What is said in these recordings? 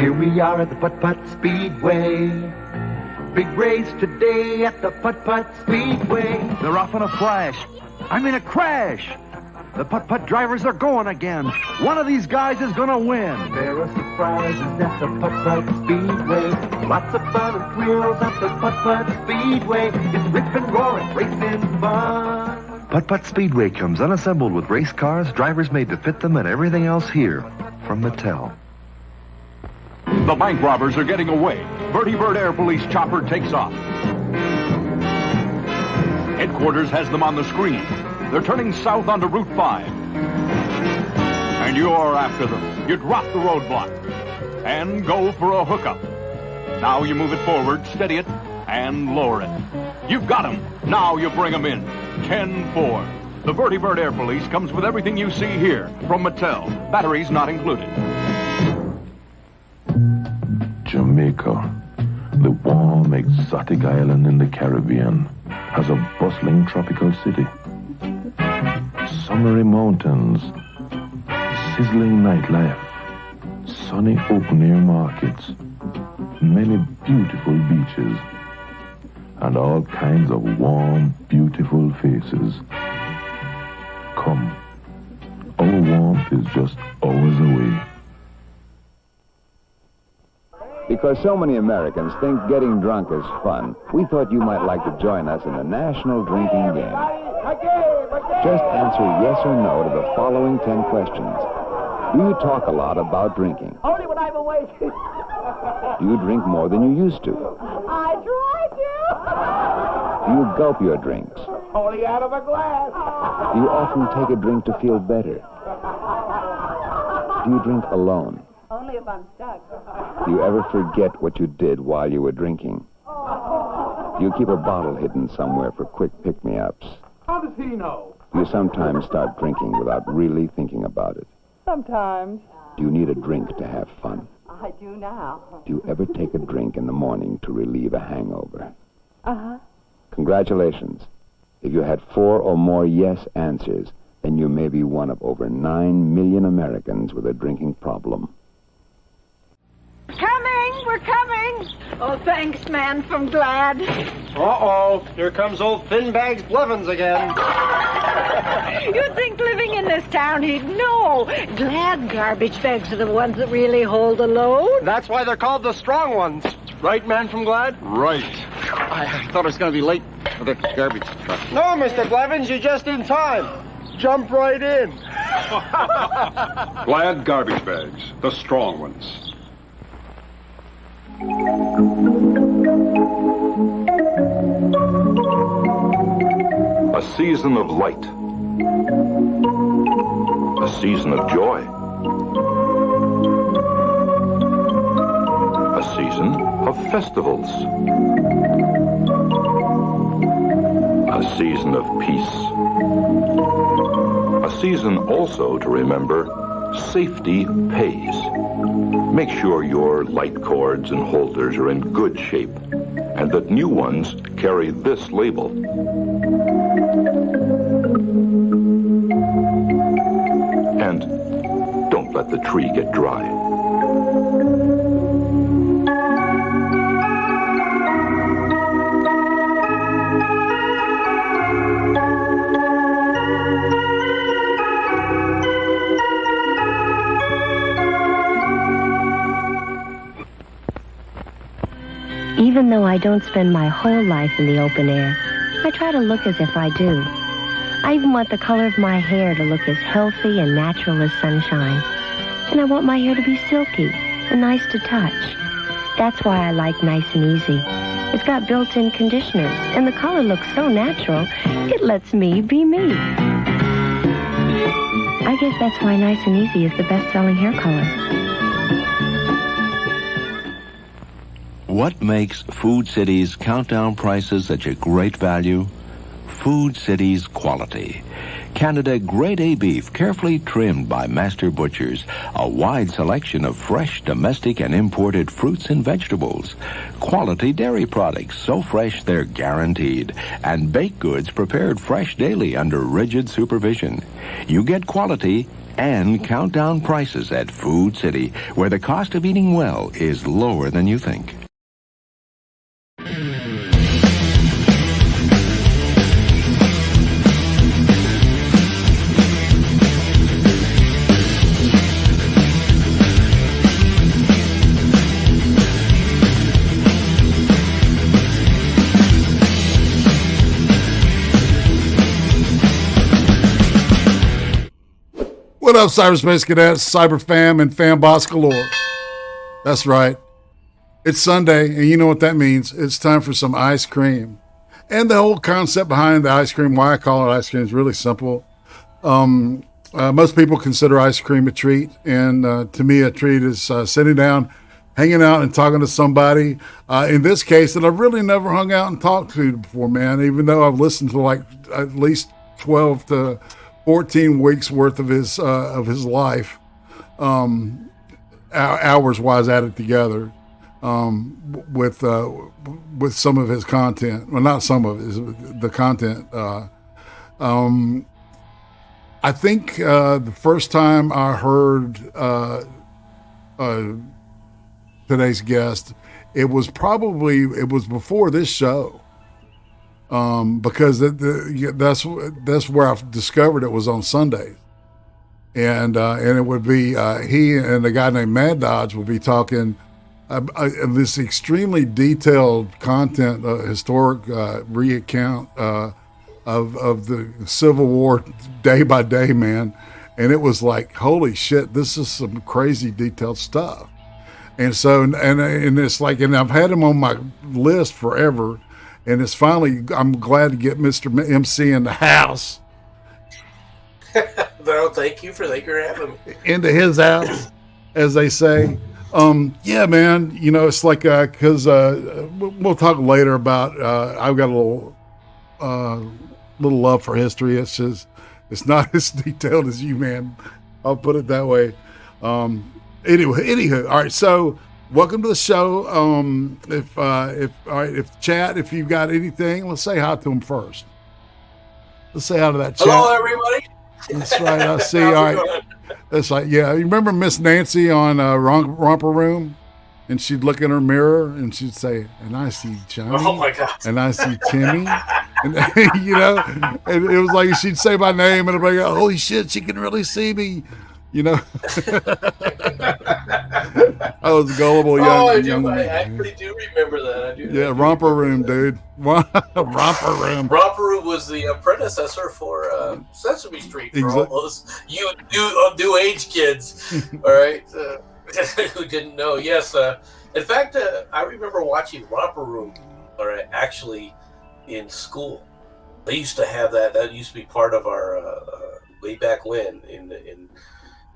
Here we are at the Putt-Putt Speedway. Big race today at the Putt-Putt Speedway. They're off in a flash. I mean a crash. The putt-putt drivers are going again. One of these guys is going to win. There are surprises at the Putt-Putt Speedway. Lots of fun and thrills at the Putt-Putt Speedway. It's ripping, roaring, racing fun. Putt-Putt Speedway comes unassembled with race cars, drivers made to fit them, and everything else here from Mattel. The bank robbers are getting away. Bertie Bird Air Police chopper takes off. Headquarters has them on the screen. They're turning south onto Route 5. And you're after them. You drop the roadblock and go for a hookup. Now you move it forward, steady it, and lower it. You've got them. Now you bring them in. 10-4. The Bertie Bird Air Police comes with everything you see here from Mattel. Batteries not included. Jamaica, the warm, exotic island in the Caribbean, has a bustling tropical city. Summery mountains, sizzling nightlife, sunny open-air markets, many beautiful beaches, and all kinds of warm, beautiful faces. Come, our warmth is just hours away. Because so many Americans think getting drunk is fun, we thought you might like to join us in the National Drinking Game. Just answer yes or no to the following 10 questions. Do you talk a lot about drinking? Only when I'm awake. Do you drink more than you used to? I try to. Do you gulp your drinks? Only out of a glass. Do you often take a drink to feel better? Do you drink alone? Only if I'm stuck. Do you ever forget what you did while you were drinking? Do you keep a bottle hidden somewhere for quick pick-me-ups? How does he know? Do you sometimes start drinking without really thinking about it? Sometimes. Do you need a drink to have fun? I do now. Do you ever take a drink in the morning to relieve a hangover? Uh-huh. Congratulations. If you had 4 or more yes answers, then you may be one of over 9 million Americans with a drinking problem. Coming! We're coming! Oh, thanks, man from Glad. Uh-oh. Here comes old Thin-Bags Blevins again. You'd think living in this town he'd know. Glad garbage bags are the ones that really hold the load. That's why they're called the strong ones. Right, man from Glad? Right. I thought I was going to be late for the garbage truck. No, Mr. Blevins, you're just in time. Jump right in. Glad garbage bags, the strong ones. A season of light. A season of joy. A season of festivals. A season of peace. A season also to remember safety pays. Make sure your light cords and holders are in good shape and that new ones carry this label. And don't let the tree get dry. Even though I don't spend my whole life in the open air, I try to look as if I do. I even want the color of my hair to look as healthy and natural as sunshine. And I want my hair to be silky and nice to touch. That's why I like Nice and Easy. It's got built-in conditioners, and the color looks so natural, it lets me be me. I guess that's why Nice and Easy is the best-selling hair color. What makes Food City's countdown prices such a great value? Food City's quality. Canada Grade A beef, carefully trimmed by master butchers. A wide selection of fresh, domestic, and imported fruits and vegetables. Quality dairy products, so fresh they're guaranteed. And baked goods prepared fresh daily under rigid supervision. You get quality And countdown prices at Food City, where the cost of eating well is lower than you think. What up, cyberspace cadets, cyber fam, and fam boss galore? That's right. It's Sunday, and you know what that means. It's time for some ice cream. And the whole concept behind the ice cream, why I call it ice cream, is really simple. Most people consider ice cream a treat, and to me, a treat is sitting down, hanging out, and talking to somebody. In this case, that I've really never hung out and talked to before, man, even though I've listened to like at least 12 to 14 weeks worth of his life, hours wise added together, with some of his content. Well, not some of the content. I think the first time I heard today's guest, it was before this show. Because that's where I discovered it was on Sundays, and it would be he and a guy named Mad Dodge would be talking this extremely detailed content, historic recount of the Civil War day by day, man, and it was like, holy shit, this is some crazy detailed stuff, and so and it's like, and I've had him on my list forever. And it's finally, I'm glad to get Mr. MC in the house. No, thank you for having me. Into his house, as they say. Yeah, man, you know, it's like, because we'll talk later about, I've got a little love for history. It's just, it's not as detailed as you, man. I'll put it that way. Anywho, all right, so welcome to the show. If chat, if you've got anything, let's say hi to him first. Let's say hi to that chat. Hello, everybody. That's right. I see. All right. That's like, yeah. You remember Miss Nancy on Romper Room, and she'd look in her mirror and she'd say, "And I see Johnny." Oh my God. And I see Timmy. And you know, and it was like she'd say my name, and everybody go, "Holy shit, she can really see me." You know, I was a gullible young. I actually do remember that. I do. Yeah, Romper Room, dude. Romper Room. Romper Room was the predecessor for Sesame Street for all those you new age kids. All right, who didn't know? Yes. In fact, I remember watching Romper Room. All right, actually, in school, they used to have that. That used to be part of our way back when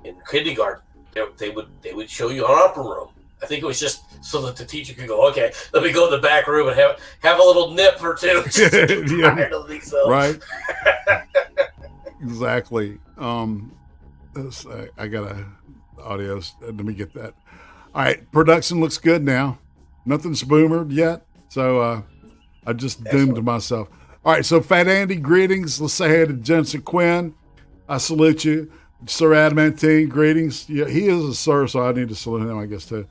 in kindergarten, they would show you on Romper Room. I think it was just so that the teacher could go, okay, let me go in the back room and have a little nip or two. Yeah. Right. Exactly. I got a audio. Let me get that. All right, production looks good now. Nothing's boomered yet, so I just doomed myself. All right, so Fat Andy, greetings. Let's say hey to Jensen Quinn. I salute you. Sir Adamantine, greetings. Yeah, he is a sir, so I need to salute him, I guess, too.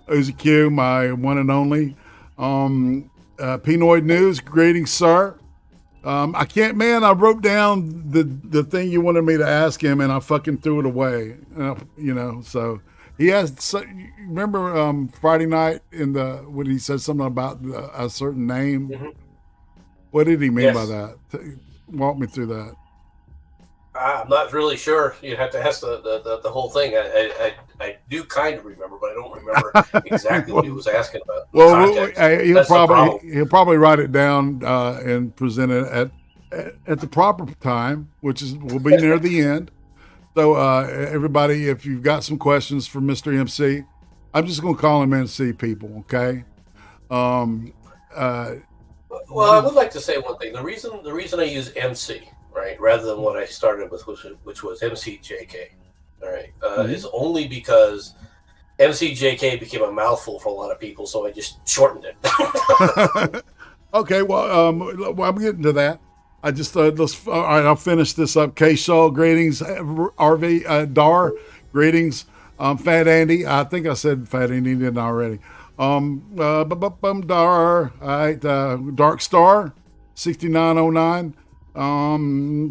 Uzi Q, my one and only. Pinoid News, greetings, sir. I can't, man, I wrote down the thing you wanted me to ask him, and I fucking threw it away. You know, so he has, remember Friday night when he said something about a certain name? Mm-hmm. What did he mean by that? Walk me through that. I'm not really sure. You'd have to ask the whole thing. I do kind of remember, but I don't remember exactly what he was asking about. Well, he'll probably write it down and present it at the proper time, which will be near the end. So everybody, if you've got some questions for Mr. MC, I'm just going to call him MC people, okay? Well, I would like to say one thing. The reason I use MC, right, rather than what I started with, which was MCJK, all right, is only because MCJK became a mouthful for a lot of people, so I just shortened it. Okay, well, I'm getting to that. I just let's. All right, I'll finish this up. K. Shaw, greetings. RV Dar, greetings. Fat Andy, I think I said Fat Andy didn't already. Dar, all right. Dark Star, 6909.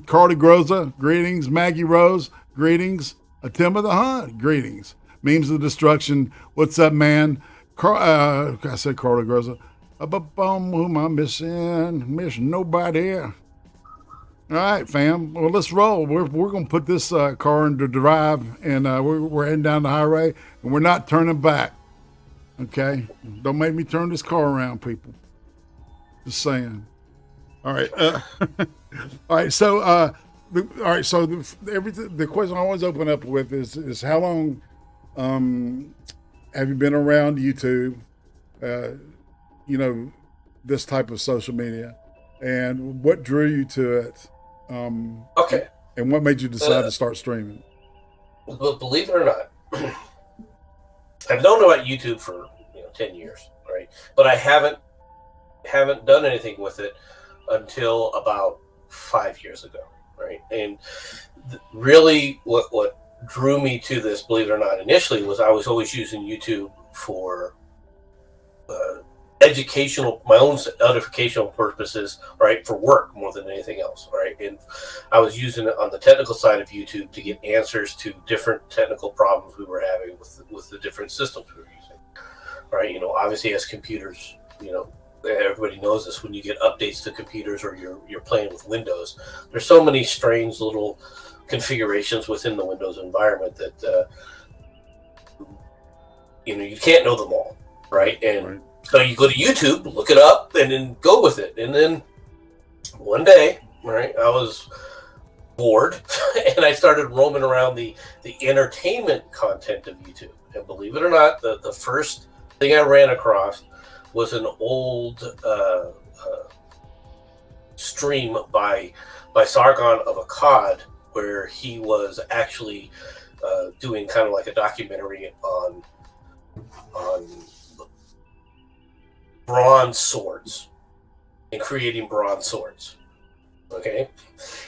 Carly Groza, greetings. Maggie Rose, greetings. Atima the Hunt, greetings. Memes of Destruction, what's up, man? I said Carly Groza. Who am I missing? Missing nobody. All right, fam. Well, let's roll. We're going to put this car into drive, and we're heading down the highway, and we're not turning back. Okay? Don't make me turn this car around, people. Just saying. All right. All right. So, the question I always open up with is how long have you been around YouTube? This type of social media, and what drew you to it? Okay. And what made you decide to start streaming? But believe it or not, I've known about YouTube for 10 years, right? But I haven't done anything with it until about 5 years ago, right? And really, what drew me to this, believe it or not, initially was I was always using YouTube for my own edificational purposes, right, for work more than anything else, right? And I was using it on the technical side of YouTube to get answers to different technical problems we were having with the different systems we were using, right? Obviously as computers, everybody knows this, when you get updates to computers or you're playing with Windows, there's so many strange little configurations within the Windows environment that you can't know them all, right? And so you go to YouTube, look it up, and then go with it. And then one day, right, I was bored, and I started roaming around the entertainment content of YouTube. And believe it or not, the first thing I ran across was an old stream by Sargon of Akkad, where he was actually doing kind of like a documentary on bronze swords and creating bronze swords. Okay.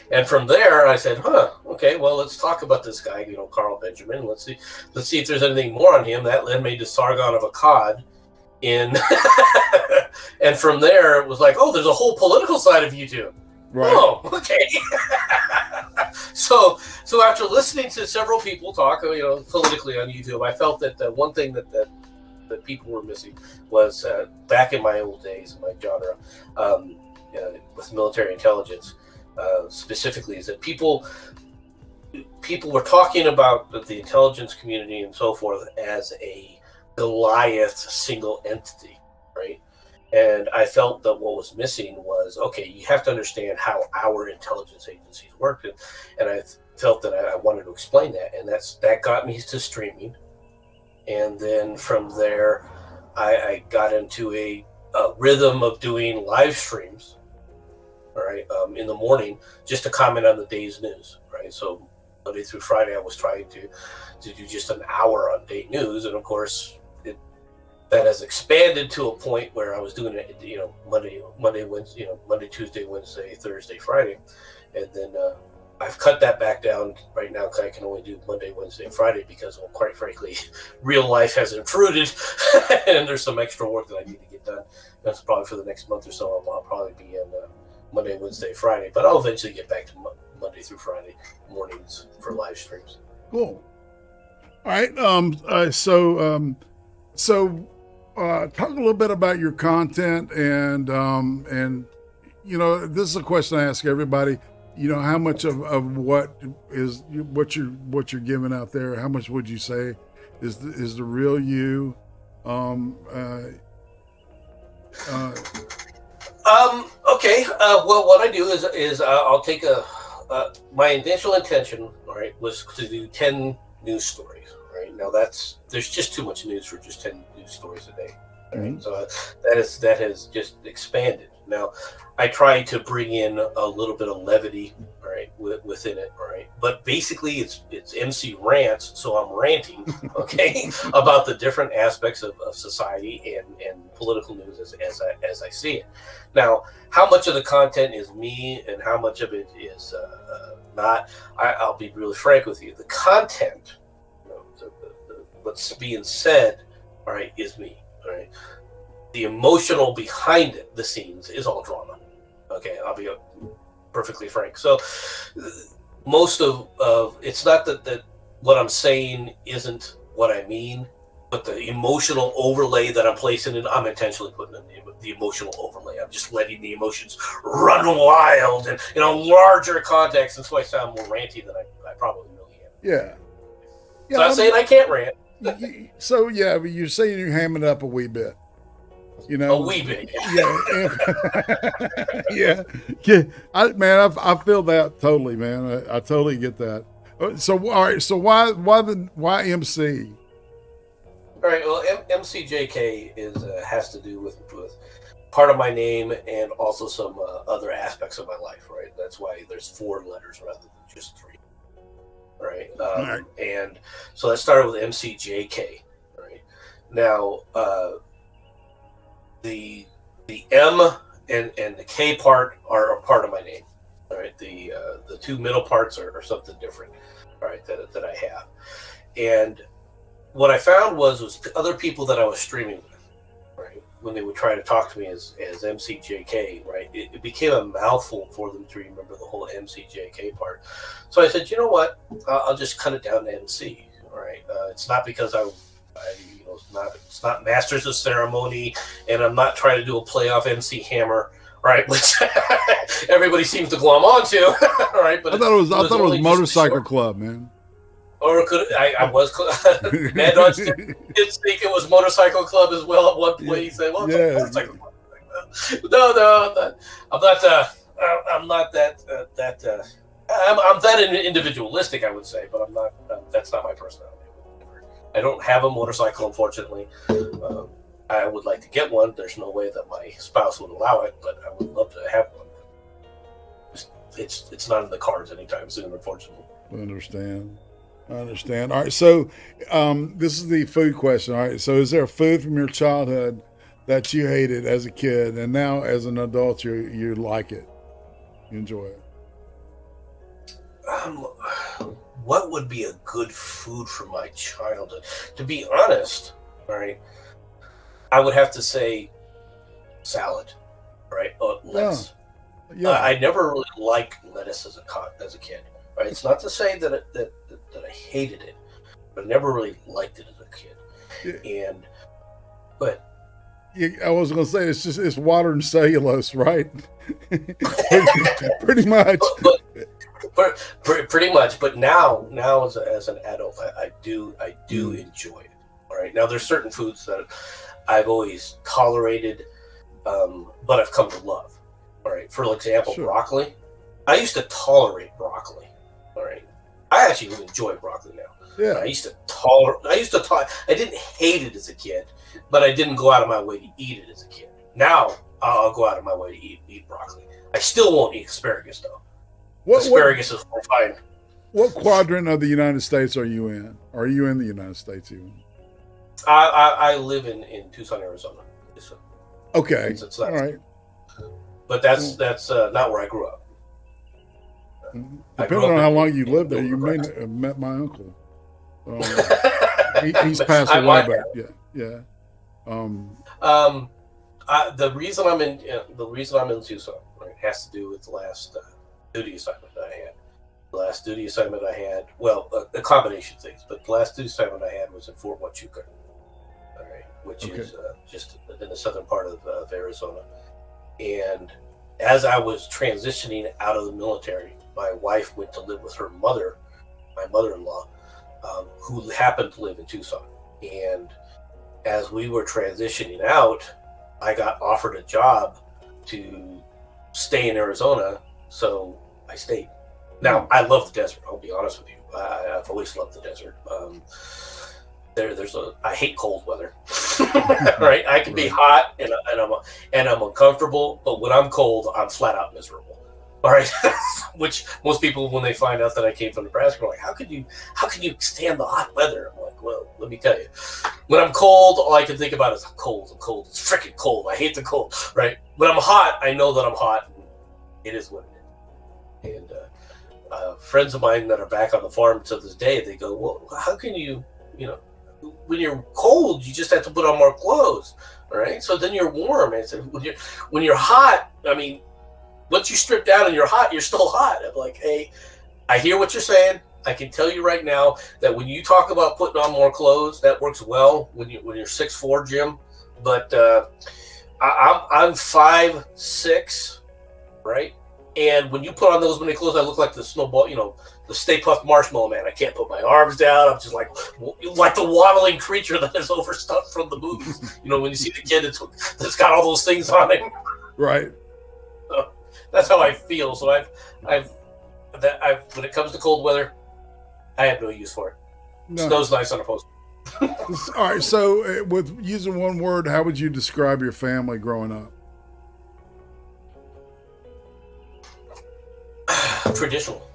And from there I said, okay, well, let's talk about this guy, Carl Benjamin. Let's see if there's anything more on him. That led me to Sargon of Akkad and from there it was like, oh, there's a whole political side of YouTube. Right. Oh, okay. So after listening to several people talk, politically on YouTube, I felt that one thing that people were missing was back in my old days, my genre, with military intelligence, specifically, is that people were talking about the intelligence community and so forth as a Goliath single entity, right? And I felt that what was missing was, okay, you have to understand how our intelligence agencies work, and I felt that I wanted to explain that, and that got me to streaming. And then from there, I got into a rhythm of doing live streams, all right, in the morning, just to comment on the day's news, right? So Monday through Friday, I was trying to do just an hour on day news, and of course, that has expanded to a point where I was doing it, Monday, Wednesday, Monday, Tuesday, Wednesday, Thursday, Friday, and then I've cut that back down right now because I can only do Monday, Wednesday, and Friday because, well, quite frankly, real life has intruded and there's some extra work that I need to get done. That's probably for the next month or so. I'll probably be on Monday, Wednesday, Friday, but I'll eventually get back to Monday through Friday mornings for live streams. Cool. All right. So talk a little bit about your content and this is a question I ask everybody. How much of what you're giving out there, how much would you say is the real you? Okay. Well, what I do is I'll take my initial intention, all right, was to do 10 news stories. Right now, there's just too much news for just 10 news stories a day. Right? So that has just expanded. Now, I try to bring in a little bit of levity, all right, within it, all right. But basically, it's MC rants, so I'm ranting, okay, about the different aspects of society and political news as I see it. Now, how much of the content is me and how much of it is not? I'll be really frank with you. The content, what's being said, all right, is me. All right. The emotional behind it, the scenes, is all drama. Okay, I'll be perfectly frank. So most of it's not that what I'm saying isn't what I mean, but the emotional overlay that I'm placing in, I'm intentionally putting in the emotional overlay. I'm just letting the emotions run wild and in a larger context, and so I sound more ranty than I probably really am. Yeah. So I'm saying I can't rant. So yeah, but you're saying you're hamming it up a wee bit. You know, a wee bit. Yeah. Yeah. I feel that totally, man. I totally get that. So all right. So why MC? All right. Well, MCJK has to do with part of my name and also some other aspects of my life. Right. That's why there's 4 letters rather than just 3. Right. Right. And so that started with MCJK. Right. Now, the M and the K part are a part of my name. All right. The 2 middle parts are something different. All right. That I have. And what I found was other people that I was streaming with, right, when they would try to talk to me as MCJK, right, it became a mouthful for them to remember the whole MCJK part. So I said, you know what, I'll just cut it down to MC. All right, it's not because it's not Masters of Ceremony, and I'm not trying to do a play off MC Hammer, right, which everybody seems to glom onto. All right, but I thought it was Motorcycle Club, man. Or could I was Mad Dog did think it was Motorcycle Club as well at one point. He said, "Well, it's Motorcycle Club." No, I'm not that. I'm that individualistic, I would say, but I'm not. That's not my personality. I don't have a motorcycle, unfortunately. I would like to get one. There's no way that my spouse would allow it, but I would love to have one. It's not in the cards anytime soon, unfortunately. I understand. All right, so this is the food question. All right, so is there a food from your childhood that you hated as a kid, and now as an adult you like it, you enjoy it? What would be a good food from my childhood? To be honest, all right, I would have to say salad, right? Lettuce. Yeah. I never really liked lettuce as a kid. Right? It's not to say that I hated it, but I never really liked it as a kid. Yeah. I was going to say it's water and cellulose, right? pretty much. Pretty much. But now as an adult, I do enjoy it. All right. Now there's certain foods that I've always tolerated, but I've come to love. All right. For example, broccoli. I used to tolerate broccoli. All right. I actually really enjoy broccoli now. Yeah. I used to I didn't hate it as a kid, but I didn't go out of my way to eat it as a kid. Now I'll go out of my way to eat broccoli. I still won't eat asparagus though. Asparagus is fine. What quadrant of the United States are you in? Are you in the United States even? I live in Tucson, Arizona. Okay. All right. But that's not where I grew up. Depending on how long you lived there, you may have met my uncle. He's passed away, but yeah. The reason I'm in Tucson, right, has to do with the last duty assignment that I had. The last duty assignment I had, a combination of things, but the last duty assignment I had was in Fort Huachuca, all right, which is just in the southern part of Arizona. And as I was transitioning out of the military, my wife went to live with her mother, my mother-in-law, who happened to live in Tucson. And as we were transitioning out, I got offered a job to stay in Arizona, so I stayed. Now, I love the desert, I'll be honest with you. I've always loved the desert. I hate cold weather. Right? I can be hot and I'm uncomfortable, but when I'm cold, I'm flat out miserable. All right, which most people, when they find out that I came from Nebraska, are like, "How can you stand the hot weather?" I'm like, well, let me tell you. When I'm cold, all I can think about is I'm cold. It's freaking cold. I hate the cold, right? When I'm hot, I know that I'm hot. And it is what it is. And friends of mine that are back on the farm to this day, they go, well, how can you, when you're cold, you just have to put on more clothes, all right? So then you're warm. And so when you're hot, I mean, once you strip down and you're hot, you're still hot. I'm like, hey, I hear what you're saying. I can tell you right now that when you talk about putting on more clothes, that works well when you're 6'4", Jim. But I'm 5'6", right? And when you put on those many clothes, I look like the snowball, the Stay Puft Marshmallow Man. I can't put my arms down. I'm just like the waddling creature that is overstuffed from the movies. When you see the kid that's got all those things on him. Right. So that's how I feel. So I've when it comes to cold weather, I have no use for it. No. Snow's nice on a post. All right. So with using one word, how would you describe your family growing up? Traditional.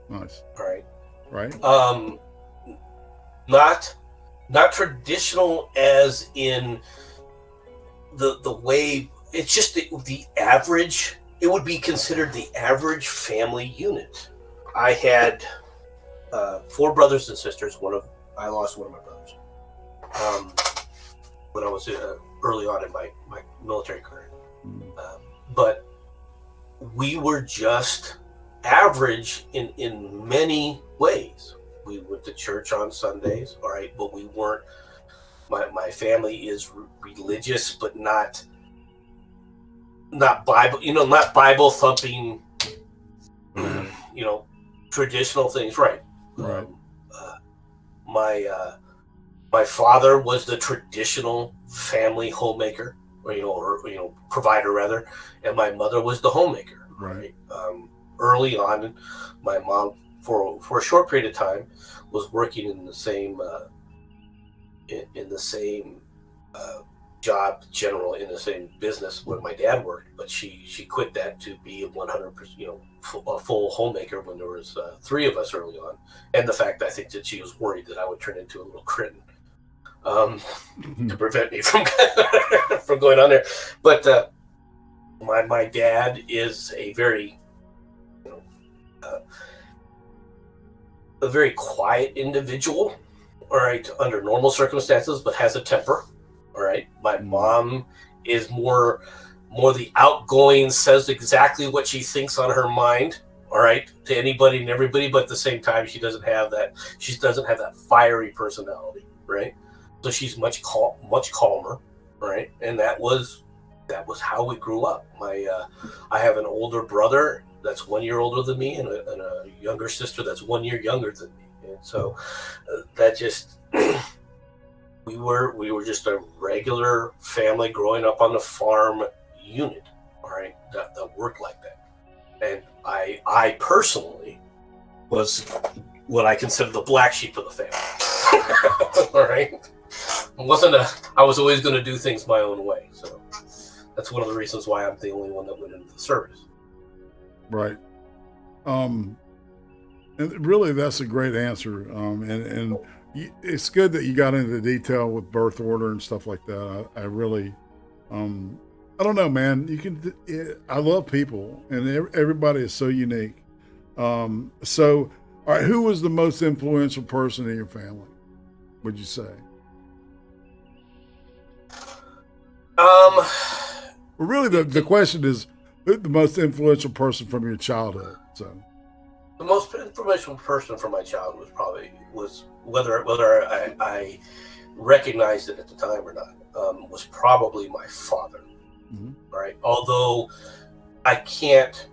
Nice. All right. Right. Not traditional as in the way, it's just the average. It would be considered the average family unit. I had 4 brothers and sisters. I lost one of my brothers when I was early on in my military career. But we were just average in many ways. We went to church on Sundays, all right, but we weren't. My family is religious, but not Bible, not Bible thumping, traditional things, right? Right. My father was the traditional family homemaker, or provider rather, and my mother was the homemaker. Right. Early on, my mom, for a short period of time, was working in the same job, in the same business where my dad worked, but she quit that to be a 100%, a full homemaker when there was 3 of us early on, and the fact I think that she was worried that I would turn into a little kitten to prevent me from from going on there. But my dad is a very quiet individual, all right, under normal circumstances, but has a temper. All right. My mom is more the outgoing, says exactly what she thinks on her mind, all right, to anybody and everybody, but at the same time she doesn't have that fiery personality, right? So she's much calmer, right? And that was how we grew up. I have an older brother that's 1 year older than me, and a younger sister that's 1 year younger than me, and so that just we were just a regular family growing up on the farm unit, all right, that worked like that. And I personally was what I consider the black sheep of the family. All right, I was always going to do things my own way, so that's one of the reasons why I'm the only one that went into the service. Right. And really, that's a great answer. And it's good that you got into the detail with birth order and stuff like that. I really, I don't know, man. I love people, and everybody is so unique. So, all right, who was the most influential person in your family, would you say? Well, really, the question is the most influential person from your childhood. So, the most influential person from my childhood was whether I recognized it at the time or not, was probably my father. Mm-hmm. Right. Although I can't.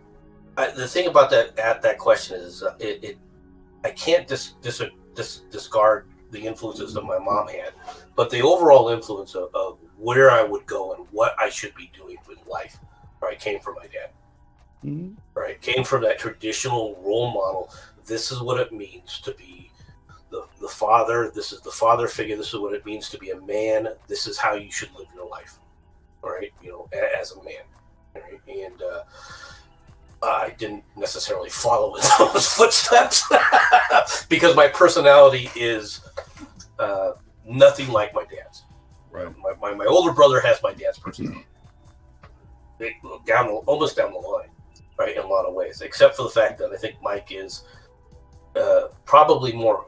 The thing about that question is, I can't discard the influences that my mom had, but the overall influence of where I would go and what I should be doing with life, right, came from my dad. Mm-hmm. Right, came from that traditional role model. This is what it means to be the father. This is the father figure. This is what it means to be a man. This is how you should live your life. All right, as a man. Right? And I didn't necessarily follow in those footsteps because my personality is nothing like my dad's. Right. My older brother has my dad's personality. Almost down the line, right, in a lot of ways, except for the fact that I think Mike is probably more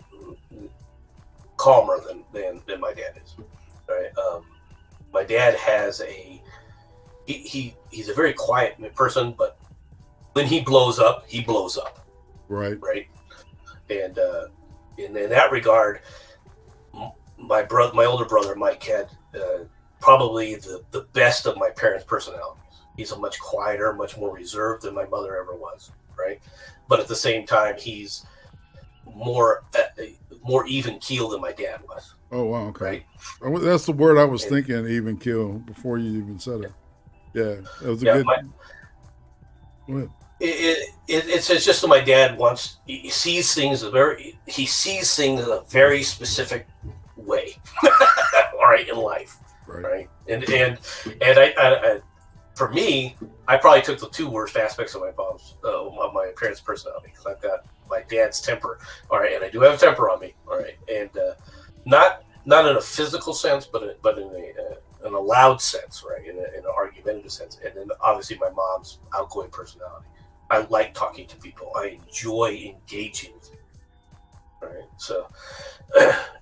calmer than my dad is, right? My dad has he's a very quiet person, but when he blows up, he blows up. Right. Right. And in that regard, my older brother Mike had probably the best of my parents' personalities. He's a much quieter, much more reserved than my mother ever was, right? But at the same time, he's more even keel than my dad was. Oh wow, okay. Right? That's the word I was thinking, even keel, before you even said it. Yeah, that was a good. Go ahead. It's just that my dad he sees things in a very specific way, all right, in life, right? And I for me, I probably took the two worst aspects of my parents' personality, because I've got my dad's temper, all right, and I do have a temper on me, all right, and not in a physical sense, but in a loud sense, right, in an argumentative sense, and then obviously my mom's outgoing personality. I like talking to people. I enjoy engaging with people. Right. So,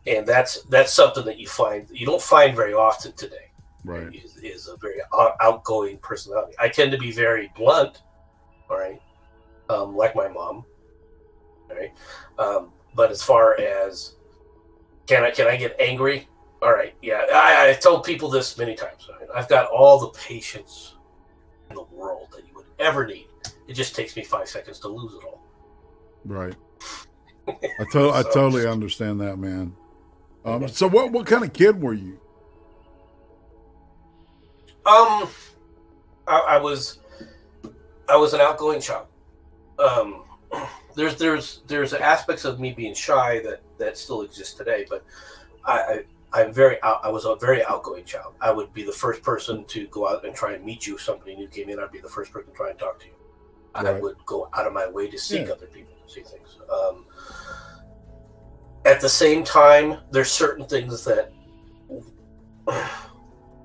and that's something that you don't find very often today. Right. Is a very outgoing personality. I tend to be very blunt. All right. Like my mom. All right. But as far as can I get angry? All right. Yeah. I told people this many times. Right? I've got all the patience in the world that you would ever need. It just takes me 5 seconds to lose it all. Right. I totally understand that, man. So what kind of kid were you? I was an outgoing child. There's aspects of me being shy that still exist today, but I was a very outgoing child. I would be the first person to go out and try and meet you. If somebody new came in, I'd be the first person to try and talk to you. Right. I would go out of my way to seek other people to see things. At the same time, there's certain things that,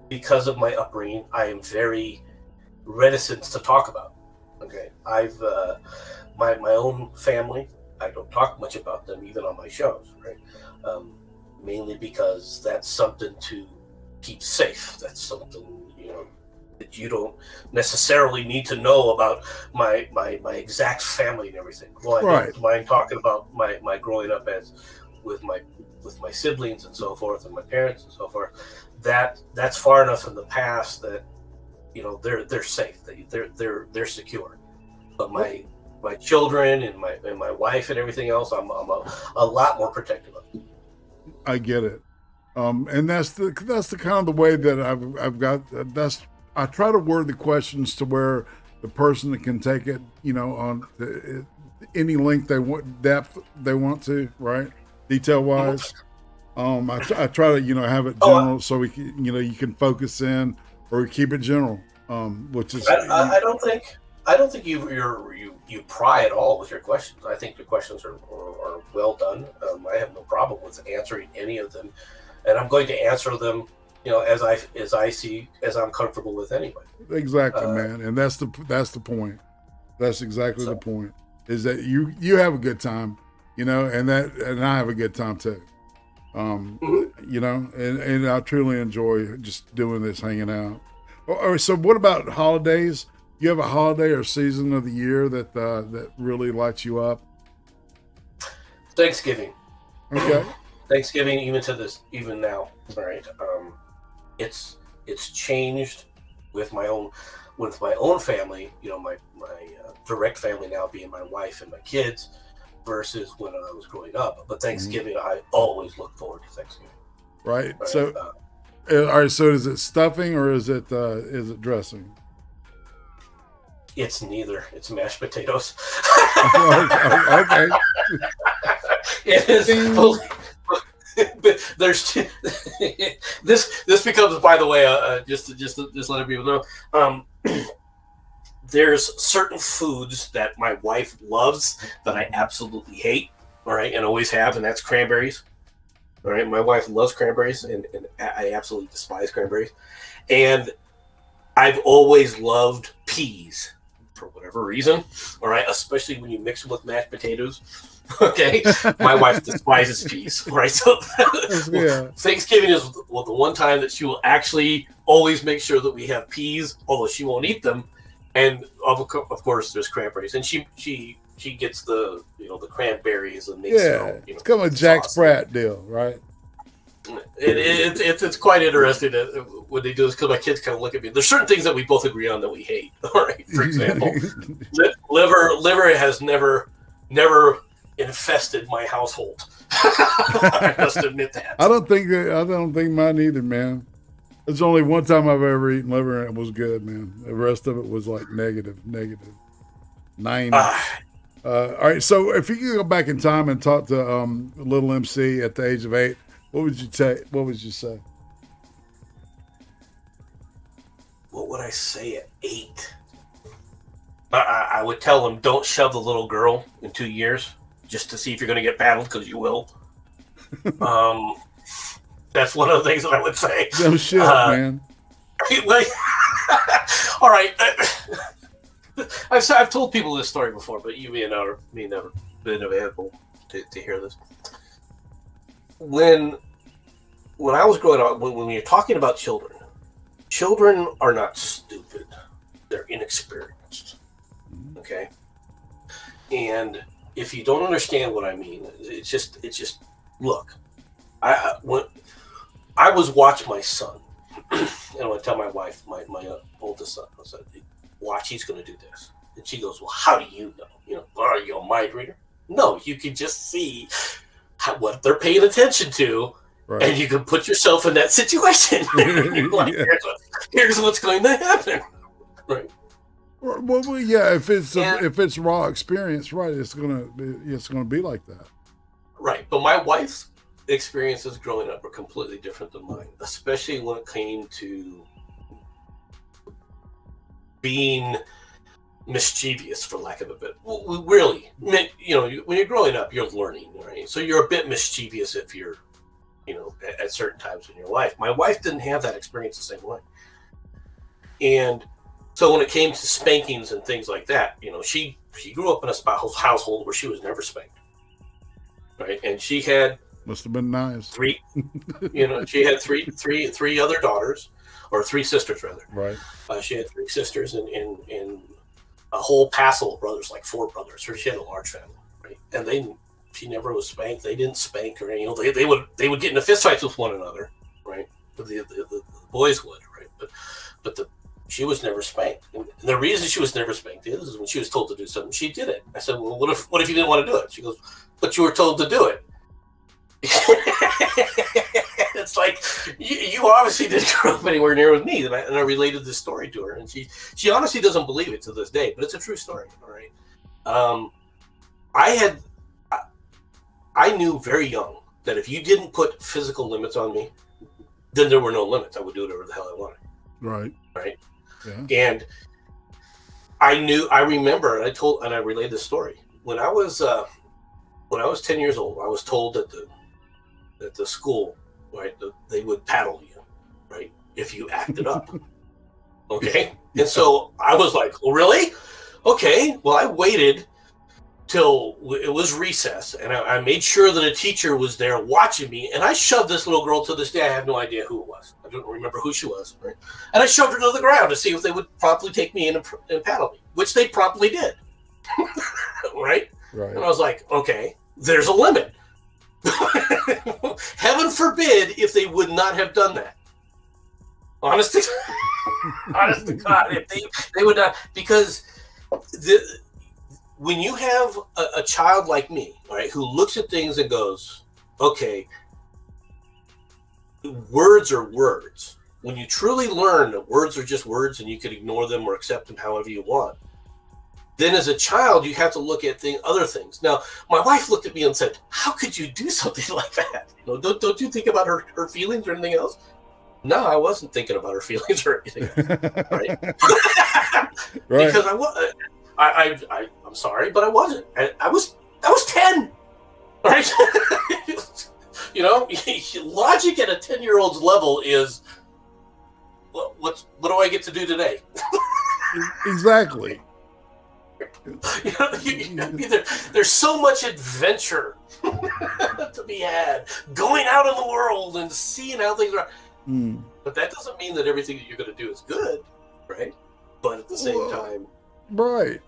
because of my upbringing, I am very reticent to talk about. Okay, I've my own family. I don't talk much about them, even on my shows, right? Mainly because that's something to keep safe. That's something, that you don't necessarily need to know about my exact family and everything. Well, I don't mind talking about my growing up with my siblings and so forth, and my parents and so forth. That's far enough in the past that they're safe. They're secure. But my children and my wife and everything else, I'm a lot more protective of. I get it, and that's the kind of the way that I've got. I try to word the questions to where the person that can take it, on any length depth they want to, right? Detail wise. I try to have it general so we can, you can focus in, or keep it general, which is. I don't think you pry at all with your questions. I think your questions are well done. I have no problem with answering any of them, and I'm going to answer them, as I'm comfortable with anyway. Exactly, man, and that's the point. That's exactly the point. Is that you have a good time, and I have a good time too. And I truly enjoy just doing this, hanging out. So what about holidays? You have a holiday or season of the year that really lights you up? Thanksgiving. Okay. Thanksgiving, even now, all right. It's changed with my own family. My direct family now being my wife and my kids, versus when I was growing up. But Thanksgiving, I always look forward to Thanksgiving. Right. So, all right. So, is it stuffing or is it dressing? It's neither. It's mashed potatoes. Okay. It is. There's this becomes, by the way, just letting people know. There's certain foods that my wife loves that I absolutely hate. All right, and always have, and that's cranberries. All right, my wife loves cranberries, and I absolutely despise cranberries. And I've always loved peas for whatever reason. All right, especially when you mix them with mashed potatoes. Okay, my wife despises peas. Right, so Thanksgiving is the one time that she will actually always make sure that we have peas, although she won't eat them. And of course, there's cranberries, and she gets the the cranberries and makes it's kind of a Jack Sprat deal, right? It's quite interesting when they do this because my kids kind of look at me. There's certain things that we both agree on that we hate. All right, for example, liver has never infested my household. I must admit that. I don't think mine either, man. There's only one time I've ever eaten liver and it was good, man. The rest of it was like negative 90. All right, so if you could go back in time and talk to little MC at the age of 8, what would you say? What would you say? What would I say at 8? I would tell him, don't shove the little girl in 2 years just to see if you're going to get paddled, because you will. That's one of the things that I would say. No shit, man. All right. I've told people this story before, but you may never been available to hear this. When I was growing up, when you're talking about children are not stupid. They're inexperienced. Okay? And if you don't understand what I mean, it's just look. When I was watching my son, and I would tell my wife, my oldest son, I said, watch, he's going to do this. And she goes, well, how do you know? Are you a mind reader? No, you can just see what they're paying attention to, right. And you can put yourself in that situation. Like, here's what's going to happen. Right. Well, yeah. If it's raw experience, right? It's gonna be like that. Right. But my wife's experiences growing up are completely different than mine, especially when it came to being mischievous, for lack of a bit. Well, really, when you're growing up, you're learning, right? So you're a bit mischievous if you're, at certain times in your life. My wife didn't have that experience the same way. And so when it came to spankings and things like that, she grew up in a household where she was never spanked, right? And she had must have been nice. She had three other daughters, or 3 sisters rather. Right. She had 3 sisters and a whole passel of brothers, like 4 brothers. She had a large family, right? And she never was spanked. They didn't spank her. They would get into fistfights with one another, right? But the boys would, right? But she was never spanked. And the reason she was never spanked is when she was told to do something, she did it. I said, well, what if you didn't want to do it? She goes, but you were told to do it. It's like you obviously didn't grow up anywhere near with me, and I related this story to her, and she honestly doesn't believe it to this day, but it's a true story. All right, I knew very young that if you didn't put physical limits on me, then there were no limits. I would do whatever the hell I wanted. Right. Yeah. And I remember, and I relayed this story when I was 10 years old. I was told that the school, right, they would paddle you, right, if you acted up. Okay. And so I was like, well, really? Okay. Well, I waited till it was recess, and I made sure that a teacher was there watching me, and I shoved this little girl. To this day, I have no idea who it was. I don't remember who she was, right? And I shoved her to the ground to see if they would promptly take me in and paddle me, which they promptly did. Right? And I was like, okay, there's a limit. Heaven forbid if they would not have done that. Honest to God, if they would not, because when you have a child like me, right, who looks at things and goes, okay, words are words. When you truly learn that words are just words and you can ignore them or accept them however you want, then as a child, you have to look at other things. Now, my wife looked at me and said, how could you do something like that? Don't you think about her feelings or anything else? No, I wasn't thinking about her feelings or anything else, right? Because I'm sorry, but I wasn't. I was 10, right? You know, logic at a 10-year-old's level is, what do I get to do today? Exactly. There's so much adventure to be had, going out in the world and seeing how things are. But that doesn't mean that everything that you're going to do is good, right? But at the same time, right.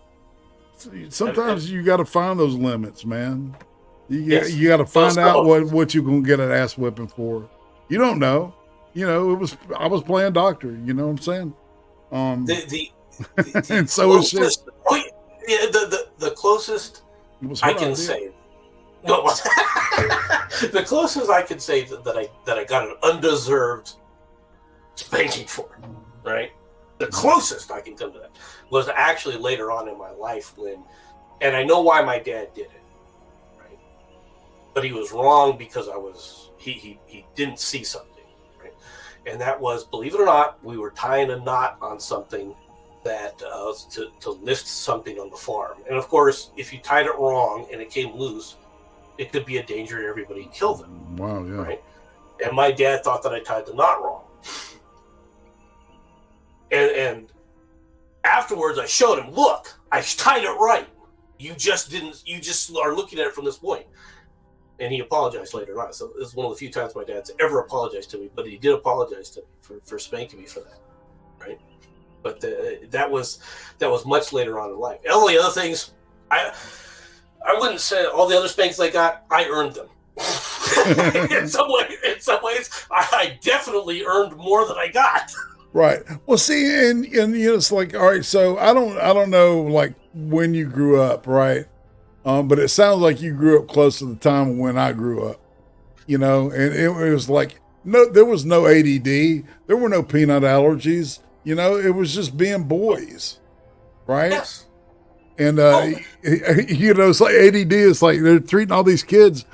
Sometimes you got to find those limits, man. You got to find out what you're going to get an ass whipping for. You don't know. You know, I was playing doctor. You know what I'm saying? And so is shit. The closest I can say. No, the closest I can say that I got an undeserved spanking for, right? The closest I can come to that was actually later on in my life and I know why my dad did it, right? But he was wrong because he didn't see something, right? And that was, believe it or not, we were tying a knot on something that to lift something on the farm. And of course, if you tied it wrong and it came loose, it could be a danger to everybody and kill them. Wow, yeah. Right? And my dad thought that I tied the knot wrong. And afterwards I showed him, look, I tied it right. You just are looking at it from this point. And he apologized later on. So it's one of the few times my dad's ever apologized to me, but he did apologize to me for spanking me for that. Right? But that was much later on in life. All the other things, I wouldn't say all the other spankings I got, I earned them. in some ways, I definitely earned more than I got. Right. Well, see, and you know, it's like, all right. So I don't know, like when you grew up, right? But it sounds like you grew up close to the time when I grew up. You know, and it was like there was no ADD, there were no peanut allergies. You know, it was just being boys, right? Yes. And, you know, it's like ADD, it's like they're treating all these kids,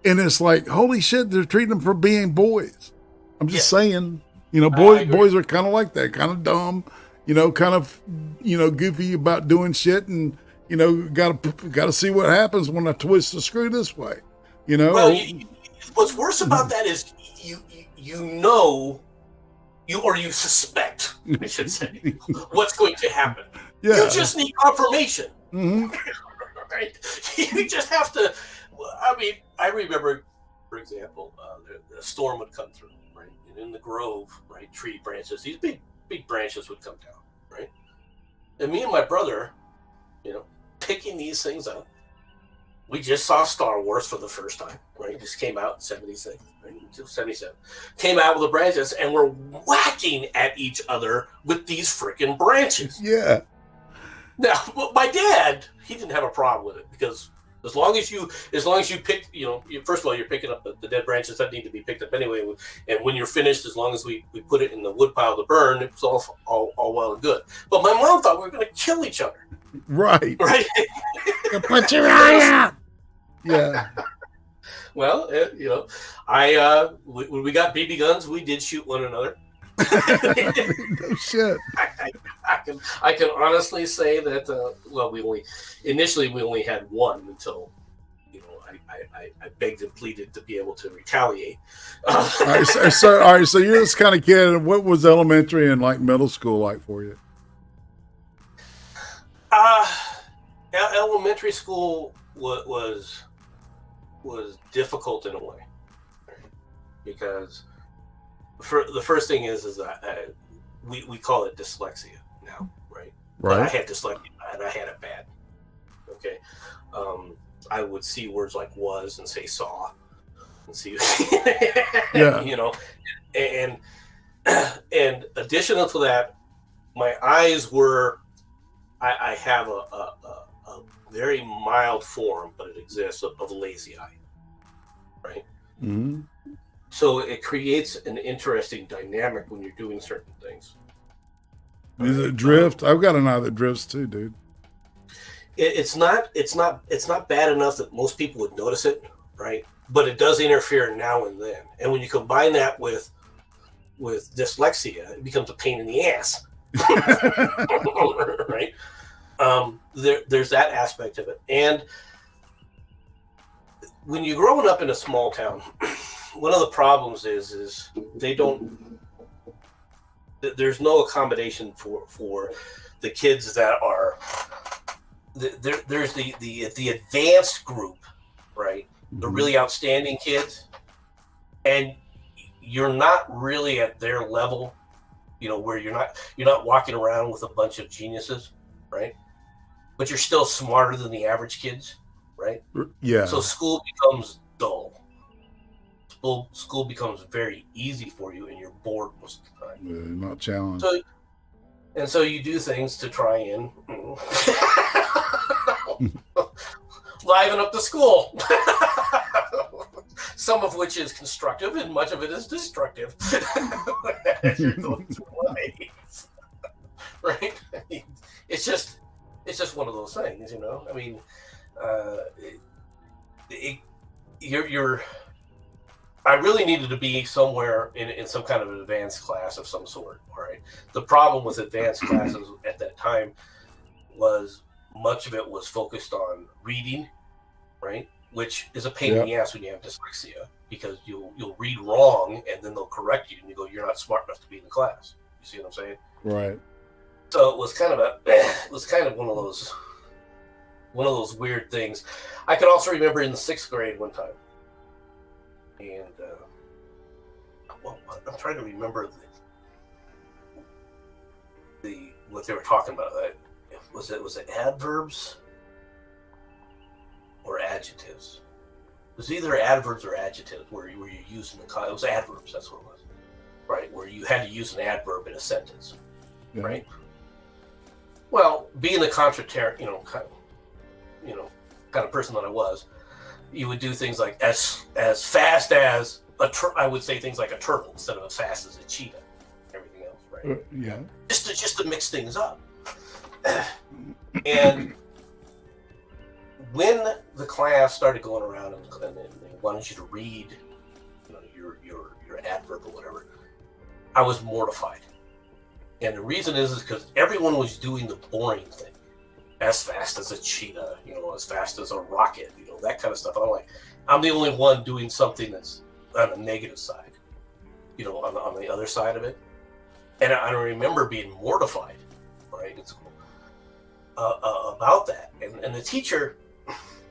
and it's like, holy shit, they're treating them for being boys. I'm just saying, you know, boys are kind of like that, kind of dumb, you know, kind of, you know, goofy about doing shit, and, you know, got to see what happens when I twist the screw this way, you know? Well, what's worse about that is you know, you suspect, I should say, what's going to happen. Yeah. You just need confirmation. Mm-hmm. Right? You just have to. I mean, I remember, for example, the storm would come through, right? And in the grove, right, tree branches, these big branches would come down, right? And me and my brother, you know, picking these things up. We just saw Star Wars for the first time, right? It just came out in 76, right? 77. Came out with the branches, and we're whacking at each other with these freaking branches. Yeah. Now, my dad, he didn't have a problem with it because as long as you pick, you know, first of all, you're picking up the dead branches that need to be picked up anyway, and when you're finished, as long as we put it in the wood pile to burn, it was all well and good. But my mom thought we were going to kill each other. Right. Right. Put your eye out. Yeah. Well, you know, when we got BB guns, we did shoot one another. No shit. I can honestly say that. Well, we only had one until, you know, I begged and pleaded to be able to retaliate. All right, so you're this kind of kid. What was elementary and like middle school like for you? Elementary school was difficult in a way, because the first thing is that we call it dyslexia now, right? Right. I had dyslexia and I had it bad. Okay, I would see words like "was" and say "saw," and see, yeah, you know, and additional to that, my eyes were. I have a very mild form, but it exists, of lazy eye, right? Mm-hmm. So it creates an interesting dynamic when you're doing certain things. Is it drift? I've got an eye that drifts too, dude. It's not bad enough that most people would notice it, right? But it does interfere now and then. And when you combine that with dyslexia, it becomes a pain in the ass. Right? There's that aspect of it. And when you're growing up in a small town, one of the problems is they don't. There's no accommodation for the kids that are. There's the advanced group, right? The really outstanding kids, and you're not really at their level, where you're not walking around with a bunch of geniuses, right? But you're still smarter than the average kids, right? Yeah. So school becomes dull. School becomes very easy for you, and you're bored most of the time. Yeah, not challenged. So you do things to try and liven up the school. Some of which is constructive, and much of it is destructive. As you're going through life, right? I mean, it's just one of those things, I mean, I really needed to be somewhere in some kind of an advanced class of some sort. All right. The problem with advanced classes at that time was much of it was focused on reading, right? Which is a pain in the ass when you have dyslexia, because you'll read wrong and then they'll correct you and you go, you're not smart enough to be in the class. You see what I'm saying? Right. So it was kind of one of those weird things. I can also remember in the 6th grade one time, and I'm trying to remember what they were talking about. Was it adverbs or adjectives? It was either adverbs or adjectives where you're using it was adverbs. That's what it was, right? Where you had to use an adverb in a sentence, right? Well, being the contrary, kind of person that I was, you would do things like as fast as I would say things like a turtle instead of as fast as a cheetah. Everything else, right? Yeah. Just to mix things up. And when the class started going around and they wanted you to read, your adverb or whatever, I was mortified. And the reason is because everyone was doing the boring thing, as fast as a cheetah, as fast as a rocket, that kind of stuff. I'm the only one doing something that's on the negative side, on the other side of it. And I remember being mortified, right, in school about that. And the teacher,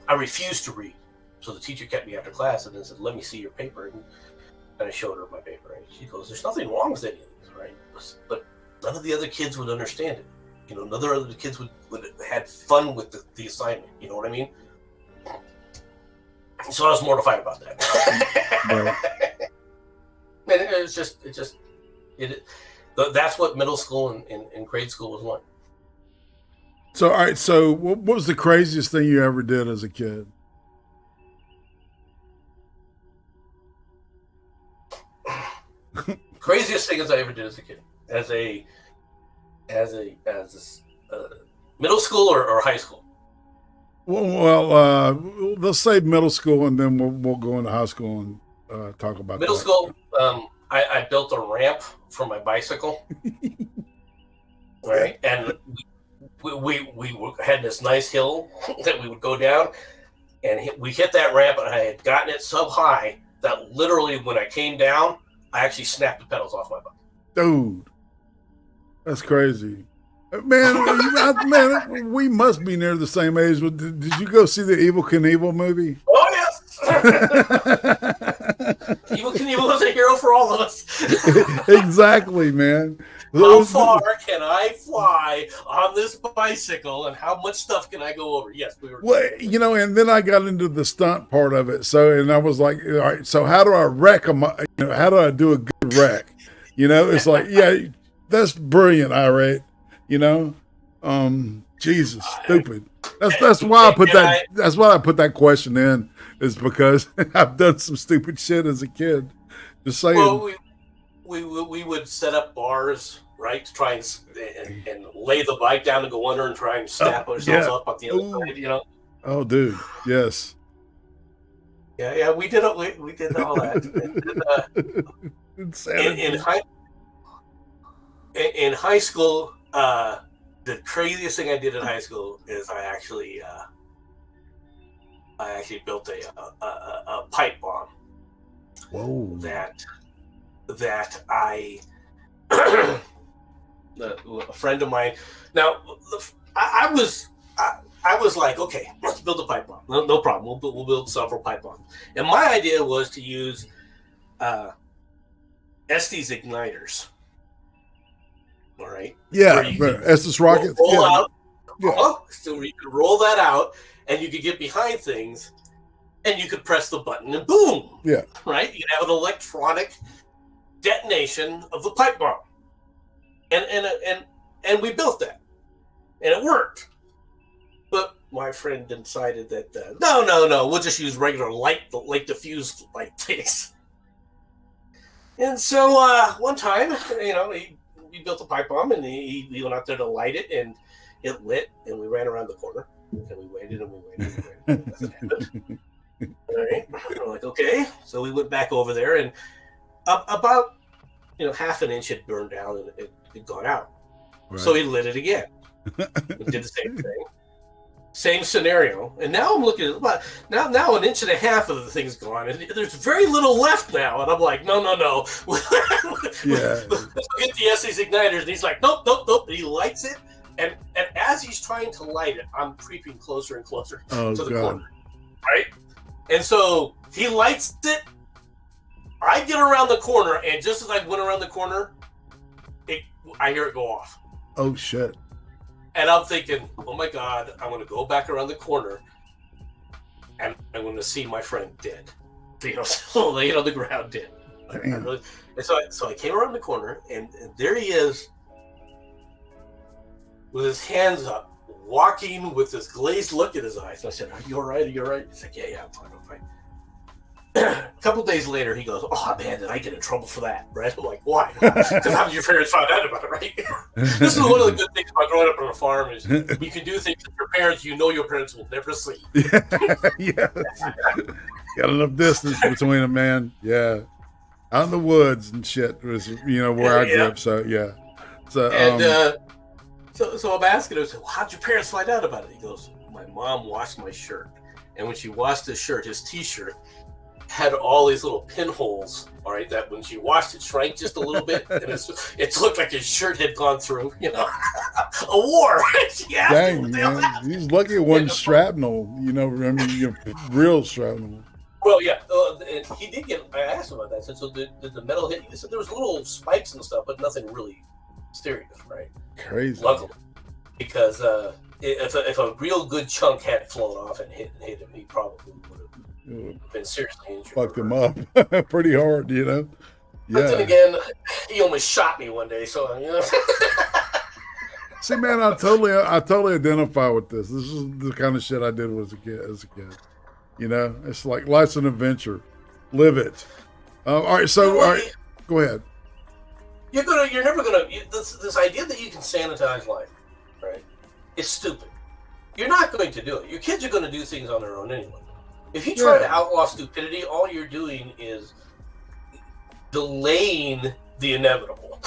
I refused to read. So the teacher kept me after class and then said, let me see your paper. And I showed her my paper. And she goes, there's nothing wrong with any of these, right? But none of the other kids would understand it. None of the other kids would had fun with the assignment. You know what I mean? So I was mortified about that. And that's what middle school and grade school was like. So, all right. So, what was the craziest thing you ever did as a kid? Craziest thing I ever did as a kid, as a middle school or high school. Well, let's say middle school, and then we'll go into high school and talk about middle school. I built a ramp for my bicycle, right? And we had this nice hill that we would go down, and we hit that ramp, and I had gotten it so high that literally when I came down, I actually snapped the pedals off my bike. Dude, that's crazy. Man, we must be near the same age. Did you go see the Evel Knievel movie? Oh, yes. Evel Knievel was a hero for all of us. Exactly, man. How far can I fly on this bicycle, and how much stuff can I go over? Yes, we were. Well, and then I got into the stunt part of it. And I was like, all right, so how do I wreck them? How do I do a good wreck? It's like, yeah, that's brilliant, IRATE. Jesus, stupid. That's why I put that. That's why I put that question in, is because I've done some stupid shit as a kid. Just saying. Well, we would set up bars, right, to try and lay the bike down and go under and try and snap ourselves up on the other side. Oh, dude, yes. Yeah, we did all that. In high school, the craziest thing I did in high school is I actually built a pipe bomb. that I a friend of mine. Now I was like, okay, let's build a pipe bomb. No problem. We'll build several pipe bombs. And my idea was to use Estes igniters. All right. Yeah, Estes rockets. Roll out. Yeah. So you could roll that out, and you could get behind things, and you could press the button, and boom. Yeah. Right. You could have an electronic detonation of the pipe bomb, and we built that, and it worked. But my friend decided that no, we'll just use regular light diffuse light things. And so one time, we built a pipe bomb, and he went out there to light it, and it lit, and we ran around the corner, and we waited, and nothing happened. All right, we're like, okay. So we went back over there, and about half an inch had burned down, and it had gone out. Right. So he lit it again. We did the same thing. Same scenario, and now I'm looking at now an inch and a half of the thing's gone, and there's very little left now. And I'm like, no. Yeah. Let's get the Estes igniters, and he's like, nope. And he lights it, and as he's trying to light it, I'm creeping closer and closer to the corner, right? And so he lights it. I get around the corner, and just as I went around the corner, I hear it go off. Oh shit. And I'm thinking, oh my God, I'm going to go back around the corner and I'm going to see my friend dead. Laying on the ground dead. And so I came around the corner and there he is with his hands up, walking with this glazed look in his eyes. And I said, are you all right? Are you all right? He's like, yeah, I'm fine. A couple days later, he goes, oh man, did I get in trouble for that? Right? I'm like, why? Because how did your parents find out about it, right? This is one of the good things about growing up on a farm is you can do things that your parents will never see. Yeah. Got enough distance between them, man. Yeah. Out in the woods and shit was, where I grew up. So, yeah. So, so I'm asking him, well, how'd your parents find out about it? He goes, my mom washed my shirt. And when she washed his shirt, his t-shirt had all these little pinholes, all right, that when she washed it shrank just a little bit, and it looked like his shirt had gone through, a war. Yeah, dang, man. He's lucky it wasn't shrapnel, real shrapnel. Well, yeah, and he did get, I asked him about that. I said, so did the metal hit you? He said there was little spikes and stuff, but nothing really serious, right? Crazy. Luckily, because if a real good chunk had flown off and hit him, he probably would have been seriously injured. Fucked him up pretty hard, Yeah. But then again, he almost shot me one day, so See, man, I totally identify with this. This is the kind of shit I did as a kid. It's like life's an adventure. Live it. All right, so all right, go ahead. You're never gonna. This idea that you can sanitize life, right? It's stupid. You're not going to do it. Your kids are going to do things on their own anyway. If you try to outlaw stupidity, all you're doing is delaying the inevitable.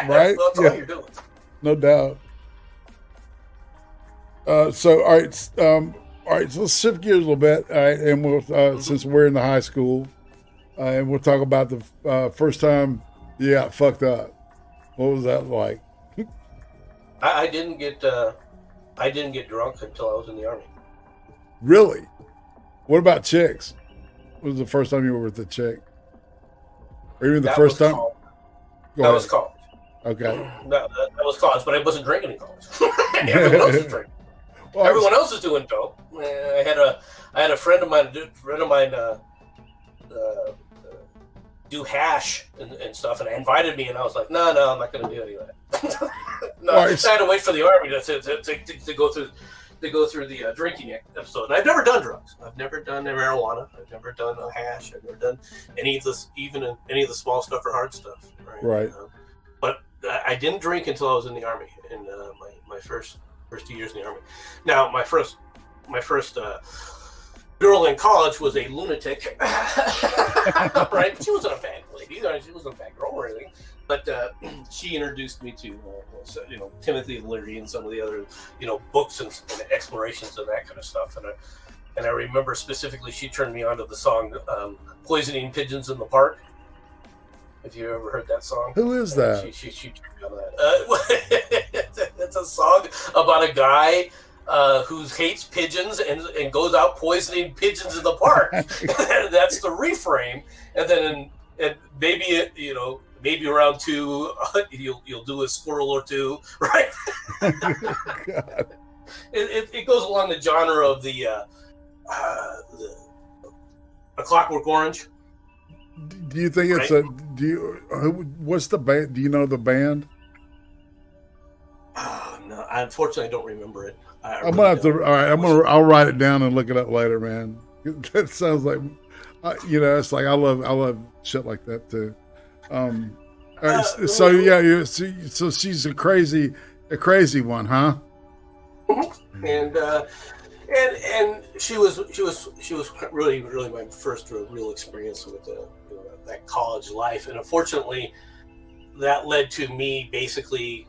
Right? That's all you're doing. No doubt. So all right, so let's shift gears a little bit, all right, and we'll since we're in the high school, and we'll talk about the first time you got fucked up. What was that like? I didn't get drunk until I was in the Army. Really? What about chicks? What was the first time you were with a chick? Or even the first time? That was college. Okay. That was college, but I wasn't drinking in college. Everyone else was drinking. Well, everyone else was doing dope. I had a friend of mine do hash and stuff, and invited me, and I was like, no, I'm not going to do any of that. I had to wait for the Army to go through the drinking episode. And I've never done drugs. I've never done marijuana. I've never done a hash. I've never done any of this, even any of the small stuff or hard stuff. Right. But I didn't drink until I was in the Army, in my first 2 years in the Army. Now, my first girl in college was a lunatic, right? She wasn't a bad lady. She wasn't a bad girl or anything. But she introduced me to, Timothy Leary and some of the other, books and explorations and that kind of stuff. And And I remember specifically she turned me on to the song Poisoning Pigeons in the Park. Have you ever heard that song? Who is that? She turned me on that. It's a song about a guy who hates pigeons and goes out poisoning pigeons in the park. That's the reframe. And then maybe, maybe around 2, you'll do a squirrel or 2, right? God. It goes along the genre of the A Clockwork Orange. Do you think it's right? What's the band? Do you know the band? No, unfortunately, I don't remember it. I'm gonna have to. All right, I'll write it down and look it up later, man. That sounds like, it's like I love shit like that too. All right, so yeah, so she's a crazy one, huh? And she was really my first real experience with that college life, and unfortunately, that led to me basically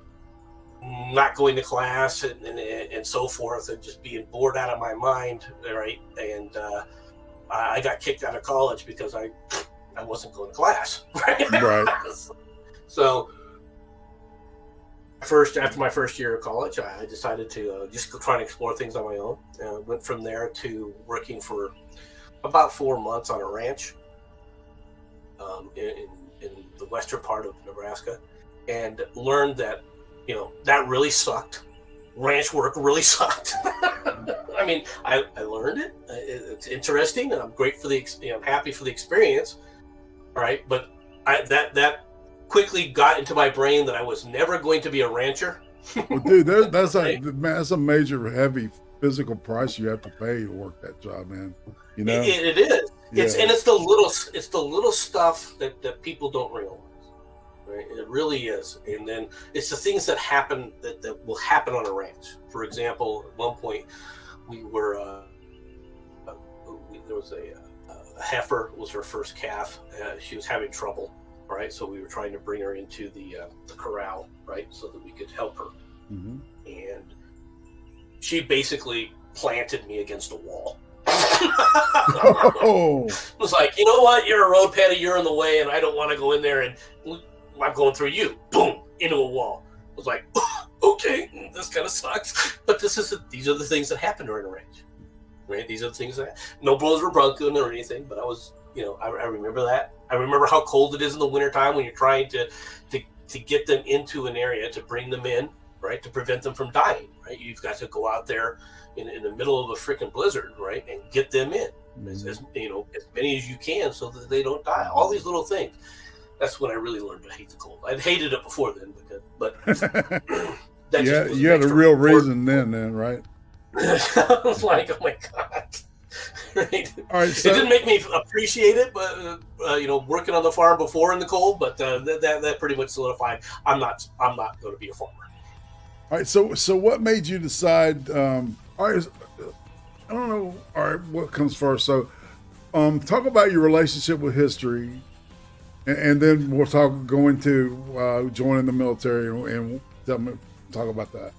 not going to class and so forth, and just being bored out of my mind, right? And I got kicked out of college because I wasn't going to class, right? Right. So after my first year of college, I decided to just go try and explore things on my own. Went from there to working for about 4 months on a ranch in the western part of Nebraska, and learned that that really sucked. Ranch work really sucked. I mean, I learned it. It's interesting, and I'm happy for the experience. All right, but that quickly got into my brain that I was never going to be a rancher. Well, dude, that's a major heavy physical price you have to pay to work that job, man. It is. Yeah. It's the little stuff that people don't realize. Right? It really is. And then it's the things that happen that will happen on a ranch. For example, at one point we were there was a heifer was her first calf. She was having trouble. Right, so we were trying to bring her into the corral, right, so that we could help her. Mm-hmm. And she basically planted me against a wall. Oh. It was like, you know what? You're a road patty. You're in the way, and I don't want to go in there. And I'm going through you. Boom, into a wall. I was like, okay, this kind of sucks. But these are the things that happen during a range, right? These are the things that no blows were broken or anything. But I was, I remember that. I remember how cold it is in the wintertime when you're trying to get them into an area to bring them in, right, to prevent them from dying, right? You've got to go out there in the middle of a freaking blizzard, right, and get them in, as many as you can so that they don't die. All these little things. That's when I really learned to hate the cold. I'd hated it before then, but that you had a real reason then, right? I was like, oh my God. Right. All right, so, it didn't make me appreciate it, but working on the farm before in the cold, but that pretty much solidified I'm not going to be a farmer. All right, so what made you decide? All right, I don't know. All right, what comes first? So, talk about your relationship with history, and then we'll go into joining the military and talk about that.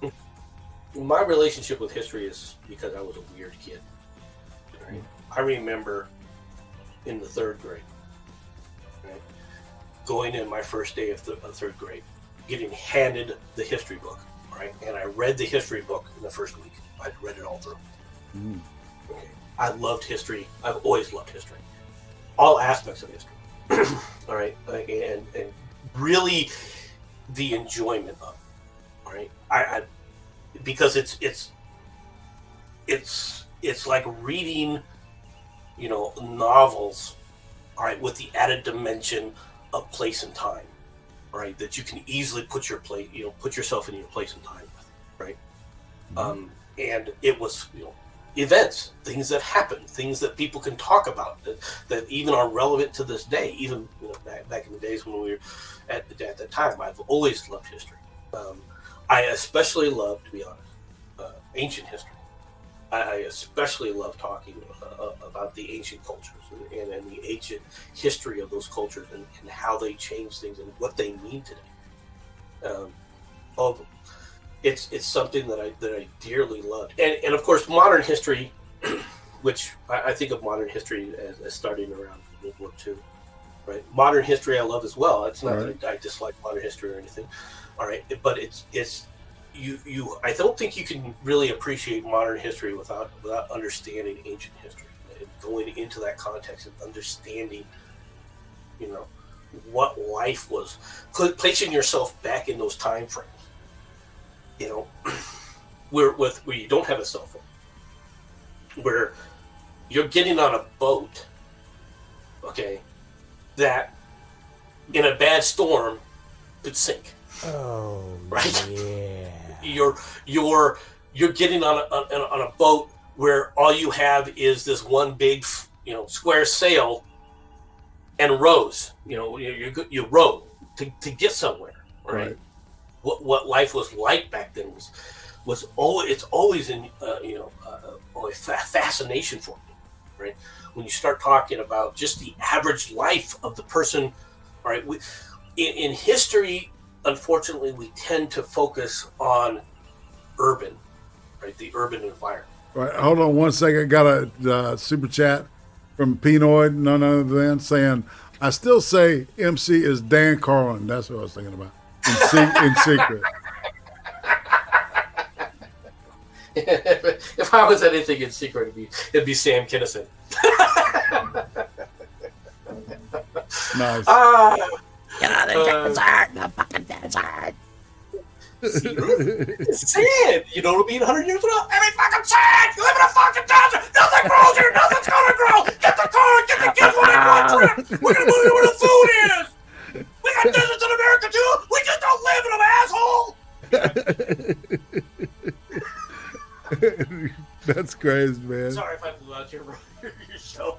My relationship with history is because I was a weird kid. Right? I remember in the 3rd grade, right, going in my first day of third grade, getting handed the history book, right? And I read the history book in the first week. I read it all through. Mm. Okay. I loved history. I've always loved history, all aspects of history. All right, and really the enjoyment of it. All right, I because it's like reading, novels, all right, with the added dimension of place and time, all right, that you can easily put yourself in your place and time, right? Mm-hmm. And it was, events, things that happen, things that people can talk about that even are relevant to this day, even back in the days when we were at that time. I've always loved history. I especially love, to be honest, ancient history. I especially love talking about the ancient cultures and the ancient history of those cultures and how they change things and what they mean today. It's something that I dearly loved, and of course modern history which I think of modern history as starting around World War II. Right, modern history I love as well. It's not that I dislike modern history or anything. All right, but it's you. I don't think you can really appreciate modern history without understanding ancient history, and going into that context and understanding, you know, what life was, placing yourself back in those time frames. You know, where you don't have a cell phone, where you're getting on a boat, okay, that in a bad storm could sink. Oh, right. Yeah. You're getting on a boat where all you have is this one big, you know, square sail and rows. You know, you row to get somewhere. Right. What life was like back then was always in a fascination for me. Right. When you start talking about just the average life of the person, all right, in history, unfortunately, we tend to focus on urban, right, the urban environment. Right, hold on 1 second. Got a super chat from Penoid, none other than saying, I still say MC is Dan Carlin. That's what I was thinking about in secret. If I was anything in secret, it'd be Sam Kinison. Nice. Get out of the desert, the fucking desert. It's sand. You know what I mean? 100 years ago, every fucking sand. You live in a fucking desert. Nothing grows here. Nothing's gonna grow. Get the car. Get the kids on a trip. We're gonna move you where the food is. We got deserts in America too. We just don't live in them, asshole. That's crazy, man. Sorry if I blew out your show.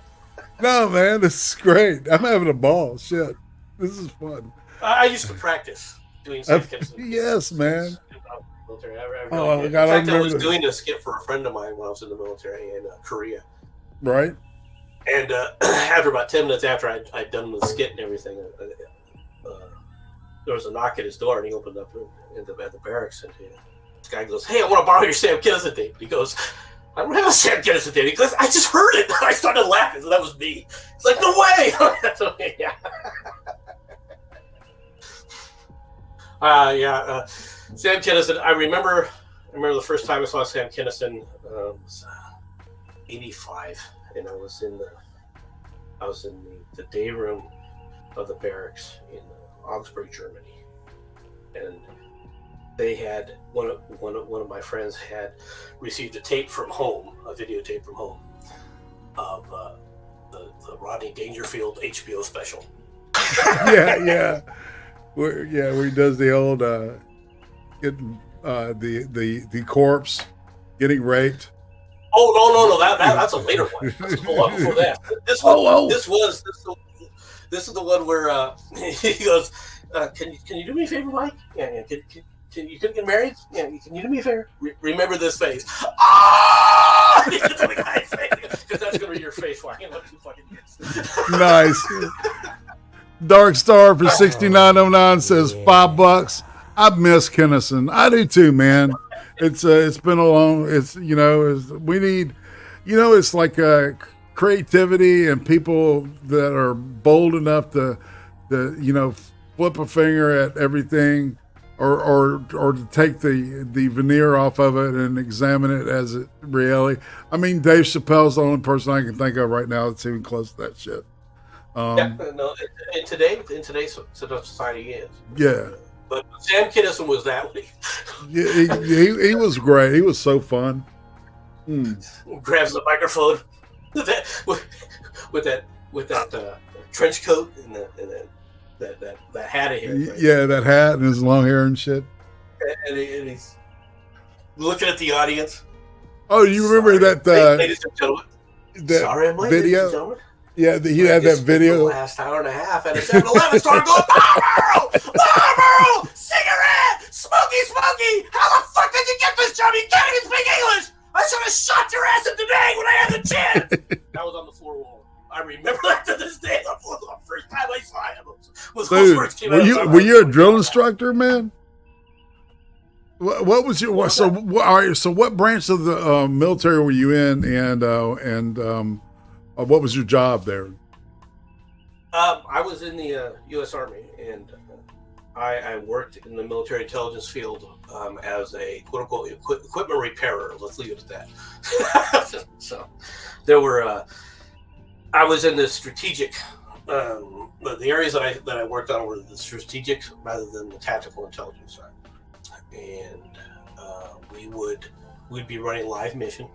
No, man, this is great. I'm having a ball. Shit, this is fun. I used to practice doing Sam Kinison. Yes, man. In fact, I was doing a skit for a friend of mine when I was in the military in Korea. Right. And after about 10 minutes after I'd done the skit and everything, there was a knock at his door, and he opened up at the barracks, and this guy goes, "Hey, I want to borrow your Sam Kinison tape." He goes, "I don't have a Sam Kinison tape." He goes, "I just heard it." I started laughing, so that was me. It's like, no way. Yeah. Sam Kinison. I remember the first time I saw Sam Kinison was 85, and I was in the day room of the barracks in Augsburg, Germany, and they had one of my friends had received a tape from home, a videotape from home of the Rodney Dangerfield HBO special. Yeah. Where he does the old getting the corpse getting raped. Oh no, that's a later one. That's a whole lot before that. This is the one where he goes, "Can you do me a favor, Mike? Yeah. Can you get married? Yeah. Can you do me a favor? Remember this face? Ah!" Because that's gonna be your face walking up 2 fucking years. Nice. Dark Star for 6909 says $5. I miss Kinison. I do too, man. It's been a long. We need, it's like creativity and people that are bold enough to flip a finger at everything, or to take the veneer off of it and examine it as it reality. I mean, Dave Chappelle's the only person I can think of right now that's even close to that shit. In today's society, he is. Yeah. But Sam Kinison was that way. Yeah, he was great. He was so fun. Grabs the microphone with that trench coat and that hat of his. Right? Yeah, that hat and his long hair and shit. And he's looking at the audience. Oh, you remember that? Ladies and gentlemen. Sorry, I'm late, video. ladies and gentlemen. Yeah, he had that video. The last hour and a half at a 7-Eleven store going, Marlboro, cigarette, smoky. How the fuck did you get this job? You can't even speak English. I should have shot your ass in the day when I had the chance. That was on the floor wall. I remember that to this day. The first time I saw him was Dude, were you a drill instructor, man? What was your all right? So what branch of the military were you in, and what was your job there? I was in the U.S. Army, and I worked in the military intelligence field as a quote-unquote equipment repairer. Let's leave it at that. So there were, I was in the strategic, the areas that I worked on were the strategic rather than the tactical intelligence side. And we'd be running live mission,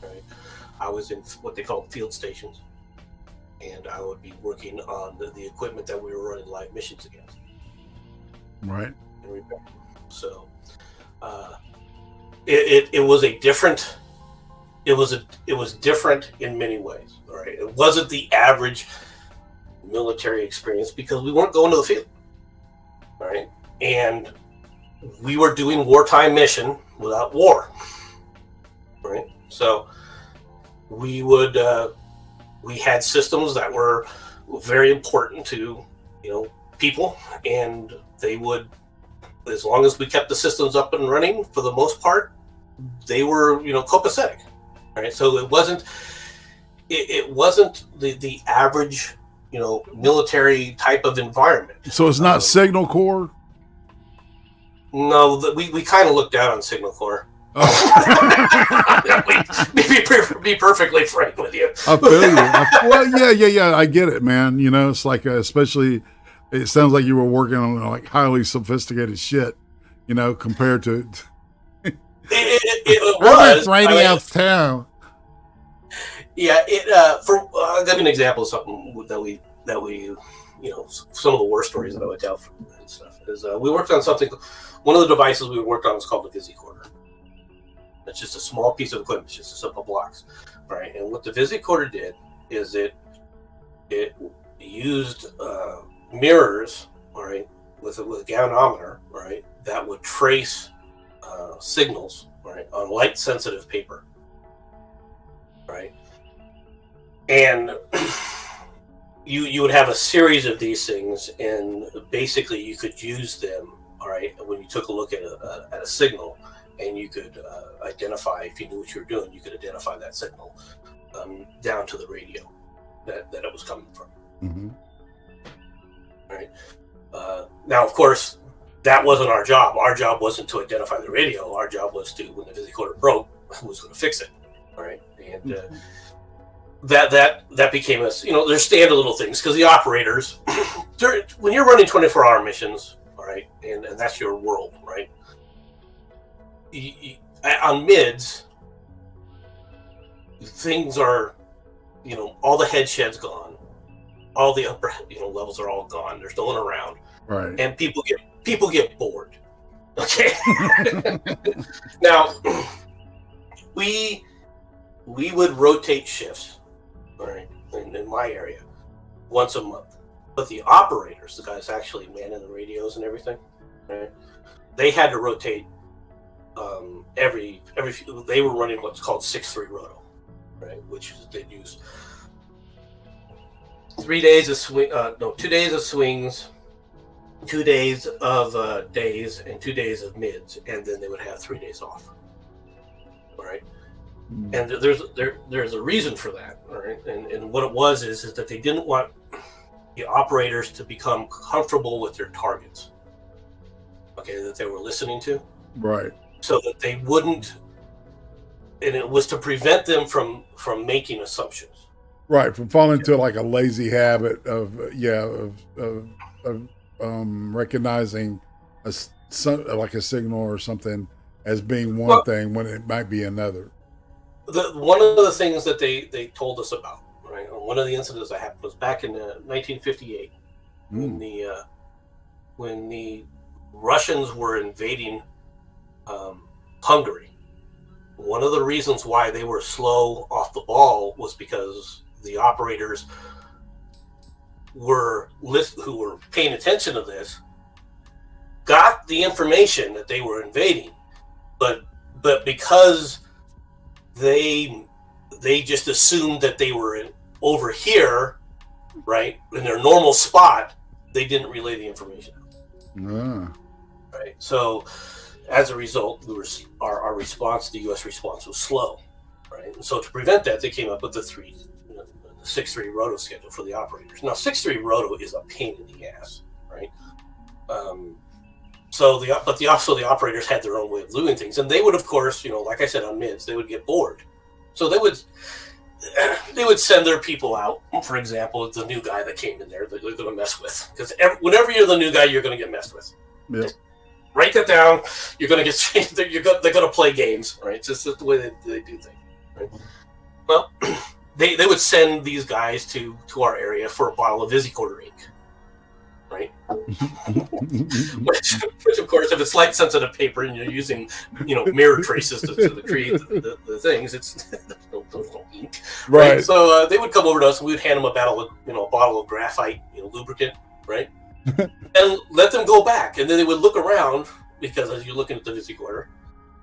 right? I was in what they call field stations, and I would be working on the equipment that we were running live missions against. Right. So it was a different. It was different in many ways. All right. It wasn't the average military experience because we weren't going to the field. All right. And we were doing wartime mission without war. All right. So we had systems that were very important to, people, and they would, as long as we kept the systems up and running, for the most part, they were, copacetic. Right. So it wasn't the average, military type of environment. So it's not Signal Corps? No, we kind of looked down on Signal Corps. Be perfectly frank with you. I feel you. Well, yeah. I get it, man. It's like, especially, it sounds like you were working on like highly sophisticated shit, compared to. It was radio too. Yeah, I'll give you an example of something that we, some of the war stories that I would tell and stuff is we worked on something. One of the devices we worked on was called the VisiCorder. It's just a small piece of equipment. It's just a simple blocks, right? And what the VisiCorder did is it used mirrors, all right, with a galvanometer, all right, that would trace signals, right, on light-sensitive paper, right? And you would have a series of these things, and basically you could use them, all right, when you took a look at a signal, and you could identify, if you knew what you were doing, you could identify that signal down to the radio that it was coming from. Mm-hmm. Right. Now, of course, that wasn't our job. Our job wasn't to identify the radio. Our job was to, when the VisiCorder broke, who was going to fix it, right? And that became us. There's standard little things because the operators, when you're running 24-hour missions, all right, and that's your world, right? On mids, things are, all the head shed's gone, all the upper, levels are all gone. There's no one around, right? And people get bored. Okay. Now, we would rotate shifts, all right, in my area, once a month. But the operators, the guys actually manning the radios and everything, right? They had to rotate. They were running what's called 6-3 roto, right? Which is they'd use 3 days of swing, 2 days of swings, 2 days of days, and 2 days of mids, and then they would have 3 days off. All right, and there's a reason for that, all right? And what it was is that they didn't want the operators to become comfortable with their targets, okay, that they were listening to, right? So that they wouldn't, and it was to prevent them from making assumptions. Right, from falling into like a lazy habit of recognizing like a signal or something as being one thing when it might be another. One of the things that they told us about, right? One of the incidents that happened was back in 1958 when the Russians were invading Hungary. One of the reasons why they were slow off the ball was because the operators who were paying attention to this got the information that they were invading, but because they just assumed that they were over here, right, in their normal spot, they didn't relay the information. Right. So as a result, our response, the U.S. response, was slow, right? And so to prevent that, they came up with the 6-3 roto schedule for the operators. Now, 6-3 roto is a pain in the ass, right? So the operators had their own way of doing things, and they would, of course, like I said, on mids, they would get bored, so they would send their people out. For example, the new guy that came in there that they're going to mess with, because whenever you're the new guy, you're going to get messed with. Yeah. Write that down. You're going to get they're going to play games, right? It's just the way they do things. Right? Well, they would send these guys to our area for a bottle of Visicorder ink, right? which of course, if it's light sensitive paper and you're using mirror traces to create the things, there's no ink, right? So they would come over to us and we would hand them a bottle of graphite lubricant, right? And let them go back, and then they would look around, because as you're looking at the Visicorder,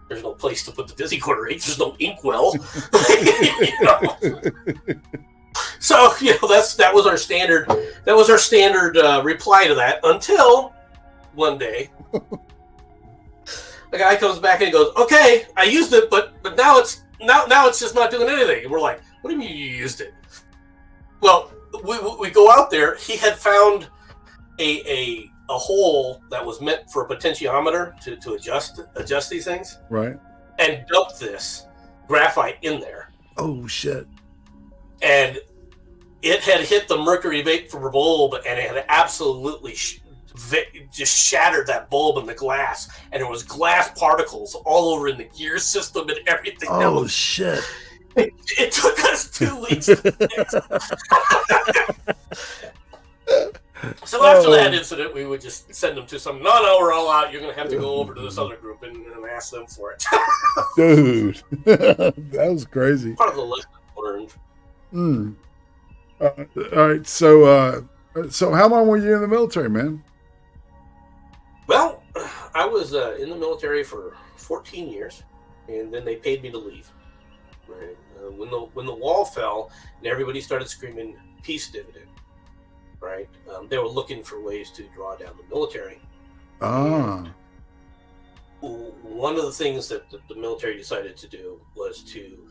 there's no place to put the Visicorder ink. There's no ink well. So that was our standard. That was our standard reply to that, until one day the guy comes back and he goes, "Okay, I used it, but now it's just not doing anything." And we're like, "What do you mean you used it?" Well, we go out there. He had found a hole that was meant for a potentiometer to adjust these things, right? And dumped this graphite in there. Oh shit! And it had hit the mercury vapor bulb, and it had absolutely just shattered that bulb in the glass, and there was glass particles all over in the gear system and everything. Oh shit! It took us 2 weeks to fix. So after that incident, we would just send them to some. No, we're all out. You're going to have to go over to this other group and ask them for it. Dude, that was crazy. Part of the lesson learned. All right, so how long were you in the military, man? Well, I was in the military for 14 years, and then they paid me to leave. Right? When the wall fell and everybody started screaming peace dividend, right? They were looking for ways to draw down the military. Ah. One of the things that the military decided to do was to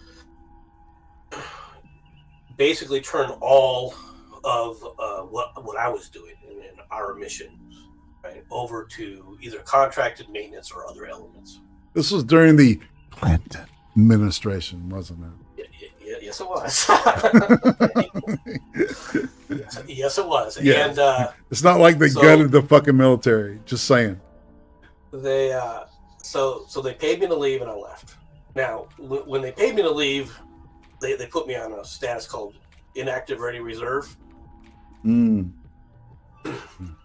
basically turn all of what I was doing in our missions, right, over to either contracted maintenance or other elements. This was during the Clinton administration, wasn't it? Yes, it was. Yes, it was. Yeah. And it's not like they gutted the fucking military. Just saying. They so they paid me to leave, and I left. Now, when they paid me to leave, they put me on a status called inactive ready reserve. Mm.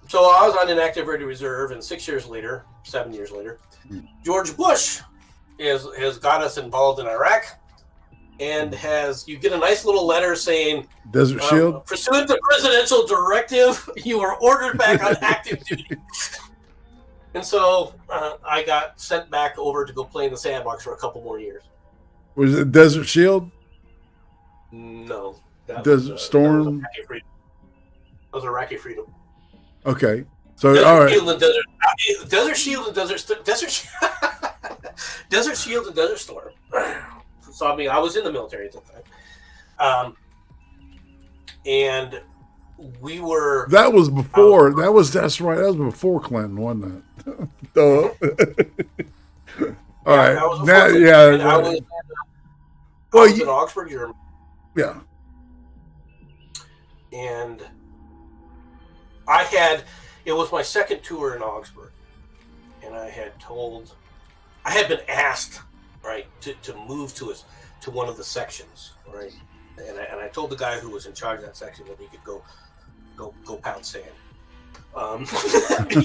So I was on inactive ready reserve, and 7 years later, George Bush has got us involved in Iraq, and you get a nice little letter saying, Desert Shield? Pursuant to presidential directive, you are ordered back on active duty. And so I got sent back over to go play in the sandbox for a couple more years. Was it Desert Shield? No. Desert Storm? That was Iraqi Freedom. Okay. So, Desert all right. Shield and Desert Shield and Desert Shield and Desert Storm. So I was in the military at the time, and we were. That was before. That's right. That was before Clinton, wasn't it? All right. I was now, I was in Augsburg, Germany. Yeah. And it was my second tour in Augsburg, and I had been asked, right, to move to one of the sections, right, and I told the guy who was in charge of that section that he could go pound sand,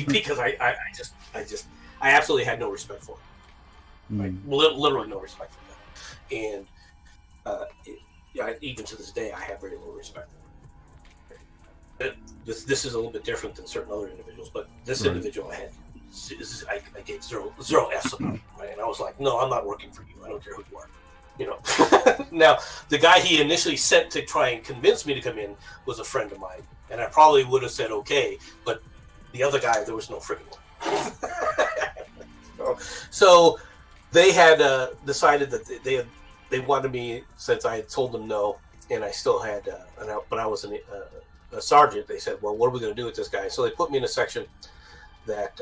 because I absolutely had no respect for it, right? Literally no respect for that, and even to this day I have very little respect for it. This is a little bit different than certain other individuals, but this individual I gave zero F's about, right? And I was like, no, I'm not working for you. I don't care who you are. Now, the guy he initially sent to try and convince me to come in was a friend of mine, and I probably would have said okay, but the other guy, there was no freaking one. So they had decided that they wanted me, since I had told them no, and I still had, but I was a sergeant. They said, well, what are we going to do with this guy? So they put me in a section that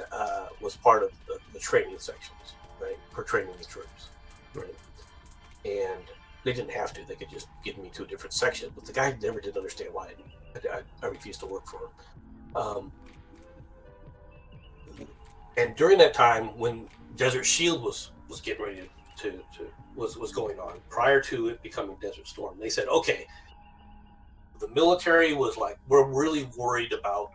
was part of the training sections, right, for training the troops, right? And they didn't have to. They could just give me to a different section. But the guy never did understand why I refused to work for him. And during that time, when Desert Shield was getting ready was going on, prior to it becoming Desert Storm, they said, okay, the military was like, we're really worried about,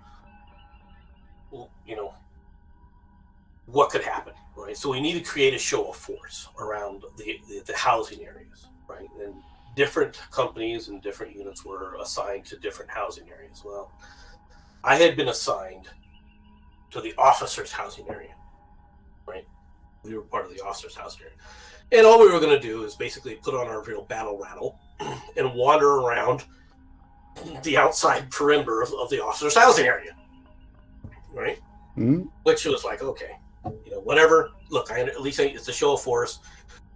what could happen, right? So we need to create a show of force around the housing areas, right? And different companies and different units were assigned to different housing areas. Well, I had been assigned to the officers' housing area, right? We were part of the officers' housing area. And all we were going to do is basically put on our real battle rattle and wander around the outside perimeter of the officers' housing area, right? Mm-hmm. Which was like, okay, whatever. Look, at least it's a show of force.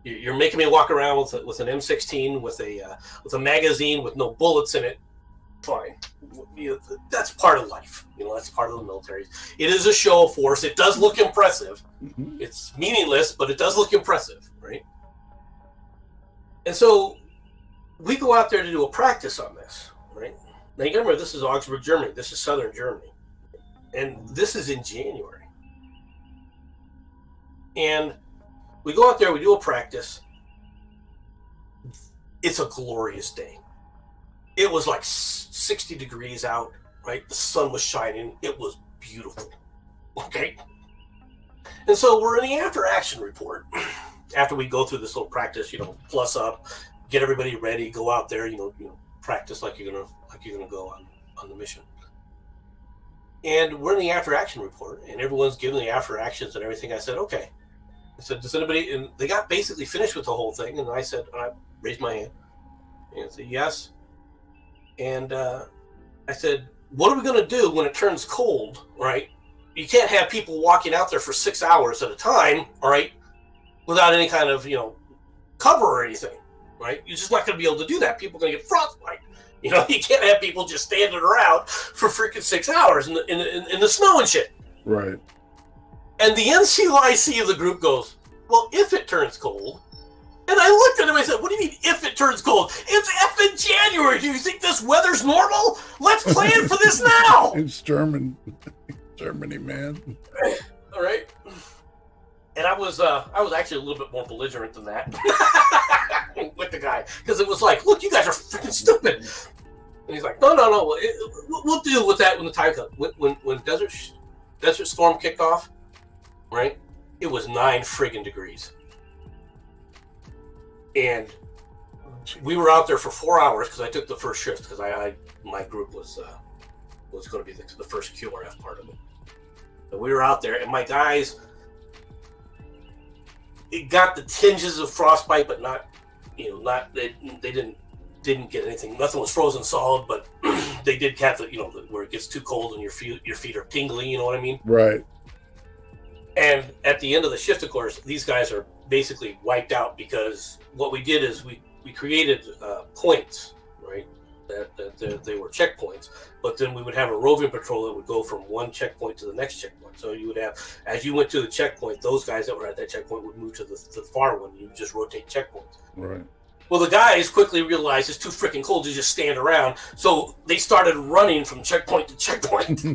You're making me walk around with an M16 with a magazine with no bullets in it. Fine. That's part of life. That's part of the military. It is a show of force. It does look impressive. Mm-hmm. It's meaningless, but it does look impressive, right? And so we go out there to do a practice on this, right? Now you gotta remember, this is Augsburg, Germany. This is southern Germany. And this is in January. And we go out there, we do a practice. It's a glorious day. It was like 60 degrees out, right? The sun was shining. It was beautiful. Okay. And so we're in the after action report. After we go through this little practice, plus up, get everybody ready, go out there, practice like you're gonna go on the mission. And we're in the after action report, and everyone's giving the after actions and everything. I said, okay. I said, does anybody? And they got basically finished with the whole thing, and I said, I raised my hand and I said yes. And I said, what are we going to do when it turns cold, right? You can't have people walking out there for 6 hours at a time, all right, without any kind of, cover or anything, right? You're just not going to be able to do that. People are going to get frostbite. You can't have people just standing around for freaking 6 hours in the snow and shit. Right. And the NCOIC of the group goes, well, if it turns cold. And I looked at him and I said, what do you mean if it turns cold? It's effing January. Do you think this weather's normal? Let's plan for this now. It's Germany, man. All right. And I was actually a little bit more belligerent than that with the guy, because it was like, look, you guys are freaking stupid. And he's like, no, we'll deal with that when the time comes. When Desert Storm kicked off, right? It was 9 friggin' degrees. And we were out there for 4 hours because I took the first shift, because my group was going to be the first QRF part of it. And we were out there, and my guys, it got the tinges of frostbite, but not they didn't get anything. Nothing was frozen solid, but they did have the where it gets too cold and your feet are tingling. You know what I mean? Right. And at the end of the shift, of course, these guys are basically wiped out, because what we did is we created points, right? That they were checkpoints, but then we would have a roving patrol that would go from one checkpoint to the next checkpoint. So you would have, as you went to the checkpoint, those guys that were at that checkpoint would move to the far one. You would just rotate checkpoints. Right. Well, the guys quickly realized it's too freaking cold to just stand around, so they started running from checkpoint to checkpoint.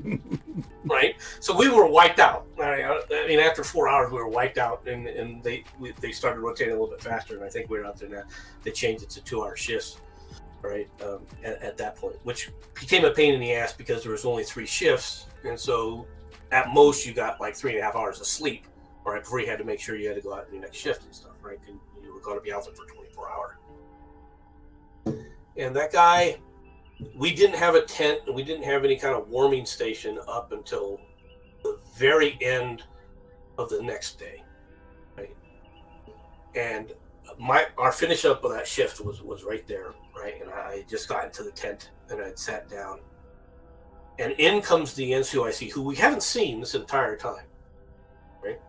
Right? So we were wiped out. I mean, after 4 hours, we were wiped out, and they started rotating a little bit faster, and I think we were out there now. They changed it to 2-hour shifts, right, at that point, which became a pain in the ass because there was only 3 shifts, and so at most you got like 3.5 hours of sleep, right, before you had to make sure you had to go out in your next shift and stuff, right? And you were going to be out there for 24 hours. And that guy, we didn't have a tent, and we didn't have any kind of warming station up until the very end of the next day, right? And our finish up of that shift was right there, right? And I just got into the tent, and I'd sat down, and in comes the NCOIC, who we haven't seen this entire time, right?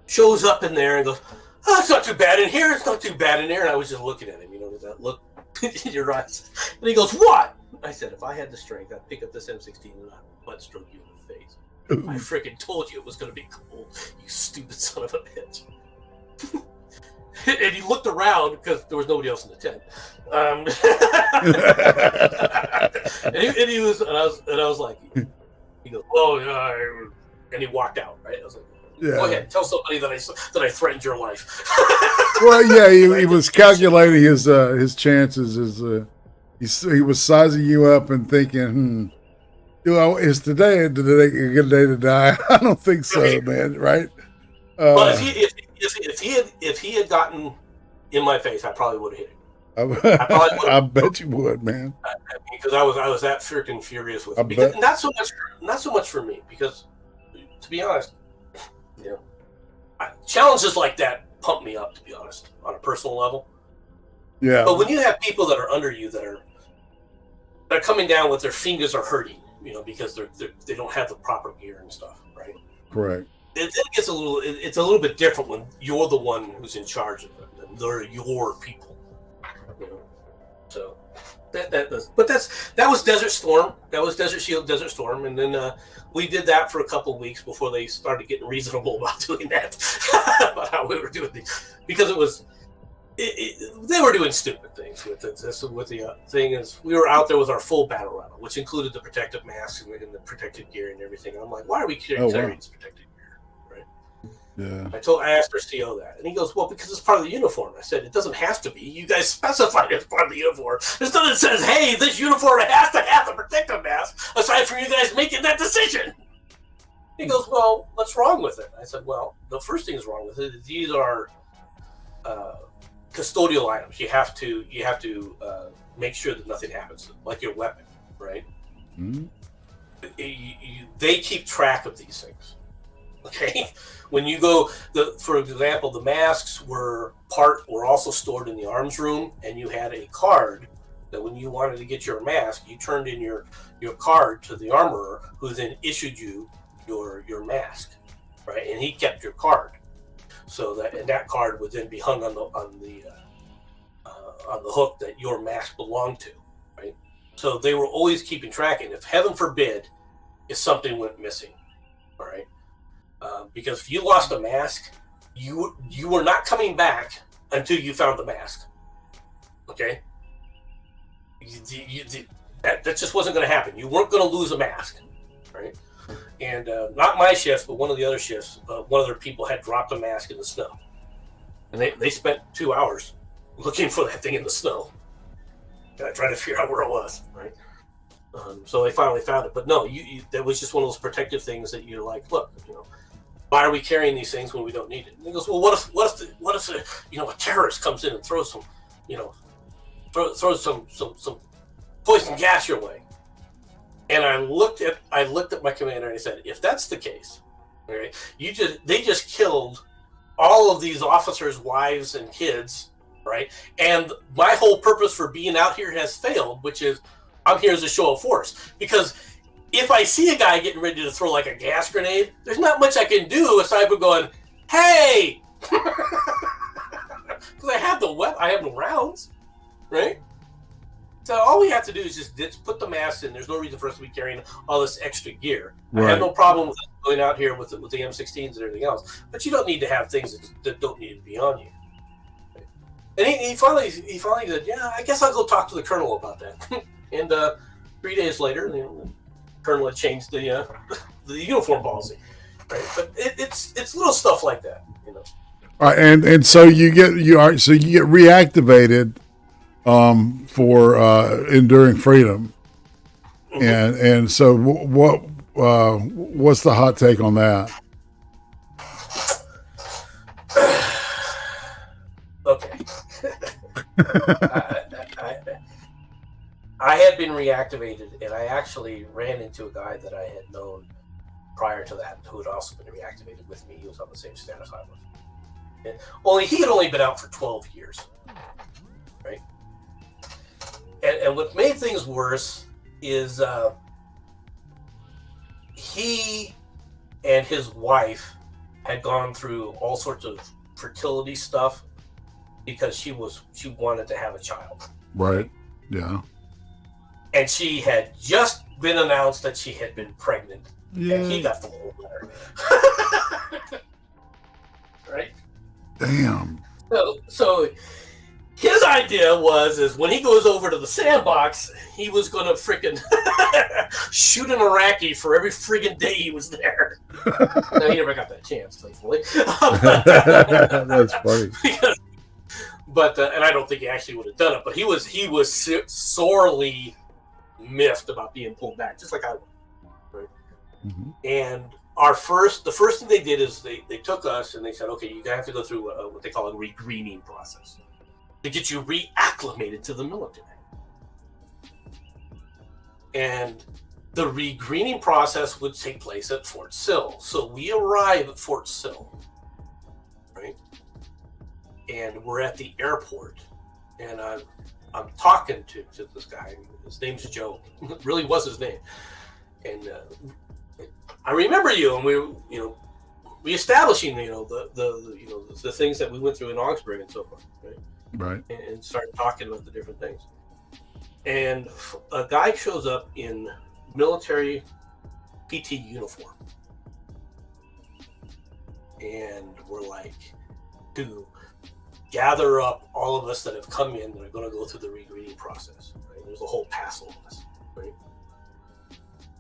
shows up in there and goes, "Oh, it's not too bad in here. It's not too bad in there." And I was just looking at him, with that look in your eyes. And he goes, "What?" I said, "If I had the strength, I'd pick up this M16 and I'd butt stroke you in the face. I freaking told you it was going to be cool, you stupid son of a bitch." And he looked around because there was nobody else in the tent. and he was, and I was like, he goes, "Well," and he walked out. Right? I was like, "Go ahead, tell somebody that I threatened your life." Well, yeah, he was calculating his chances. He was sizing you up and thinking, is today a good day to die? I don't think so, man. Right? But if he had gotten in my face, I probably would have hit him. I bet you would, man. Because I was that freaking furious with him. Because not so much for me, because to be honest, challenges like that pump me up, to be honest, on a personal level. Yeah. But when you have people that are under you that are coming down with their fingers are hurting, because they don't have the proper gear and stuff, right? Correct. It gets it's a little bit different when you're the one who's in charge of them, and they're your people. So that was Desert Storm. That was Desert Shield, Desert Storm, and then we did that for a couple of weeks before they started getting reasonable about doing that, about how we were doing things, because it was. They were doing stupid things with it. With the thing is, we were out there with our full battle rifle, which included the protective masks and the protective gear and everything. And I'm like, "Why are we carrying this protective gear?" Right? Yeah. I asked our CO that, and he goes, "Well, because it's part of the uniform." I said, "It doesn't have to be. You guys specified it's part of the uniform. There's nothing that says, hey, this uniform has to have the protective mask, aside from you guys making that decision." He goes, "Well, what's wrong with it?" I said, "Well, the first thing that's wrong with it is these are custodial items. You have to make sure that nothing happens to them, like your weapon, right?" Mm-hmm. They keep track of these things. Okay, when you go, for example, the masks were also stored in the arms room, and you had a card that when you wanted to get your mask, you turned in your card to the armorer, who then issued you your mask, right? And he kept your card. So that card would then be hung on the hook that your mask belonged to, right? So they were always keeping track, and if heaven forbid, if something went missing, all right, because if you lost a mask, you were not coming back until you found the mask. Okay, that just wasn't going to happen. You weren't going to lose a mask, right? And not my shift, but one of the other shifts, one of their people had dropped a mask in the snow. And they spent 2 hours looking for that thing in the snow. Trying to figure out where it was, right? So they finally found it. But no, that was just one of those protective things that you're like, look, why are we carrying these things when we don't need it? And he goes, well, what if a terrorist comes in and throws some, throws some poison gas your way? And I looked at my commander and I said, if that's the case, all right, they just killed all of these officers' wives and kids, right? And my whole purpose for being out here has failed, which is I'm here as a show of force. Because if I see a guy getting ready to throw like a gas grenade, there's not much I can do aside from going, hey, because I have the rounds, right? So all we have to do is just put the mask in. There's no reason for us to be carrying all this extra gear. Right. I have no problem with going out here with the M16s and everything else, but you don't need to have things that don't need to be on you. And he finally said, yeah, I guess I'll go talk to the colonel about that. And 3 days later, the colonel had changed the uniform policy. Right? But it's little stuff like that, All right, and so you get reactivated for Enduring Freedom, and so what's the hot take on that? Okay. I had been reactivated, and I actually ran into a guy that I had known prior to that who had also been reactivated with me. He was on the same status I was. And he had only been out for 12 years, right? And what made things worse is he and his wife had gone through all sorts of fertility stuff because she wanted to have a child. Right. Yeah. And she had just been announced that she had been pregnant. Yeah. And he got the whole letter. Right? Damn. So his idea is when he goes over to the sandbox, he was going to freaking shoot an Iraqi for every friggin' day he was there. No, he never got that chance, thankfully. That's funny. But and I don't think he actually would have done it. But he was sorely miffed about being pulled back, just like I was. Right? Mm-hmm. And the first thing they did is they took us and they said, okay, you have to go through what they call a regreening process to get you reacclimated to the military. And the regreening process would take place at Fort Sill. So we arrive at Fort Sill, right? And we're at the airport, and I'm talking to this guy. His name's Joe. It really was his name. And I remember you, and we reestablishing the things that we went through in Augsburg and so forth, right? Right. And started talking about the different things. And a guy shows up in military PT uniform, and we're like, to gather up all of us that have come in that are going to go through the regreening process. Right? There's a whole passel of us, right?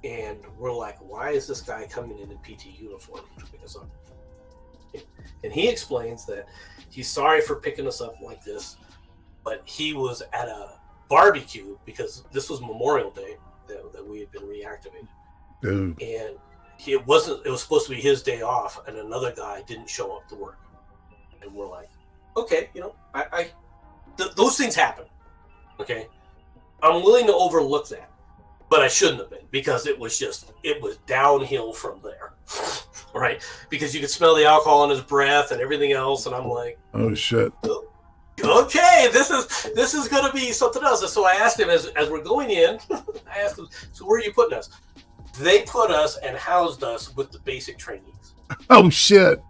And we're like, why is this guy coming in PT uniform to pick us up? And he explains that he's sorry for picking us up like this, but he was at a barbecue because this was Memorial Day that we had been reactivated. Dude. And it was supposed to be his day off, and another guy didn't show up to work. And we're like, okay, those things happen. Okay. I'm willing to overlook that. But I shouldn't have been, because it was downhill from there, right? Because you could smell the alcohol in his breath and everything else, and I'm like, oh shit. Okay, this is going to be something else. And so I asked him as we're going in, I asked him, so where are you putting us? They put us and housed us with the basic trainees. Oh shit.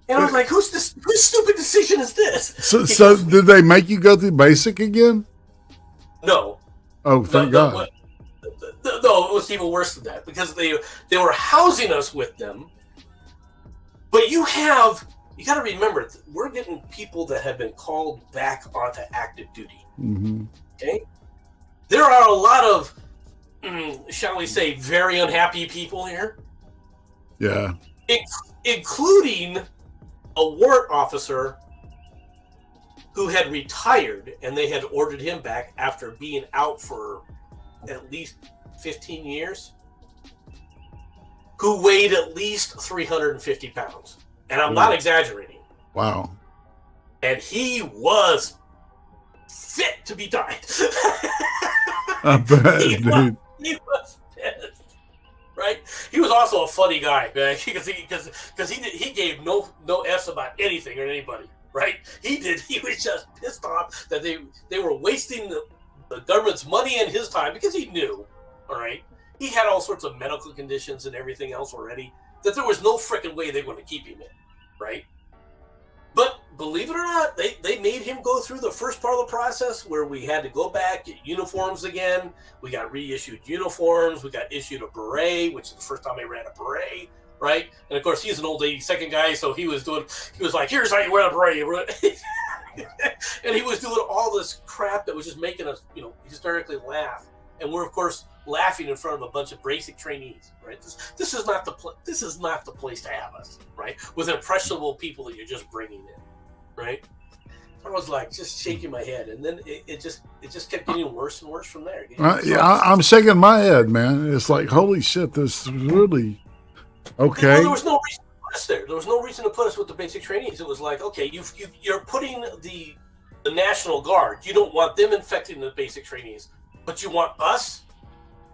And I was like, whose stupid decision is this? So did they make you go through basic again? No. Oh, thank God. No, it was even worse than that, because they were housing us with them. But you got to remember, we're getting people that have been called back onto active duty. Mm-hmm. Okay? There are a lot of, shall we say, very unhappy people here. Yeah. Including a warrant officer who had retired, and they had ordered him back after being out for at least 15 years, who weighed at least 350 pounds. And I'm not exaggerating. Wow. And he was fit to be tied. I bet, dude. He was pissed. Right? He was also a funny guy, man, because he gave no F's about anything or anybody. Right? He was just pissed off that they were wasting the government's money and his time, because he knew, all right, he had all sorts of medical conditions and everything else already, that there was no freaking way they were going to keep him in, right? But believe it or not, they made him go through the first part of the process where we had to go back, get uniforms again. We got reissued uniforms. We got issued a beret, which is the first time I ran a beret. Right, and of course he's an old 82nd guy, so he was like, "Here's how you wear a beret," and he was doing all this crap that was just making us, hysterically laugh, and we're of course laughing in front of a bunch of basic trainees. Right, this is not the place to have us. Right, with impressionable people that you're just bringing in. Right, I was like just shaking my head, and then it just kept getting worse and worse from there. I'm shaking my head, man. It's like, holy shit, this is really. Okay. Well, there was no reason to put us there. There was no reason to put us with the basic trainees. It was like, okay, you're putting the National Guard. You don't want them infecting the basic trainees, but you want us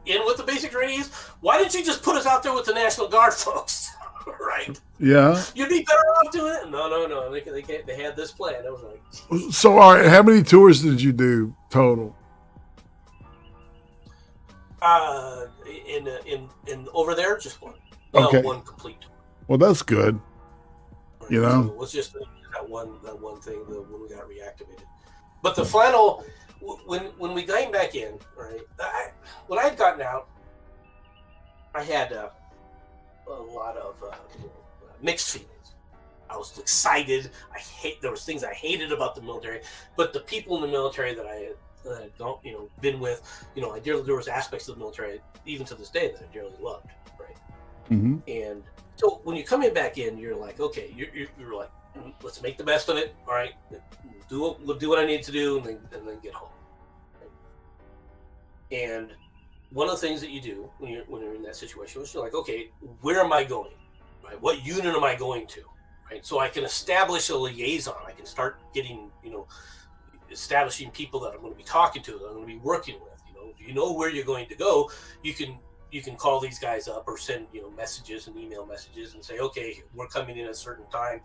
in with the basic trainees? Why didn't you just put us out there with the National Guard folks? Right? Yeah. You'd be better off doing it. No. They had this plan. I was like. So, all right, how many tours did you do total? In over there, just one. Well, Okay. one complete tour. Well, that's good. Right? You know? So it was just that one thing when we got reactivated. But the final, when we came back in, right? When I had gotten out, I had a lot of mixed feelings. I was excited. There was things I hated about the military, but the people in the military that I had been with, there was aspects of the military, even to this day, that I dearly loved, right? Mm-hmm. And so when you're coming back in, you're like, okay, you're like, let's make the best of it. All right, do what I need to do, and then get home. Right? And one of the things that you do when you're in that situation is you're like, okay, where am I going? Right? What unit am I going to? Right? So I can establish a liaison. I can start getting, establishing people that I'm going to be talking to, that I'm going to be working with. If you know where you're going to go, you can call these guys up or send messages and email messages and say, okay, we're coming in at a certain time.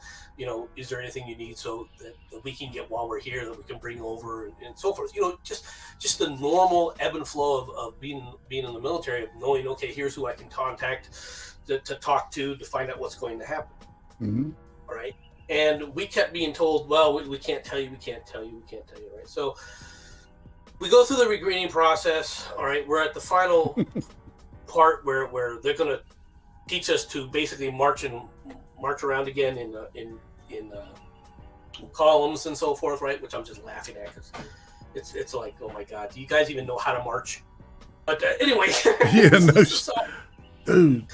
Is there anything you need so that we can get while we're here, that we can bring over and so forth. Just the normal ebb and flow of being in the military, of knowing, okay, here's who I can contact to talk to find out what's going to happen. Mm-hmm. All right. And we kept being told, well, we can't tell you, right? So we go through the regreening process. All right, we're at the final part where they're going to teach us to basically march around again in columns and so forth, right? Which I'm just laughing at because it's like, oh my God, do you guys even know how to march? But anyway, Yeah, no, dude.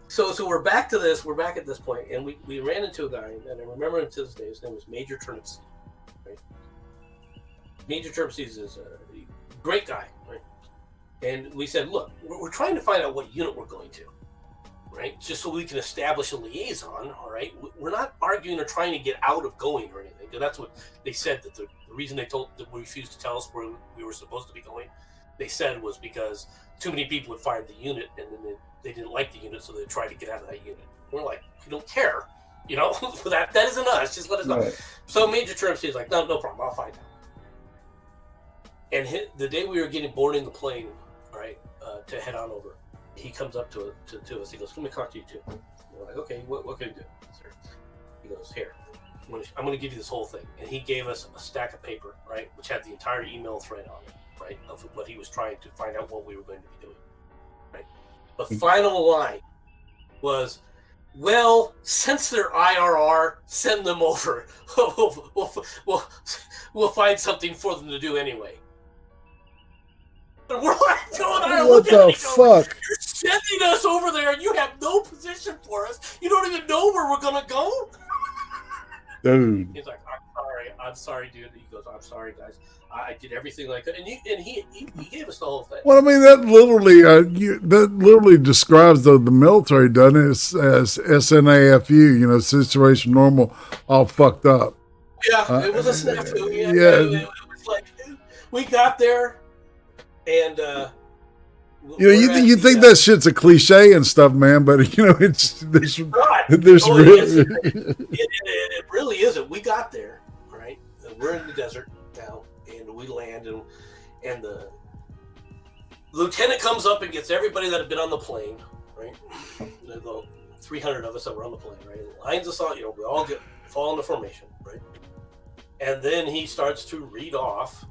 So we're back to this. We're back at this point, and we ran into a guy, and I remember him to this day. His name was Major Turnipseed. Right? Major Turnipseed is a great guy, right? And we said, look, we're trying to find out what unit we're going to, right? Just so we can establish a liaison, all right? We're not arguing or trying to get out of going or anything. That's what they said, that the reason they refused to tell us where we were supposed to be going, they said, was because too many people would find the unit, and then they didn't like the unit, so they tried to get out of that unit. We're like, we don't care, that isn't us. Just let us know. Right. So Major Turnipseed is like, no problem, I'll find out. And the day we were getting boarding the plane, right, to head on over, he comes up to us. He goes, let me talk to you too. We're like, okay, what can I do, sir? He goes, here, I'm going to give you this whole thing. And he gave us a stack of paper, right, which had the entire email thread on it, right, of what he was trying to find out what we were going to be doing, right? The final line was, well, since they're IRR, send them over. We'll find something for them to do anyway. And we're like, what the fuck? You're sending us over there, and you have no position for us. You don't even know where we're gonna go. Dude. He's like, I'm sorry, dude. He goes, I'm sorry, guys. I did everything I could, and he gave us the whole thing. Well, I mean, that literally describes the military, doesn't it? As SNAFU, situation normal, all fucked up. Yeah, it was a snafu. Yeah. It was like, we got there, and you think that shit's a cliche and stuff, man, but it's there's really it really isn't. We got there, right? We're in the desert now, and we land, and the lieutenant comes up and gets everybody that had been on the plane, right? The 300 of us that were on the plane, right? Lines us all, we all fall into formation, right? And then he starts to read off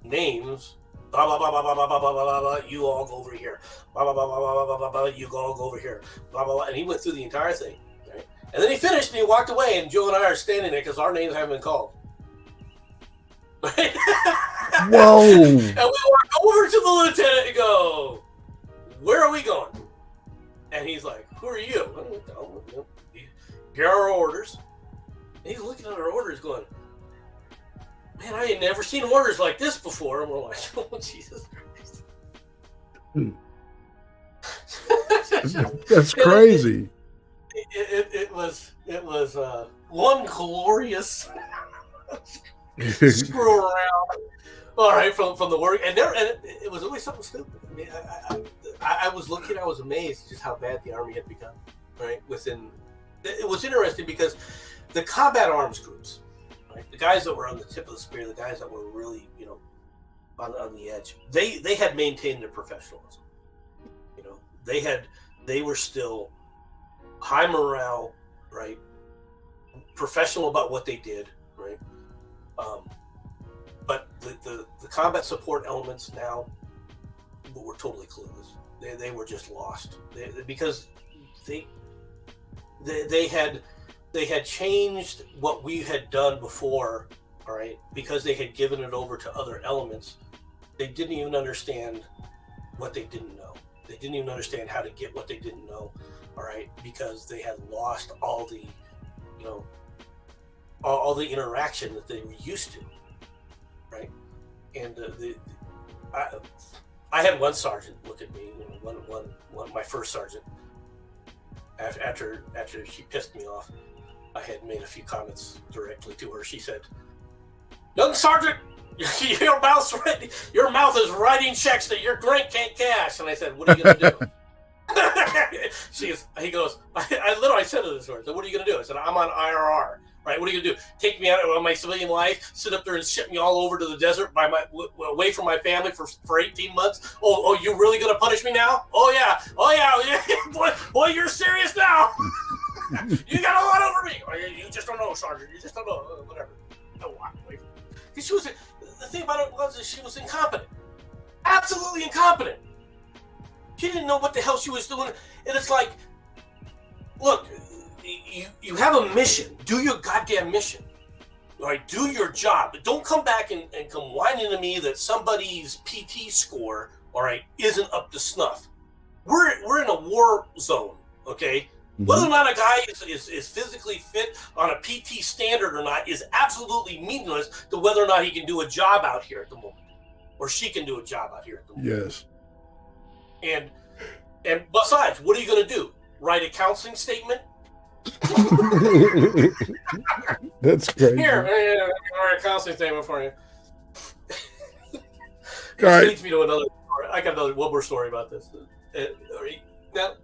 names. Blah, blah, blah, blah, blah, blah, blah, blah, blah, blah, you all go over here. Blah, blah, blah, blah, blah, blah, blah, blah, you all go over here. Blah, blah, blah. And he went through the entire thing, right? And then he finished and he walked away, and Joe and I are standing there because our names haven't been called. Right? Whoa. And we walk over to the lieutenant and go, where are we going? And he's like, who are you? Here are our orders. And he's looking at our orders going, man, I ain't never seen orders like this before. And we're like, oh, Jesus Christ. That's crazy. It was one glorious screw around. All right, from the work, and it was always something stupid. I mean, I was looking, I was amazed just how bad the Army had become. Right, it was interesting because the combat arms groups, right, the guys that were on the tip of the spear, the guys that were really on the edge, they had maintained their professionalism. They they were still high morale, right? Professional about what they did, right? But the combat support elements now were totally clueless. They were just lost because they had changed what we had done before, all right? Because they had given it over to other elements. They didn't even understand what they didn't know. They didn't even understand how to get what they didn't know, all right? Because they had lost all the, all the interaction that they were used to, right? And I had one sergeant look at me, my first sergeant. After she pissed me off, I had made a few comments directly to her. She said, "Young sergeant, your mouth is writing checks that your drink can't cash." And I said, "What are you going to do?" He goes, I literally said to this word, "What are you going to do?" I said, "I'm on IRR. Right? What are you going to do? Take me out of my civilian life, sit up there and ship me all over to the desert away from my family for 18 months? Oh, you really going to punish me now? Oh yeah. Boy, you're serious now. You got a lot over me. You just don't know, Sergeant. You just don't know. Whatever." No, walk away from me. Because the thing about it was that she was incompetent. Absolutely incompetent. She didn't know what the hell she was doing. And it's like, look, you have a mission. Do your goddamn mission. All right, do your job. But don't come back and come whining to me that somebody's PT score, all right, isn't up to snuff. We're in a war zone, okay? Mm-hmm. Whether or not a guy is physically fit on a PT standard or not is absolutely meaningless to whether or not he can do a job out here at the moment, or she can do a job out here at the moment. Yes. And besides, what are you going to do? Write a counseling statement? That's crazy. Here, write a counseling statement for you. This leads me to another story. I got one more story about this. Now,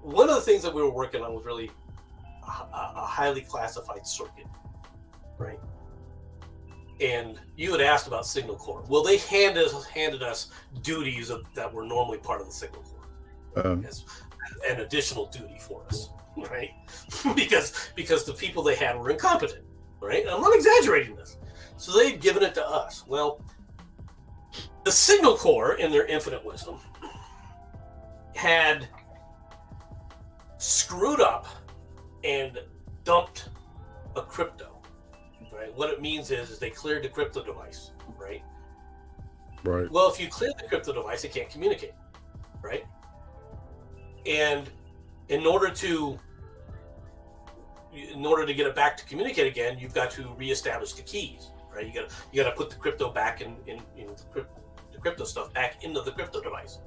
one of the things that we were working on was really a highly classified circuit, right? And you had asked about Signal Corps. Well, they handed us duties that were normally part of the Signal Corps as an additional duty for us, right? because the people they had were incompetent, right? And I'm not exaggerating this. So they'd given it to us. Well, the Signal Corps, in their infinite wisdom, had screwed up and dumped a crypto. Right? What it means is they cleared the crypto device, right? Right. Well, if you clear the crypto device, it can't communicate, right? And in order to get it back to communicate again, you've got to reestablish the keys, right? You got to put the crypto back in the crypto stuff back into the crypto device,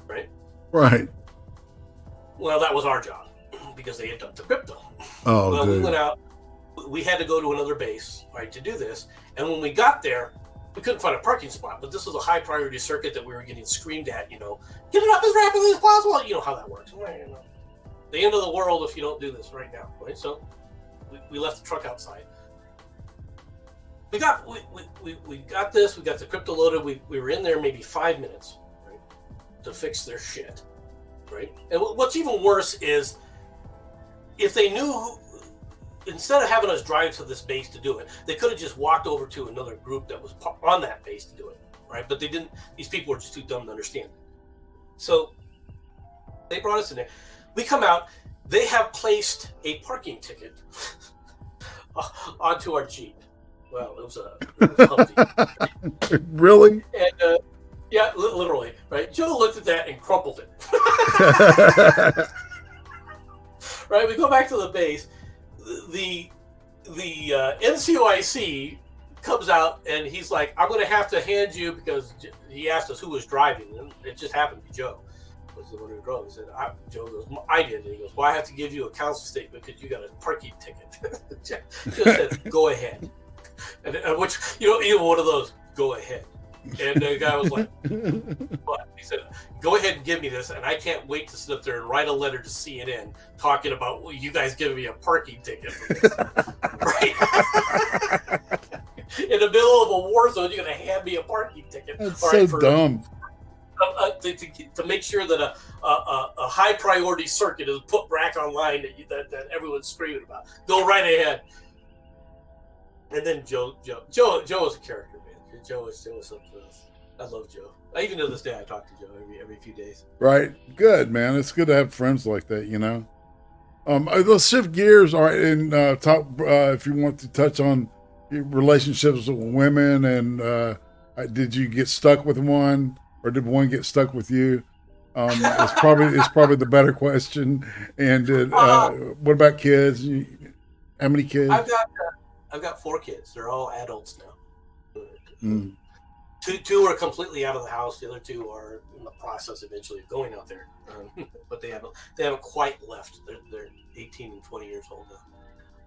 right? Right. Well, that was our job because they had dumped the crypto. Oh, well, dude. We went out. We had to go to another base, right, to do this. And when we got there, we couldn't find a parking spot. But this was a high priority circuit that we were getting screamed at, get it up as rapidly as possible. You know how that works. The end of the world if you don't do this right now, right? So we left the truck outside. We got this. We got the crypto loaded. We were in there maybe 5 minutes, right, to fix their shit, right? And what's even worse is if they knew instead of having us drive to this base to do it, they could have just walked over to another group that was on that base to do it, right? But they didn't. These people were just too dumb to understand. So they brought us in there. We come out. They have placed a parking ticket onto our Jeep. Well, it was a Humvee. Really? And yeah, literally, right? Joe looked at that and crumpled it. Right? We go back to the base. The NCOIC comes out and he's like, "I'm going to have to hand you," because he asked us who was driving, and it just happened to be Joe. Was the one who drove. He said, Joe goes, "I did." And he goes, "Well, I have to give you a council statement because you got a parking ticket." Joe said, "Go ahead." And which, either one of those, "Go ahead." And the guy was like, "What?" He said, "Go ahead and give me this, and I can't wait to sit up there and write a letter to CNN talking about, well, you guys giving me a parking ticket for this." Right? In the middle of a war zone, you're going to hand me a parking ticket. That's so dumb. to make sure that a high priority circuit is put back online that everyone's screaming about. Go right ahead. And then Joe is a character, man. Joe is something else. I love Joe. Even to this day, I talk to Joe every few days. Right. Good, man. It's good to have friends like that, you know. Let's shift gears, all right, and talk. If you want to touch on your relationships with women, and did you get stuck with one, or did one get stuck with you? It's probably the better question. And what about kids? How many kids? I've got 4 kids. They're all adults now. Mm. Two are completely out of the house. The other 2 are in the process eventually of going out there, but they haven't quite left. They're 18 and 20 years old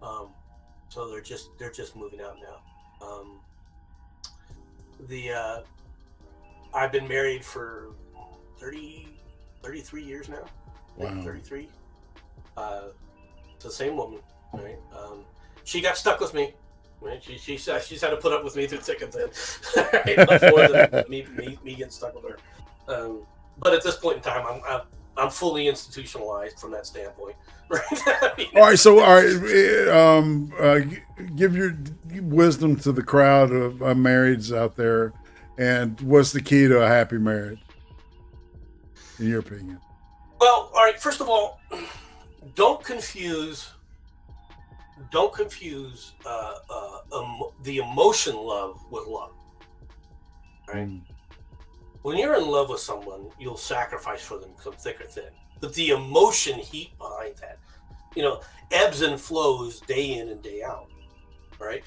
now, so they're just moving out now. I've been married for 33 years now. Wow. 33. To the same woman, right? She got stuck with me. Right? She's had to put up with me through thick and thin, right? Much more than me getting stuck with her. But at this point in time, I'm fully institutionalized from that standpoint. Right? All right. So, give your wisdom to the crowd of marrieds out there, and what's the key to a happy marriage, in your opinion? Well, all right. First of all, don't confuse the emotion love with love. Right? When you're in love with someone, you'll sacrifice for them from thick or thin. But the emotion heat behind that, ebbs and flows day in and day out, right?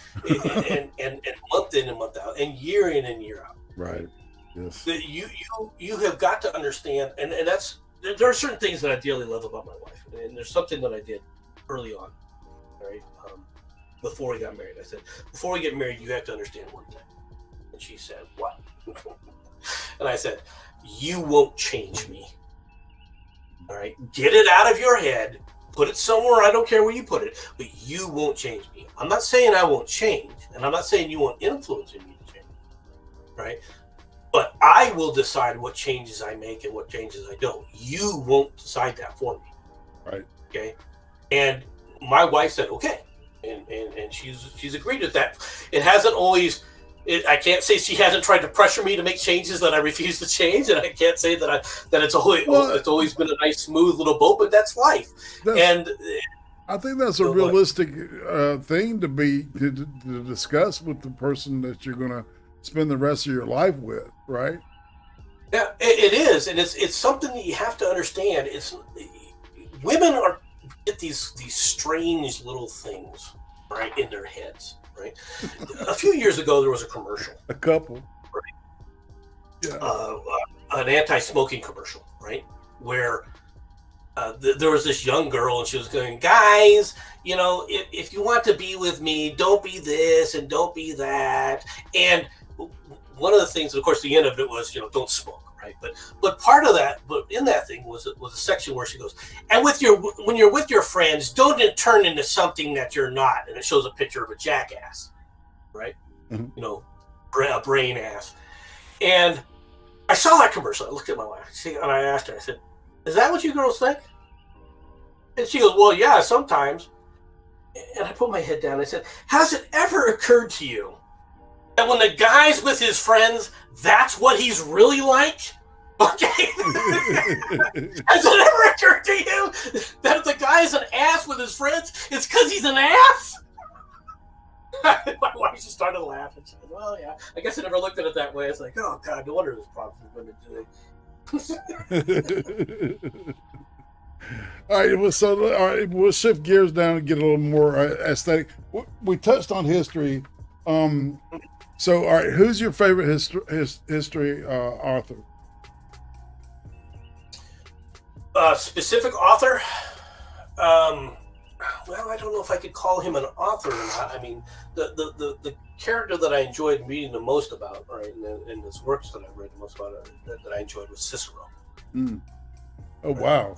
and month in and month out, and year in and year out. Right. Yes. That you have got to understand, and that's, there are certain things that I dearly love about my wife, and there's something that I did early on, right? Before we got married, I said, before we get married, you have to understand one thing. And she said, what? And I said, you won't change me. All right, get it out of your head, put it somewhere. I don't care where you put it, but you won't change me. I'm not saying I won't change, and I'm not saying you won't influence me to change, right? But I will decide what changes I make and what changes I don't. You won't decide that for me. Right. Okay. And my wife said, okay. And she's agreed with that. It hasn't always, I can't say she hasn't tried to pressure me to make changes that I refuse to change, and I can't say that it's always been a nice, smooth little boat, but that's life. I think that's a realistic thing to discuss with the person that you're going to spend the rest of your life with, right? Yeah, it is, and it's something that you have to understand. Women get these strange little things right in their heads. Right. A few years ago, there was a commercial. A couple. Right. Yeah. An anti-smoking commercial, right? Where there was this young girl, and she was going, guys, if you want to be with me, don't be this and don't be that. And one of the things, and of course, the end of it was, don't smoke. Right, but part of that, but in that thing was a section where she goes, and when you're with your friends, don't turn into something that you're not, and it shows a picture of a jackass, right? Mm-hmm. A brain ass. And I saw that commercial. I looked at my wife, and I asked her. I said, "Is that what you girls think?" And she goes, "Well, yeah, sometimes." And I put my head down. I said, "Has it ever occurred to you that when the guy's with his friends, that's what he's really like?" Okay. Has it ever occurred to you that if the guy's an ass with his friends, it's because he's an ass? My wife just started laughing. She said, well, yeah. I guess I never looked at it that way. It's like, oh, God, no wonder there's problems with women today. All right, we'll shift gears down and get a little more aesthetic. We touched on history. So, all right, who's your favorite history author? Specific author? Well, I don't know if I could call him an author or not. I mean, the character that I enjoyed reading the most about, right, and his works that I've read the most about that I enjoyed was Cicero. Mm. Oh, wow.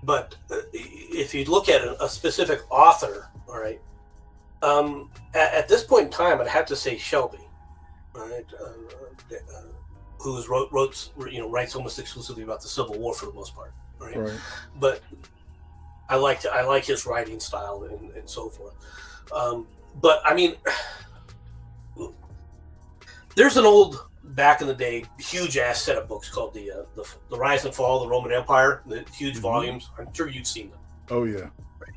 But if you look at a specific author, all right, at this point in time, I'd have to say Shelby, all right, writes almost exclusively about the Civil War for the most part, right? Right. But I like his writing style and so forth. But I mean, there's an old, back in the day, huge ass set of books called the Rise and Fall of the Roman Empire, the huge volumes. I'm sure you've seen them. Oh yeah. Right.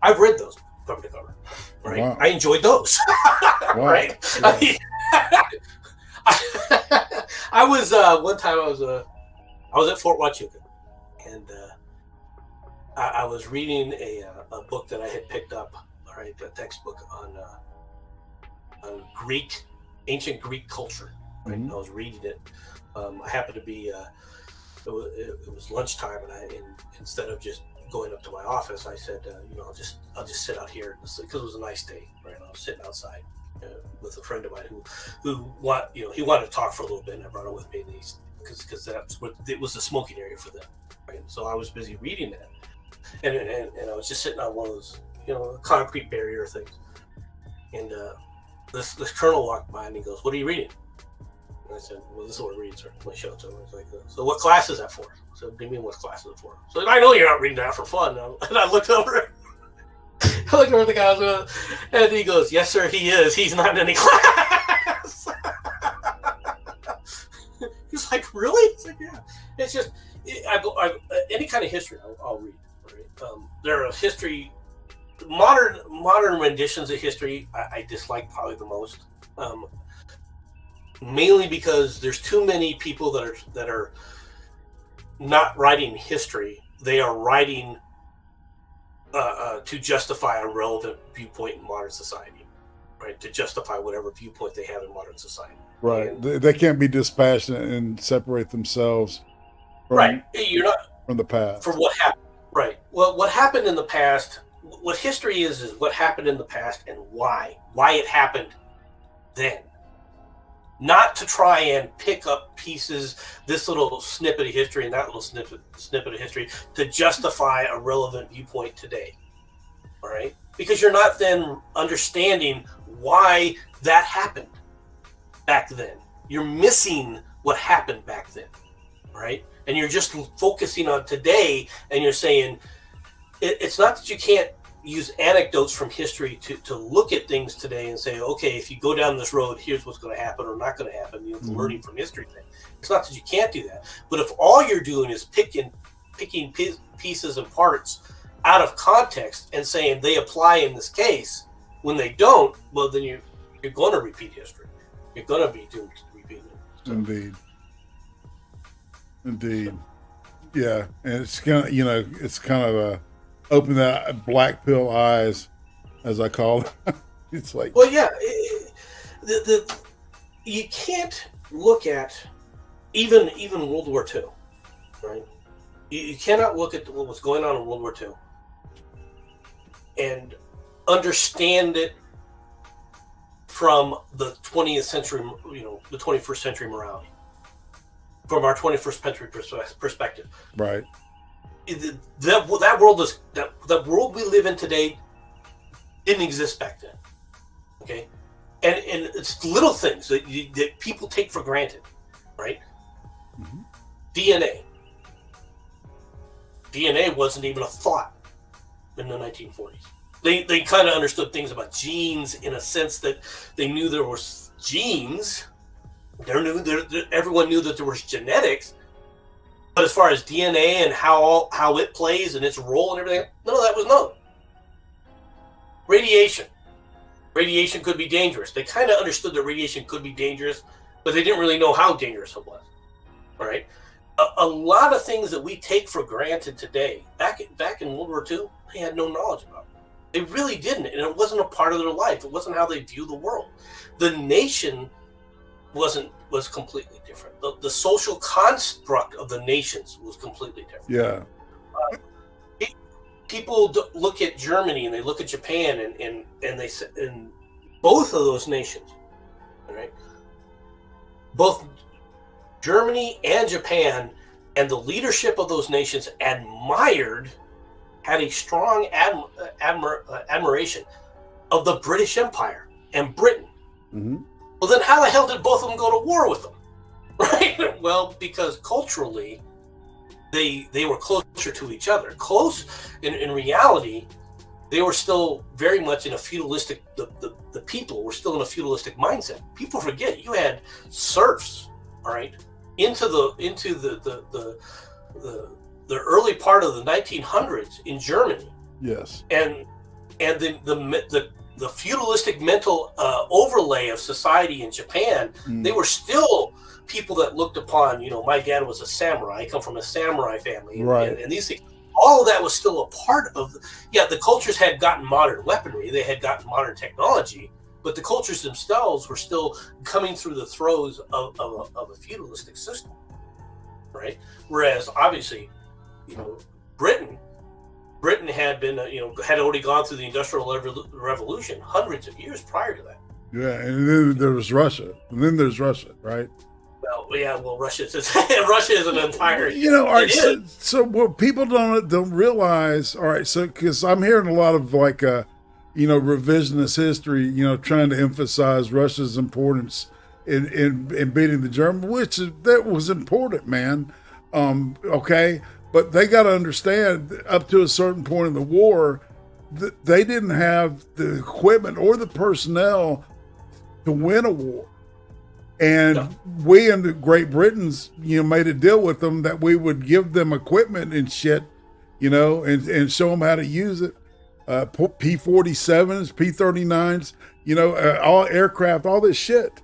I've read those cover to cover. Right. Wow. I enjoyed those. Wow. Right. Yeah. I was one time I was at Fort Huachuca, and I was reading a book that I had picked up, all right, a textbook on ancient Greek culture. Right? Mm-hmm. I was reading it. I happened to be it was lunchtime, and instead of just going up to my office, I said, I'll just sit out here because it was a nice day. Right, I was sitting outside with a friend of mine who he wanted to talk for a little bit, and I brought him with me because that's what it was, the smoking area for them. Right, so I was busy reading that, and I was just sitting on one of those concrete barrier things, and this colonel walked by and he goes, "What are you reading?" And I said, "Well, this is what I read, sir." I showed it to him. I was like, "So what class is that for?" I said, "What do you mean, what class is it for?" So I know you're not reading that for fun. And I looked over. I looked over at the guy I was with, and he goes, "Yes, sir, he is. He's not in any class." He's like, "Really?" It's like, "Yeah." It's just any kind of history I'll read. Right? There are history, modern renditions of history I dislike probably the most. Mainly because there's too many people that are not writing history. They are writing to justify a relevant viewpoint in modern society, right? To justify whatever viewpoint they have in modern society. Right. And, They can't be dispassionate and separate themselves from, right. You're not from the past. For what happened. Right. Well, what happened in the past, what history is what happened in the past and why it happened then. Not to try and pick up pieces, this little snippet of history and that little snippet of history to justify a relevant viewpoint today. All right? Because you're not then understanding why that happened back then. You're missing what happened back then. All right? And you're just focusing on today, and you're saying it's not that you can't use anecdotes from history to look at things today and say, okay, if you go down this road, here's what's going to happen or not going to happen. The learning from history thing. It's not that you can't do that, but if all you're doing is picking pieces and parts out of context and saying they apply in this case when they don't, well, then you're going to repeat history. You're going to be doomed to repeat it. So. Indeed. Yeah, and it's kind of a open that black pill eyes, as I call it. It's like, well, yeah, you can't look at even World War II, right? You cannot look at what was going on in World War II and understand it from the 20th century, the 21st century morality, from our 21st century perspective. Right. That world we live in today didn't exist back then. Okay, and it's little things that people take for granted, right? Mm-hmm. DNA wasn't even a thought in the 1940s. They kind of understood things about genes in a sense that they knew there was genes. Everyone knew that there was genetics. But as far as DNA and how it plays and its role and everything, none of that was known. Radiation could be dangerous. They kind of understood that radiation could be dangerous, but they didn't really know how dangerous it was. All right, a lot of things that we take for granted today, back in World War II, they had no knowledge about. They really didn't, and it wasn't a part of their life. It wasn't how they view the world. The nation was completely different. The social construct of the nations was completely different. Yeah. People look at Germany and they look at Japan and they say, in both of those nations, right? Both Germany and Japan and the leadership of those nations had a strong admiration of the British Empire and Britain. Mm-hmm. Well, then how the hell did both of them go to war with them? Right? Well, because culturally, they were closer to each other. Close, in reality, they were still very much in a feudalistic, the people were still in a feudalistic mindset. People forget you had serfs, all right, into the early part of the 1900s in Germany. Yes. And the feudalistic mental overlay of society in Japan, they were still people that looked upon, my dad was a samurai. I come from a samurai family. Right. And these things, all of that was still a part of, the cultures had gotten modern weaponry. They had gotten modern technology, but the cultures themselves were still coming through the throes of a feudalistic system, right? Whereas, obviously, Britain had been, had already gone through the Industrial Revolution hundreds of years prior to that. Yeah, and then there was Russia. And then there's Russia, right? Well, Russia is an entire. So what people don't realize, all right, so because I'm hearing a lot of revisionist history, trying to emphasize Russia's importance in beating the Germans, which that was important, man. Okay, but they got to understand, up to a certain point in the war, they didn't have the equipment or the personnel to win a war. And we in the Great Britain's, made a deal with them that we would give them equipment and shit, and show them how to use it. P-47s, P-39s, all aircraft, all this shit.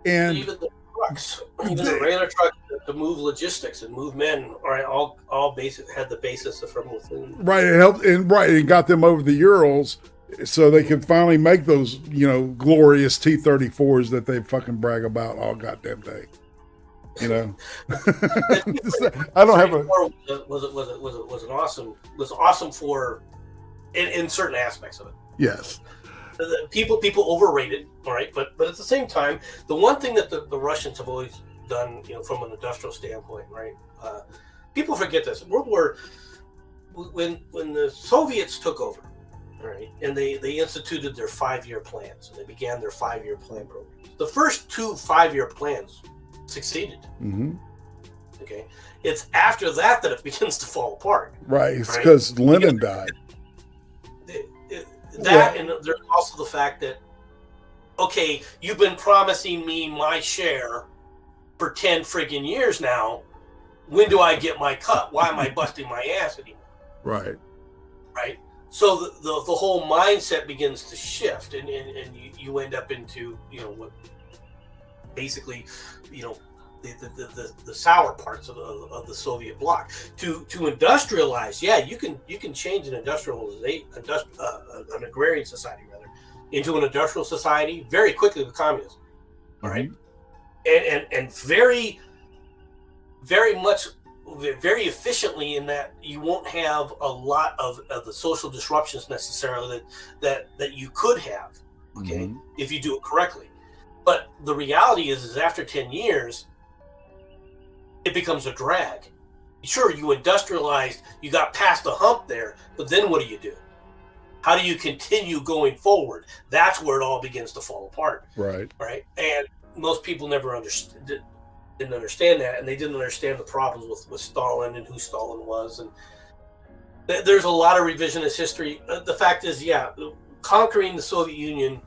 And even the trucks, the regular trucks to move logistics and move men, all basic had the basis from within. Right, it helped, and got them over the Urals, so they could finally make those, glorious T-34s that they fucking brag about all goddamn day. I don't have a. Was awesome for, in certain aspects of it. Yes. People overrate it, all right, but at the same time, the one thing that the Russians have always done, from an industrial standpoint, right? People forget this. World War, when the Soviets took over. Right, and they instituted their 5-year plans, and they began their 5-year plan program. The first 2 5-year plans succeeded. Mm-hmm. Okay, it's after that it begins to fall apart. Right, it's because Lenin died. And there's also the fact that, okay, you've been promising me my share for 10 friggin' years now. When do I get my cut? Why am I busting my ass anymore? Right. Right. So the whole mindset begins to shift, and you end up into what basically the sour parts of the Soviet bloc. To industrialize, you can change an an agrarian society rather into an industrial society very quickly with communism, all right, and very very much. Very efficiently, in that you won't have a lot of the social disruptions necessarily that you could have, okay, if you do it correctly. But the reality is after 10 years, it becomes a drag. Sure, you industrialized, you got past the hump there, but then what do? How do you continue going forward? That's where it all begins to fall apart. Right. And most people never didn't understand that, and they didn't understand the problems with Stalin and who Stalin was, and there's a lot of revisionist history. The fact is, conquering the Soviet Union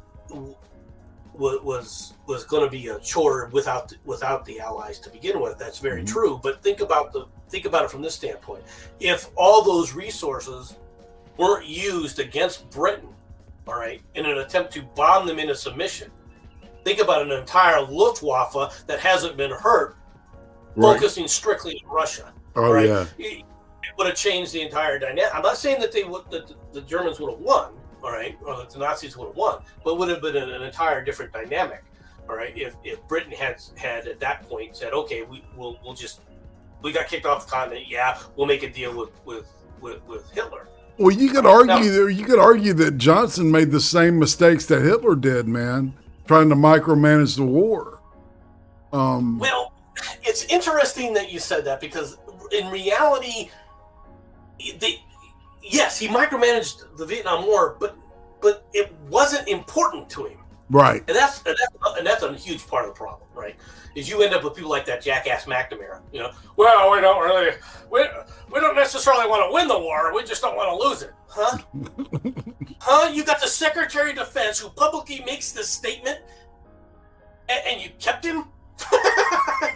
was going to be a chore without the Allies to begin with. That's very true. But think about it from this standpoint: if all those resources weren't used against Britain, all right, in an attempt to bomb them into submission. Think about an entire Luftwaffe that hasn't been hurt, focusing strictly on Russia. Oh, right? Yeah. It would have changed the entire dynamic. I'm not saying that the Germans would have won, all right, or that the Nazis would have won, but it would have been an entire different dynamic, all right. If Britain had at that point said, okay, we got kicked off the continent, we'll make a deal with Hitler. Well, you could argue that Johnson made the same mistakes that Hitler did, man. Trying to micromanage the war. Well, it's interesting that you said that, because in reality, yes, he micromanaged the Vietnam War, but it wasn't important to him. Right. And that's a huge part of the problem, right? Is you end up with people like that jackass McNamara. Well, we don't necessarily want to win the war. We just don't want to lose it, huh? Huh? You got the Secretary of Defense who publicly makes this statement, and you kept him.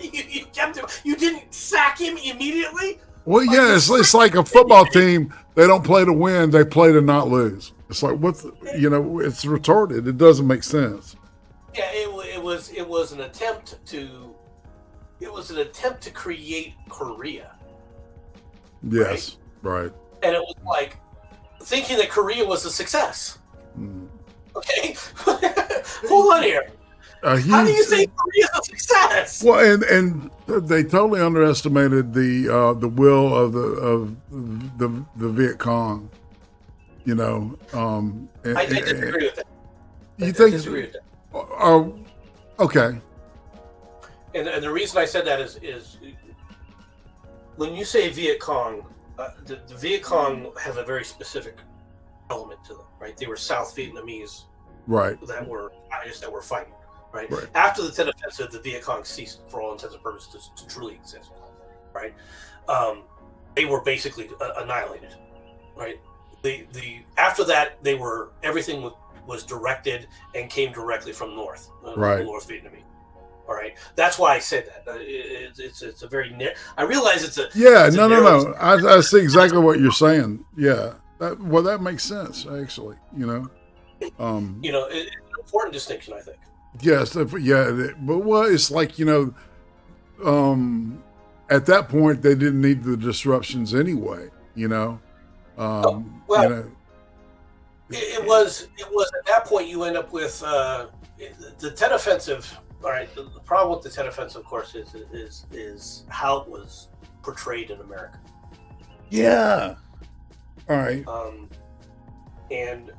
you kept him. You didn't sack him immediately. Well, yeah, it's like a football team. They don't play to win; they play to not lose. It's like it's retarded. It doesn't make sense. Yeah, it was an attempt to create Korea. Yes, right. And it was like thinking that Korea was a success. Okay, hold on here. How do you say Korea's a success? Well, and they totally underestimated the will of the Viet Cong. I disagree with that. You think? I disagree with that. Okay. And the reason I said that is when you say Viet Cong, the Viet Cong have a very specific element to them, right? They were South Vietnamese, right? That were fighting, right? After the Tet Offensive, the Viet Cong ceased for all intents and purposes to truly exist, right? They were basically annihilated, right? After that, everything was directed and came directly from North Vietnamese. All right, that's why I said that. It's a very I realize it's a no. I see exactly what you're saying. Yeah, that makes sense actually. It's an important distinction, I think. Yes, but it's like at that point they didn't need the disruptions anyway. It was at that point you end up with the Tet Offensive. All right, the problem with the Tet Offensive, of course, is how it was portrayed in America. Yeah. All right. And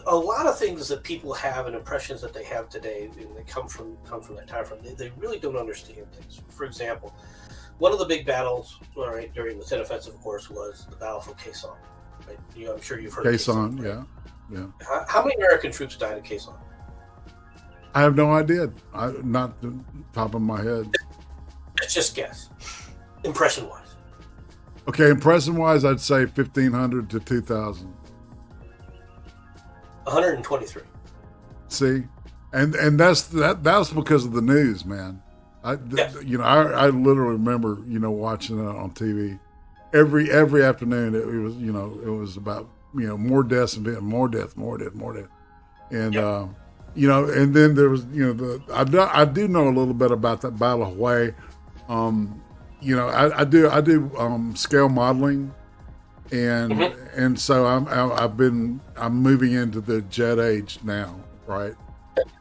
a lot of things that people have and impressions that they have today, and they come from that time frame. They really don't understand things. For example, one of the big battles, all right, during the Tet Offensive, of course, was the Battle for Khe Sanh. Right? I'm sure you've heard of Khe Sanh. Yeah. How many American troops died at Khe Sanh? I have no idea. Not the top of my head. Let's just guess. Impression-wise. Okay, impression-wise, I'd say 1,500 to 2,000. 123. See, and that's because of the news, man. I literally remember watching it on TV every afternoon. It was about more deaths and more death, and and then there was I do know a little bit about that Battle of Hue. I do scale modeling, and so I'm moving into the jet age now, right?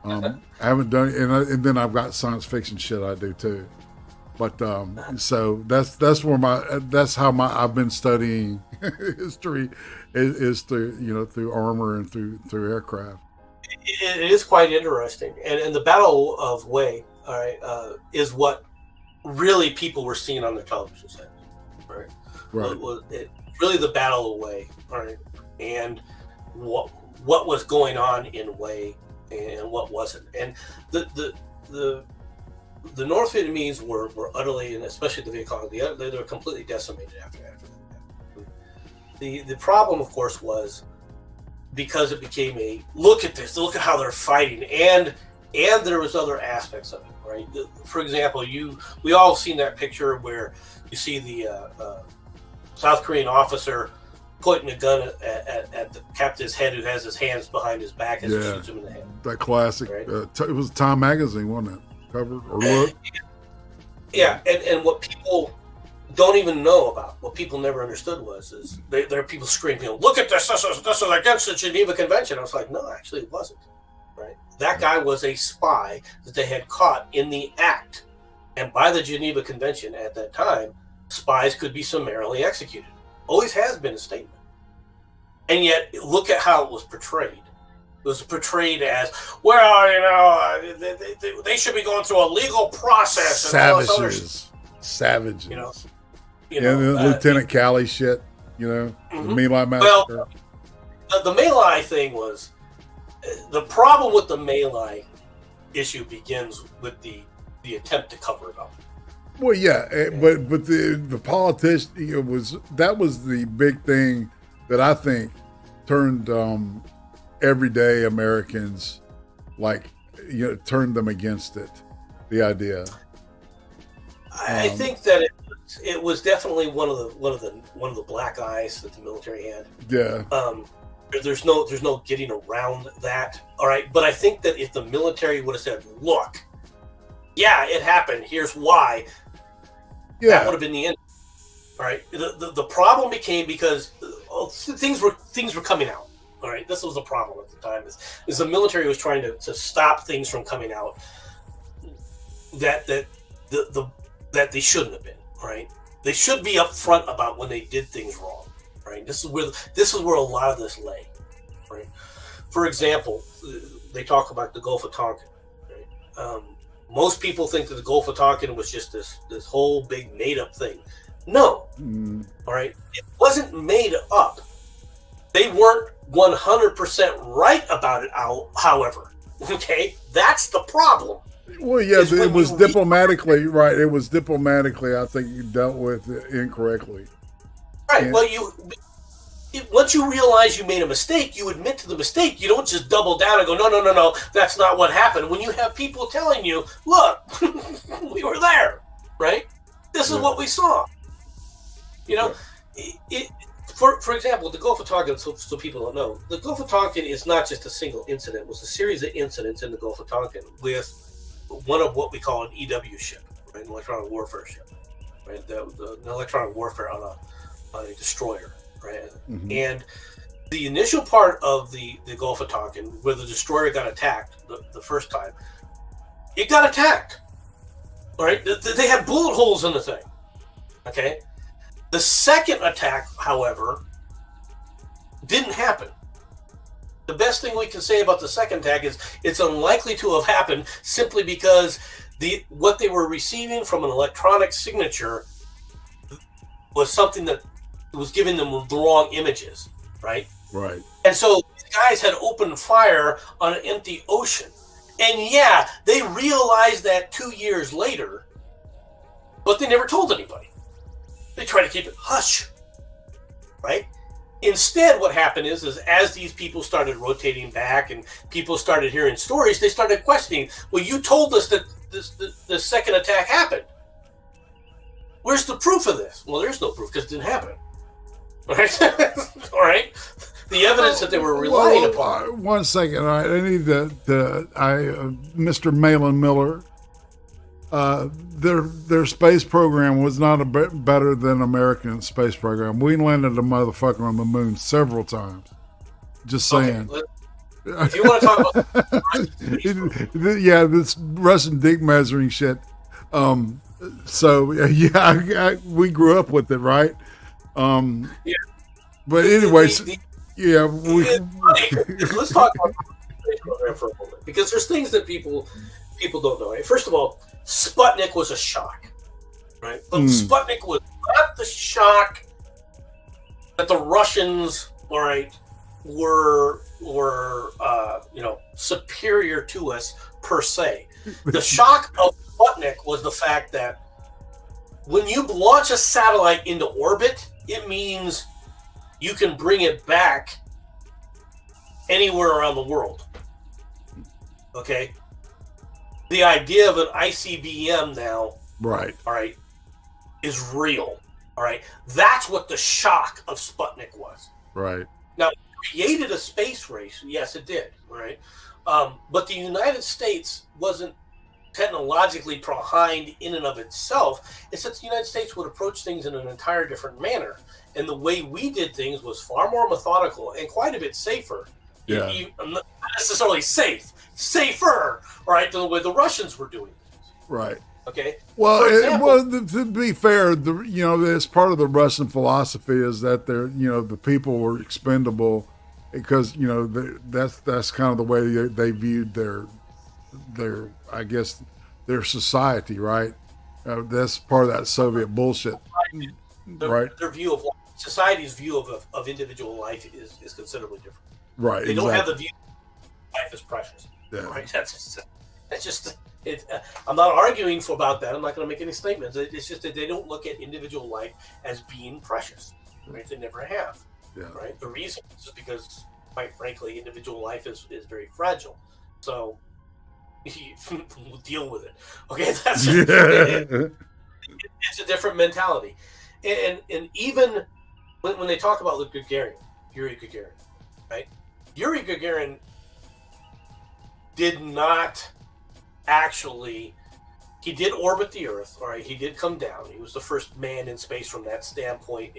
I haven't done it, and then I've got science fiction shit I do too. But so that's how I've been studying history is through armor and through aircraft. It is quite interesting, and the Battle of Hue, all right, is what really people were seeing on the television set, right? It really the Battle of Hue, all right, and what was going on in Hue and what wasn't, and the North Vietnamese were utterly, and especially the Viet Cong, they were completely decimated after that. The problem, of course, was because it became look at this, look at how they're fighting, and there was other aspects of it, right? For example, we all have seen that picture where you see the South Korean officer pointing a gun at the captain's head who has his hands behind his back as he shoots him in the head. That classic. Right? It was Time magazine, wasn't it? Cover or look. Yeah, and what people don't even know about, what people never understood is there are people screaming, "Look at this! This is against the Geneva Convention." I was like, no, actually, it wasn't. Right? That guy was a spy that they had caught in the act, and by the Geneva Convention at that time, spies could be summarily executed. Always has been a statement, and yet look at how it was portrayed. It was portrayed as, well, they should be going through a legal process. Savages. Lieutenant Calley shit, the My Lai massacre. Well, the My Lai thing was, the problem with the My Lai issue begins with the attempt to cover it up. Well, yeah, but the politician, that was the big thing that I think turned everyday Americans, turned them against it. The idea. I think that it was definitely one of the black eyes that the military had. Yeah. There's no getting around that. All right, but I think that if the military would have said, "Look, yeah, it happened. Here's why," that would have been the end. All right. The problem became because things were coming out. All right. This was the problem at the time. Is the military was trying to stop things from coming out that they shouldn't have been. All right. They should be upfront about when they did things wrong. Right. This is where a lot of this lay. Right. For example, they talk about the Gulf of Tonkin. Right? Most people think that the Gulf of Tonkin was just this whole big made up thing. No. All right. It wasn't made up. They weren't 100% right about it. However, okay, that's the problem. Well, yeah, it was diplomatically right. It was diplomatically. I think you dealt with it incorrectly. Right. And, well, once you realize you made a mistake, you admit to the mistake. You don't just double down and go, no, that's not what happened. When you have people telling you, look, we were there, right? This is what we saw. You know, for example, the Gulf of Tonkin, so people don't know, the Gulf of Tonkin is not just a single incident. It was a series of incidents in the Gulf of Tonkin with one of what we call an EW ship, right? An electronic warfare ship, right? The electronic warfare on a destroyer, right? Mm-hmm. And the initial part of the Gulf of Tonkin, where the destroyer got attacked the first time, it got attacked. All right, they had bullet holes in the thing. Okay, the second attack, however, didn't happen. The best thing we can say about the second attack is it's unlikely to have happened simply because what they were receiving from an electronic signature was something that was giving them the wrong images, right? Right. And so these guys had opened fire on an empty ocean. And yeah, they realized that 2 years later, but they never told anybody. They tried to keep it hush, right? Instead, what happened is as these people started rotating back and people started hearing stories, they started questioning, well, you told us that the second attack happened. Where's the proof of this? Well, there's no proof because it didn't happen. All right? All right? The evidence that they were relying upon. 1 second. All right. I need Mr. Malin Miller. Their space program was not better than American space program. We landed a motherfucker on the moon several times. Just saying. Okay, if you want to talk about yeah, this Russian dick measuring shit. So yeah, we grew up with it, right? Yeah. But anyways, yeah. Let's talk about the space program for a moment because there's things that people don't know. Right? First of all, Sputnik was a shock, right? But Sputnik was not the shock that the Russians, all right, were superior to us per se. The shock of Sputnik was the fact that when you launch a satellite into orbit, it means you can bring it back anywhere around the world. Okay? The idea of an ICBM now, right? All right, is real. All right, that's what the shock of Sputnik was. Right. Now, it created a space race. Yes, it did. Right. But the United States wasn't technologically behind in and of itself. It's that the United States would approach things in an entire different manner, and the way we did things was far more methodical and quite a bit safer. Yeah. Not necessarily safer, right, than the way the Russians were doing things. Right. Okay. Well, to be fair, as part of the Russian philosophy is that the people were expendable because that's kind of the way they viewed their I guess their society, right? That's part of that Soviet bullshit, right? Their view of society's view of individual life is considerably different. Right. They don't have the view life is precious. Yeah. Right? That's just it. I'm not arguing about that. I'm not going to make any statements. It's just that they don't look at individual life as being precious. Right? They never have. Yeah. Right. The reason is just because, quite frankly, individual life is very fragile. So we'll deal with it. Okay, that's just, it's a different mentality, and even when they talk about Yuri Gagarin, right? Yuri Gagarin did not actually. He did orbit the Earth, all right. He did come down. He was the first man in space from that standpoint.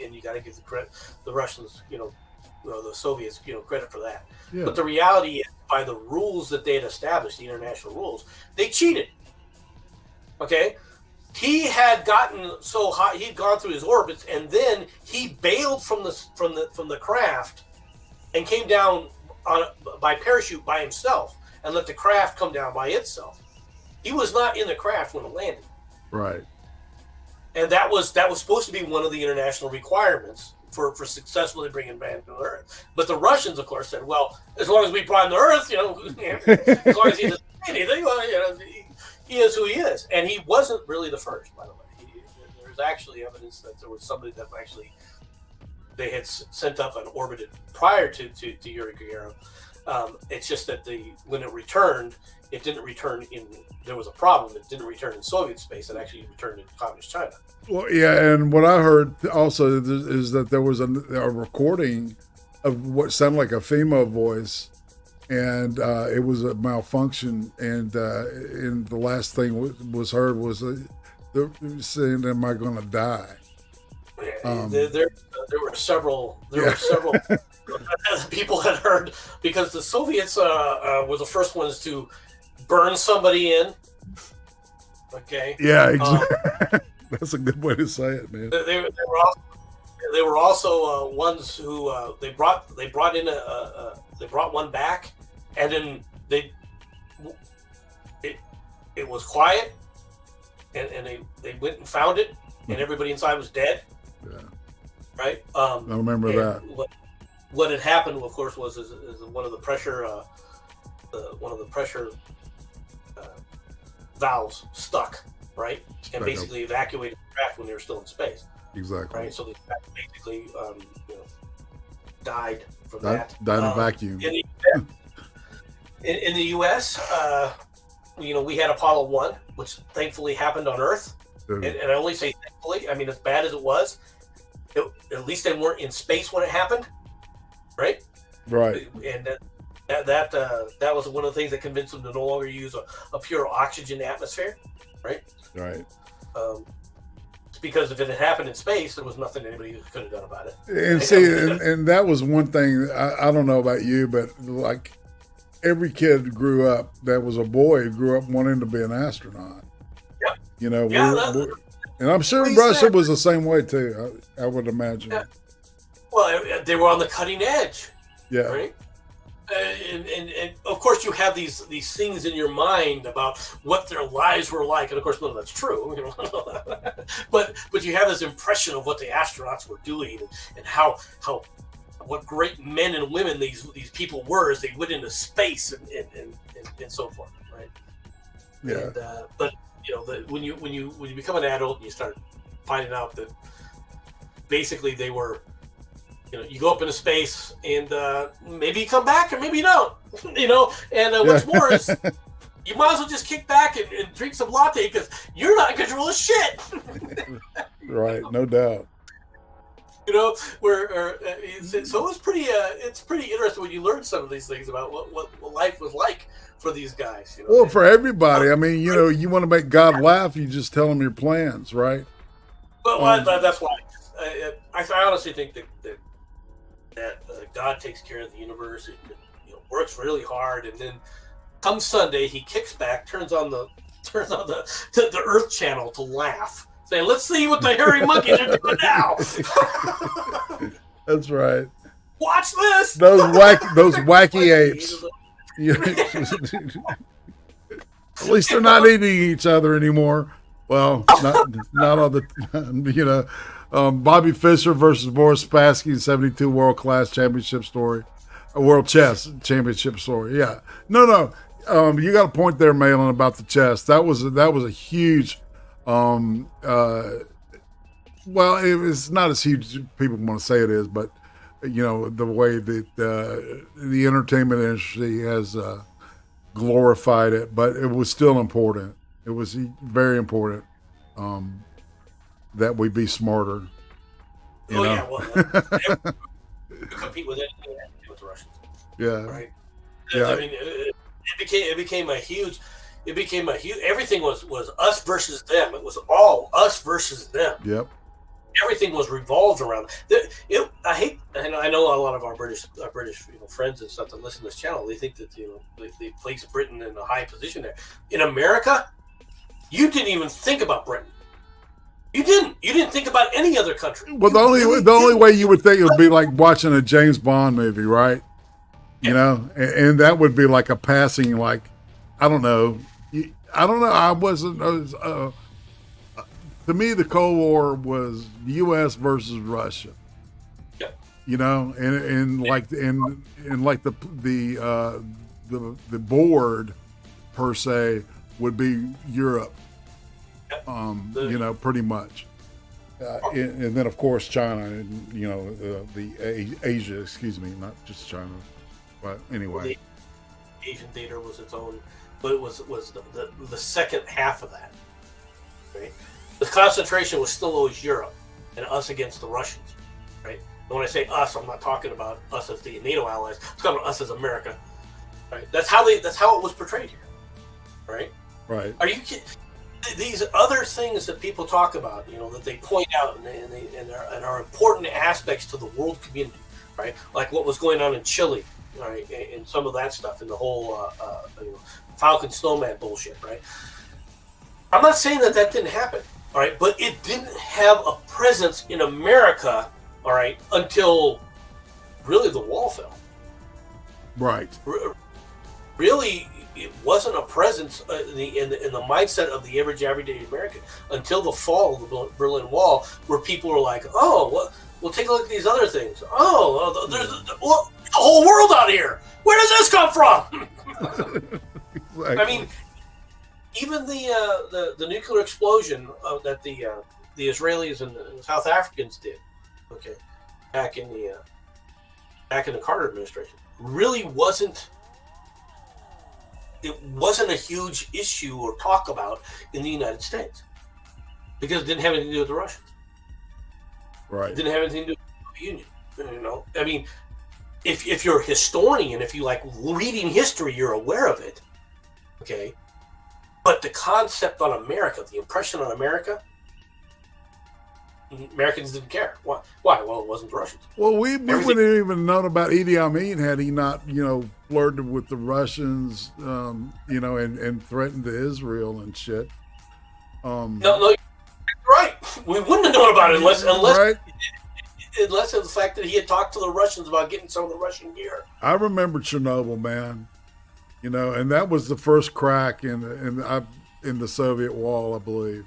And you got to give the Russians, the Soviets, credit for that. Yeah. But the reality is, by the rules that they had established, the international rules, they cheated. Okay, he had gotten so high, he'd gone through his orbits, and then he bailed from the craft and came down by parachute by himself and let the craft come down by itself. He was not in the craft when it landed. Right. And that was supposed to be one of the international requirements for successfully bringing man to Earth. But the Russians, of course, said, well, as long as we brought him to Earth, as long as he doesn't say anything, well, he is who he is. And he wasn't really the first, by the way. There's actually evidence that there was somebody that actually they had sent up and orbited prior to Yuri Gagarin. It's just that when it returned, it didn't return there was a problem. It didn't return in Soviet space. It actually returned in communist China. Well, yeah, and what I heard also is that there was a recording of what sounded like a female voice, and it was a malfunction, and the last thing was heard was they're saying, "Am I going to die?" There were several. There were several people had heard, because the Soviets were the first ones to burn somebody in. Okay. Yeah, exactly. That's a good way to say it, man. They were also ones who they brought one back, and then it was quiet, and they went and found it, and everybody inside was dead. Yeah. Right. I remember that. What had happened, of course, was one of the pressure valves stuck, right, and basically evacuated the craft when they were still in space. Exactly. Right. So they basically died from that. Died in vacuum. In the U.S., we had Apollo 1, which thankfully happened on Earth, and I only say thankfully. I mean, as bad as it was, at least they weren't in space when it happened. Right. Right. And that was one of the things that convinced them to no longer use a pure oxygen atmosphere. Right. Right. Because if it had happened in space, there was nothing anybody could have done about it. And see, and that was one thing. I don't know about you, but like every kid grew up that was a boy grew up wanting to be an astronaut. Yep. And I'm sure Russia was the same way too. I would imagine. Yeah. Well, they were on the cutting edge. Yeah. Right. And of course, you have these things in your mind about what their lives were like, and of course, none of that's true. But you have this impression of what the astronauts were doing, and how what great men and women these people were as they went into space and so forth. Right. Yeah. And, but when you become an adult and you start finding out that basically they were, you go up into space and maybe you come back or maybe you don't, and what's more is you might as well just kick back and drink some latte because you're not in control of shit. Right, no doubt. So it's pretty interesting when you learn some of these things about what life was like for these guys. Well, for everybody. I mean, you want to make God laugh, you just tell him your plans, right? But that's why I honestly think that God takes care of the universe. It works really hard, and then come Sunday, he kicks back, turns on the Earth channel to laugh. Saying, let's see what the hairy monkeys are doing now. That's right. Watch this. Those wacky apes. At least they're not eating each other anymore. Well, not on the Bobby Fischer versus Boris Spassky, 72 World Class Championship story. A World Chess Championship story. Yeah. No. You got a point there, Malin, about the chess. That was a huge. Well, it's not as huge as people want to say it is, but the way that the entertainment industry has glorified it, but it was still important. It was very important that we be smarter. Yeah, well, compete with anything with the Russians. Yeah, right. Yeah, I mean, it became a huge. Everything was us versus them. It was all us versus them. Yep. Everything was revolved around. I know a lot of our British friends and stuff that listen to this channel. They think that they place Britain in a high position there. In America, you didn't even think about Britain. You didn't think about any other country. Well, the only way you would think it would be like watching a James Bond movie, right? And that would be like a passing, like, I don't know. I wasn't. To me, the Cold War was U.S. versus Russia. Yeah. And like the board per se would be Europe. Pretty much. And then of course China, and the Asia. Excuse me, not just China, but anyway. Well, the Asian theater was its own, but it was the second half of that. Right. The concentration was still always Europe and us against the Russians, right? And when I say us, I'm not talking about us as the NATO allies. I'm talking about us as America, right? That's how it was portrayed here, right? Right. Are you kidding? These other things that people talk about, that they point out and are important aspects to the world community, right? Like what was going on in Chile, right? And some of that stuff, and the whole Falcon Snowman bullshit, right? I'm not saying that didn't happen. All right, but it didn't have a presence in America, all right, until really the wall fell. Right. Really, it wasn't a presence in the mindset of the everyday American until the fall of the Berlin Wall, where people were like, "Oh, we'll take a look at these other things. Oh, there's the whole world out here. Where does this come from?" Exactly. I mean. Even the nuclear explosion that the Israelis and the South Africans did, okay, back in the Carter administration, really wasn't a huge issue or talk about in the United States because it didn't have anything to do with the Russians. Right. It didn't have anything to do with the Union. I mean, if you're a historian, if you like reading history, you're aware of it, okay. But the concept on America, the impression on America, Americans didn't care. Why? Well, it wasn't the Russians. Well, we wouldn't have even known about Idi Amin had he not, flirted with the Russians, and threatened to Israel and shit. No, you're right. We wouldn't have known about it unless right? unless of the fact that he had talked to the Russians about getting some of the Russian gear. I remember Chernobyl, man. And that was the first crack in the Soviet wall, I believe,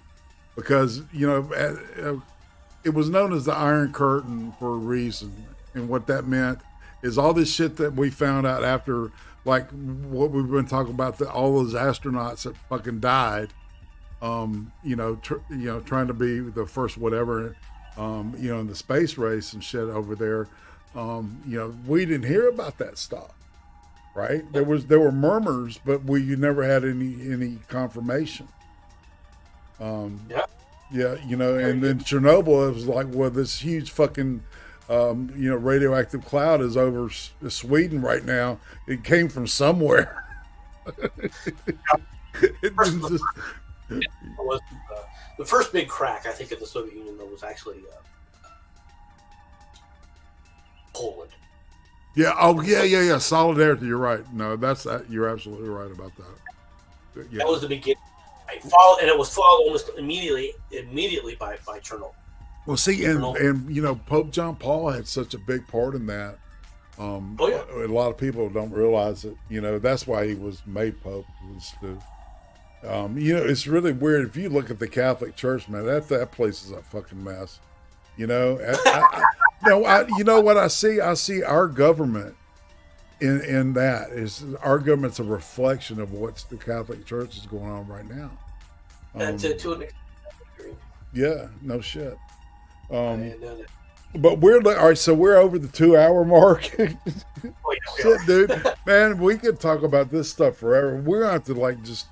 because it was known as the Iron Curtain for a reason, and what that meant is all this shit that we found out after, like what we've been talking about, all those astronauts that fucking died, trying to be the first whatever, in the space race and shit over there, we didn't hear about that stuff. Right, there were murmurs, but you never had any confirmation. And then Chernobyl, it was like, well, this huge fucking radioactive cloud is over Sweden right now. It came from somewhere. The first big crack, I think, in the Soviet Union, though, was actually Poland. Yeah. Oh, yeah. Solidarity. You're right. No, you're absolutely right about that. Yeah. That was the beginning. And it was followed almost immediately by Chernobyl. Well, see, and Pope John Paul had such a big part in that. A lot of people don't realize it. That's why he was made Pope. It's really weird if you look at the Catholic Church, man. That place is a fucking mess. You know what I see? I see our government in that is our government's a reflection of what's the Catholic Church is going on right now. To an extent. Yeah, no shit. But we're all right. So we're over the 2-hour mark. Shit, dude, man, we could talk about this stuff forever. We're gonna have to like just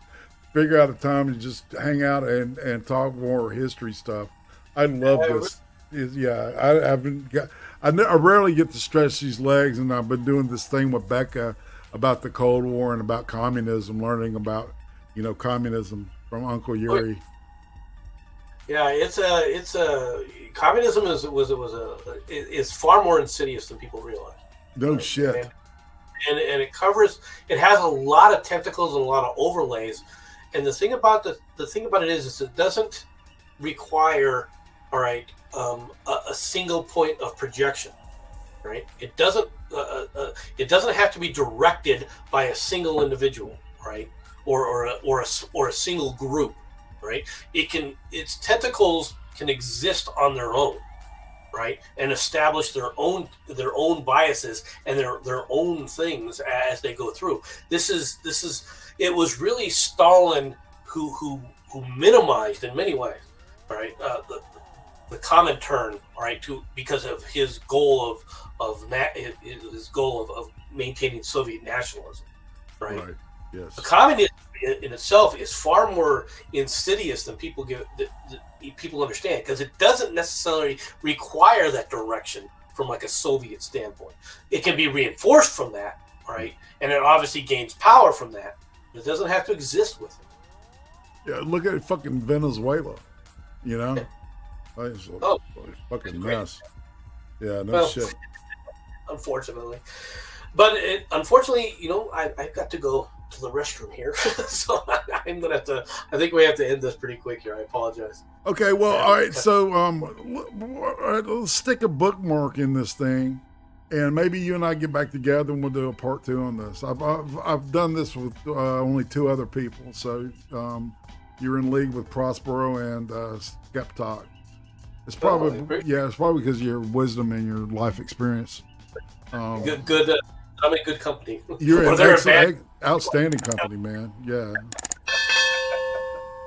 figure out a time to just hang out and talk more history stuff. I love this. I rarely get to stretch these legs, and I've been doing this thing with Becca about the Cold War and about communism, learning about communism from Uncle Yuri. Yeah, it's communism is far more insidious than people realize. No shit. And it has a lot of tentacles and a lot of overlays. And the thing about it is it doesn't require, all right, a single point of projection, right? It doesn't have to be directed by a single individual, right? Or a single group, right? Its tentacles can exist on their own, right, and establish their own biases and their own things as they go through. It was really Stalin who minimized in many ways, right, the Comintern, right, because of his goal of maintaining Soviet nationalism, right? Yes. The communism in itself is far more insidious than people understand, because it doesn't necessarily require that direction from like a Soviet standpoint. It can be reinforced from that, right? And it obviously gains power from that. But it doesn't have to exist with it. Yeah, look at fucking Venezuela, It's a fucking mess. Yeah, shit. Unfortunately. But unfortunately, I've got to go to the restroom here. So I'm going to have to, I think we have to end this pretty quick here. I apologize. Okay, well, all right. So let's stick a bookmark in this thing, and maybe you and I get back together and we'll do a part 2 on this. I've done this with only 2 other people. So you're in league with Prospero and Skeptok. It's probably it's probably because of your wisdom and your life experience. Good. I'm in good company. You're in outstanding company, man. Yeah,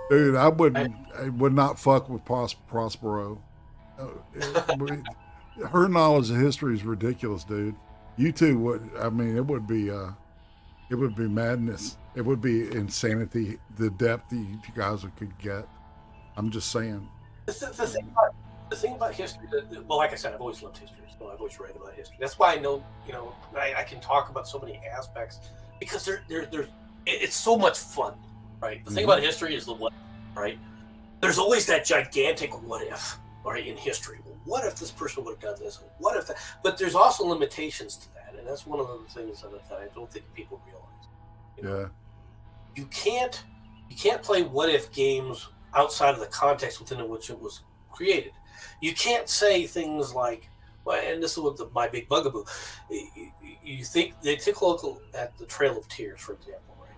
dude, I would not fuck with Prospero. Her knowledge of history is ridiculous, dude. You two would. I mean, it would be madness. It would be insanity. The depth that you guys could get. I'm just saying. The thing about history, well, like I said, I've always loved history. So I've always read about history. That's why I know, I can talk about so many aspects, because it's so much fun, right? The thing about history is the what, right? There's always that gigantic what if, right, in history. Well, what if this person would have done this? What if that? But there's also limitations to that, and that's one of the things that I don't think people realize. You can't play what if games outside of the context within which it was created. You can't say things like, well, and this is what my big bugaboo. You think they take a look at the Trail of Tears, for example, right?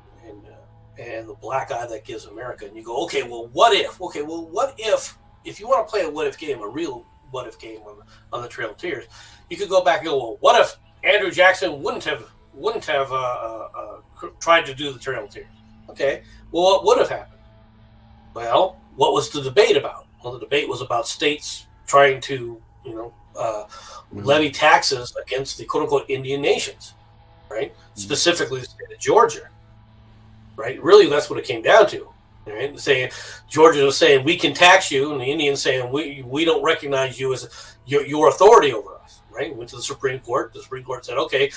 And the black eye that gives America, and you go, okay, well, what if? Okay, well, what if you want to play a what if game, a real what if game on the Trail of Tears, you could go back and go, well, what if Andrew Jackson wouldn't have tried to do the Trail of Tears? Okay, well, what would have happened? Well, what was the debate about? Well, the debate was about states trying to, levy taxes against the quote-unquote Indian nations, right? Specifically the state of Georgia, right? Really, that's what it came down to, right? Saying, Georgia was saying, we can tax you, and the Indians saying, we don't recognize you as your authority over us, right? Went to the Supreme Court. The Supreme Court said, okay,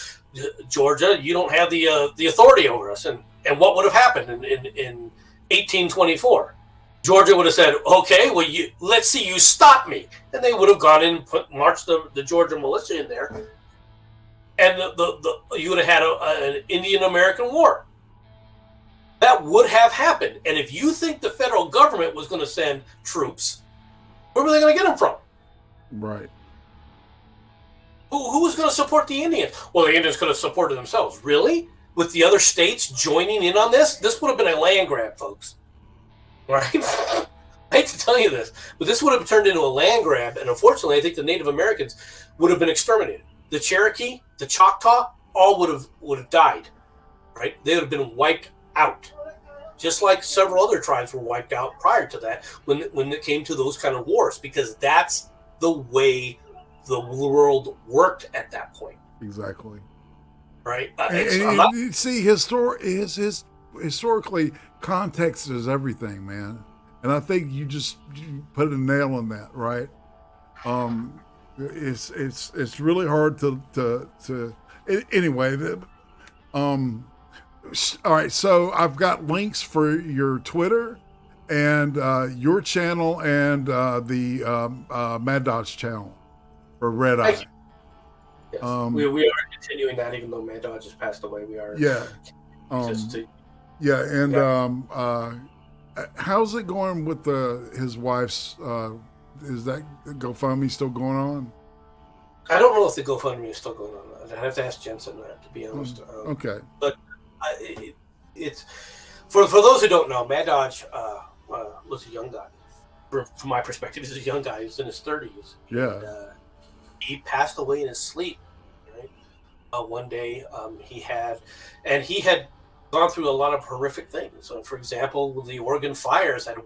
Georgia, you don't have the authority over us. And what would have happened in 1824? Georgia would have said, okay, well, let's see you stop me. And they would have gone in and marched the Georgia militia in there. And you would have had an Indian-American war. That would have happened. And if you think the federal government was going to send troops, where were they going to get them from? Right. Who was going to support the Indians? Well, the Indians could have supported themselves. Really? With the other states joining in on this? This would have been a land grab, folks. Right? I hate to tell you this, but this would have turned into a land grab, and unfortunately, I think the Native Americans would have been exterminated. The Cherokee, the Choctaw, all would have died, right? They would have been wiped out, just like several other tribes were wiped out prior to that when it came to those kind of wars, because that's the way the world worked at that point. Exactly. Right. And see, historically, context is everything, man. And I think you put a nail on that, right? It's really hard to anyway. All right, so I've got links for your Twitter and your channel and the Mad Dodge channel for Red Eye. Yes. We are continuing that, even though Mad Dodge has passed away. We are. Yeah. How's it going with his wife's? Is that GoFundMe still going on? I don't know if the GoFundMe is still going on. I'd have to ask Jensen that, to be honest. Okay. But it's for those who don't know, Mad Dodge was a young guy. From my perspective, he's a young guy. He's in his 30s. Yeah. And, he passed away in his sleep. Right. One day, he had gone through a lot of horrific things. So, for example, the Oregon fires had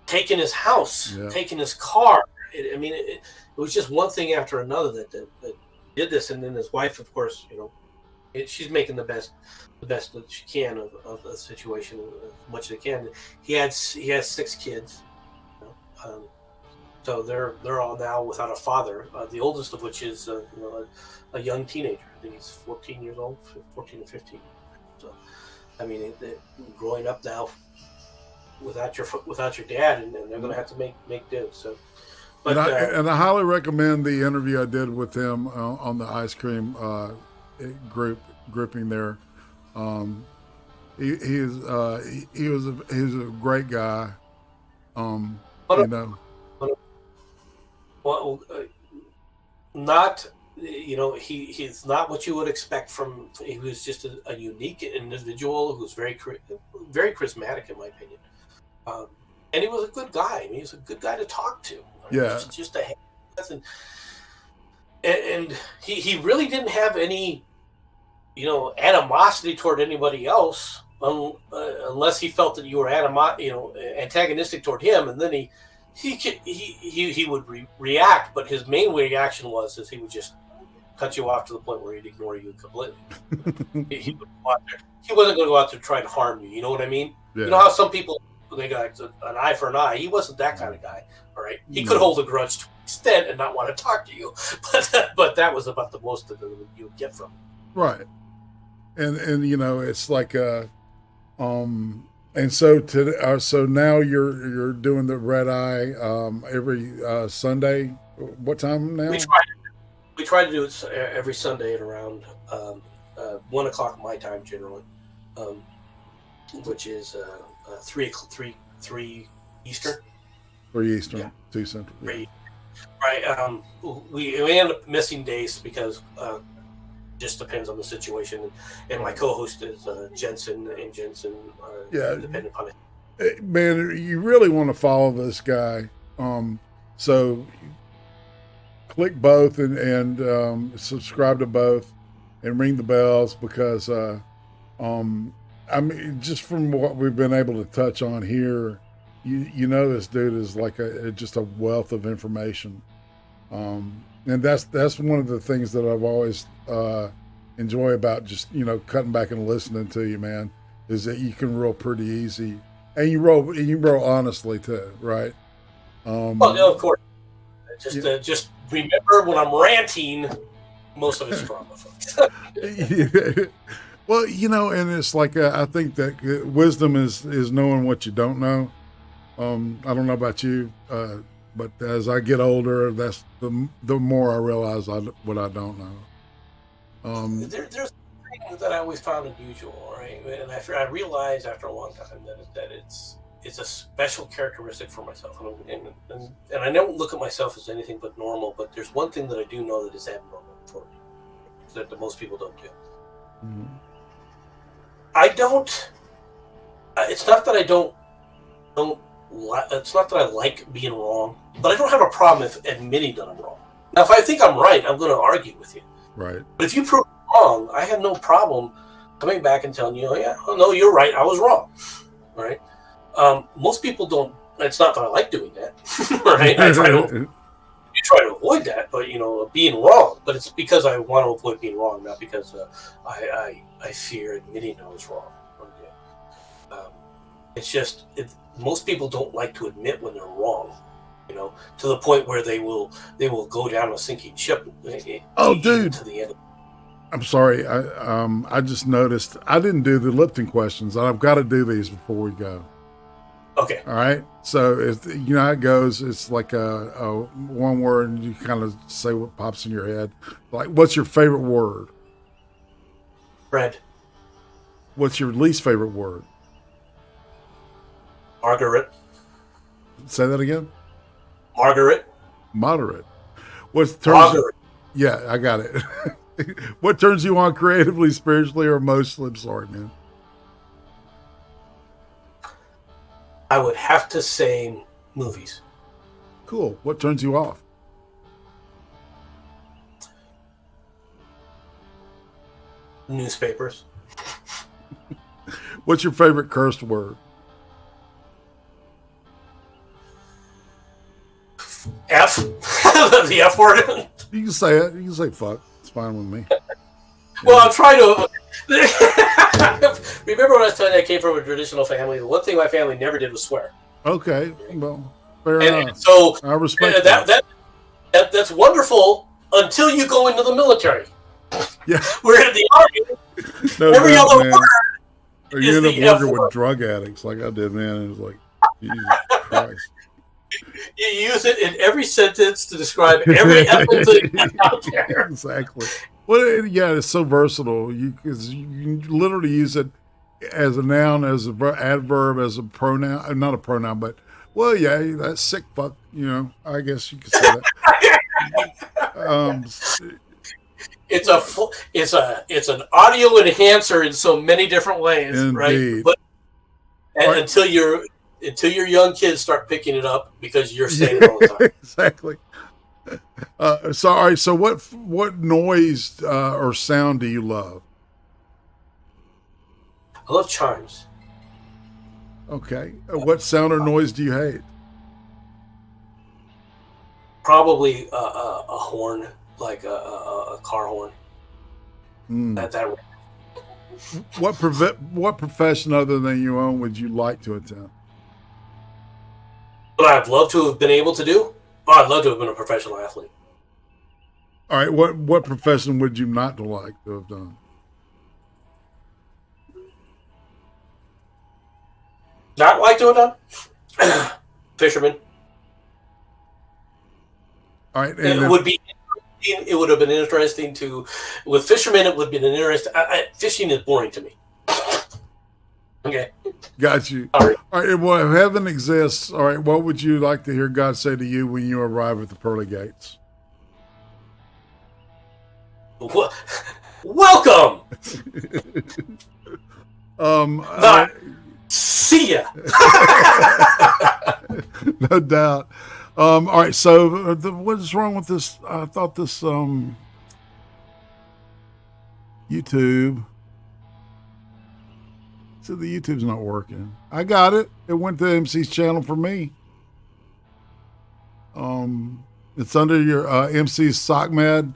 taken his house, taken his car. It was just one thing after another that did this. And then his wife, of course, she's making the best that she can of the situation as much as they can. He has 6 kids. So they're all now without a father. The oldest of which is a young teenager. I think he's 14 years old, 14 or 15. So, growing up now without your dad, and they're going to have to make do. So, but I highly recommend the interview I did with him on the ice cream grouping there. He was a great guy. Well, not, he's not what you would expect from. He was just a unique individual who's very charismatic, in my opinion. And he was a good guy. He was a good guy to talk to. Yeah. Just a and he really didn't have any, animosity toward anybody else, unless he felt that you were antagonistic toward him, and then he would react, but his main reaction was he would just cut you off to the point where he'd ignore you completely. He wasn't going to go out there to try to harm you. You know what I mean? Yeah. You know how some people, they got an eye for an eye. He wasn't that kind of guy. All right, he could hold a grudge to an extent and not want to talk to you, but that was about the most that you would get from him. Right, and it's like and so now you're doing the Red Eye every Sunday. What time now? We try to do it every Sunday at around 1 o'clock my time generally, which is 3 Eastern. 3 Eastern, yeah. 2 Central. Yeah. Right. We end up missing days because just depends on the situation, and my co-host is Jensen, and Jensen depending upon it. Man, you really want to follow this guy, so click both and subscribe to both and ring the bells, because just from what we've been able to touch on here, this dude is like just a wealth of information. And that's one of the things that I've always enjoy about just cutting back and listening to you, man, is that you can roll pretty easy, and you roll honestly too, right? Well, of course. Just remember, when I'm ranting, most of it's drama, folks. Yeah. Well, and it's like I think that wisdom is knowing what you don't know. I don't know about you, but as I get older, that's the more I realize what I don't know. There's a thing that I always found unusual, right? And I realized after a long time that it's a special characteristic for myself, and I don't look at myself as anything but normal. But there's one thing that I do know that is abnormal for me, that most people don't do. Mm-hmm. I don't. It's not that I don't. It's not that I like being wrong, but I don't have a problem admitting that I'm wrong. Now, if I think I'm right, I'm going to argue with you. Right. But if you prove me wrong, I have no problem coming back and telling you, oh, yeah, oh, no, you're right, I was wrong. All right. Most people don't. It's not that I like doing that, right? I try to avoid that, but being wrong. But it's because I want to avoid being wrong, not because I fear admitting I was wrong. Okay. It's just most people don't like to admit when they're wrong. To the point where they will go down a sinking ship. Oh, dude. To the end. I'm sorry. I just noticed I didn't do the Lipton questions. I've got to do these before we go. Okay. All right. So you know how it goes. It's like a one word, and you kind of say what pops in your head. Like, what's your favorite word? Bread. What's your least favorite word? Margaret. Say that again. Margaret. Moderate. What turns? Margaret. Yeah, I got it. What turns you on creatively, spiritually, or emotionally? I'm sorry, man. I would have to say movies. Cool. What turns you off? Newspapers. What's your favorite cursed word? F. The F word. You can say it. You can say fuck. It's fine with me. Well, I'm trying to... Remember when I was telling you I came from a traditional family? The one thing my family never did was swear. Okay. Well, fair enough. And so I respect that. That's wonderful until you go into the military. Yeah. We're in the army. No Every doubt, other man. word Or you is end up the working F with word. drug addicts like I did, man. It was like, Jesus Christ. You use it in every sentence to describe every ethnicity out there. Exactly. Well, yeah, it's so versatile. You literally use it as a noun, as an adverb, as a pronoun. Not a pronoun, but well, yeah, that's sick fuck. I guess you could say that. It's an audio enhancer in so many different ways, Indeed. right? But until your young kids start picking it up because you're saying it all the time. Exactly. So, all right. So, what noise or sound do you love? I love chimes. Okay. What sound or noise do you hate? Probably a horn, like a car horn. That. What profession other than your own would you like to attempt? What I'd love to have been able to do? Oh, I'd love to have been a professional athlete. All right. What profession would you not like to have done? Not like to have done? Fisherman. All right. It would have been interesting with fishermen, it would have been an interesting, fishing is boring to me. Okay. Got you. All right. All right. Well, if heaven exists, all right, what would you like to hear God say to you when you arrive at the pearly gates? Welcome. See ya. No doubt. All right. So, what is wrong with this? I thought this YouTube. So the YouTube's not working. I got it. It went to MC's channel for me. It's under your MC's SockMed.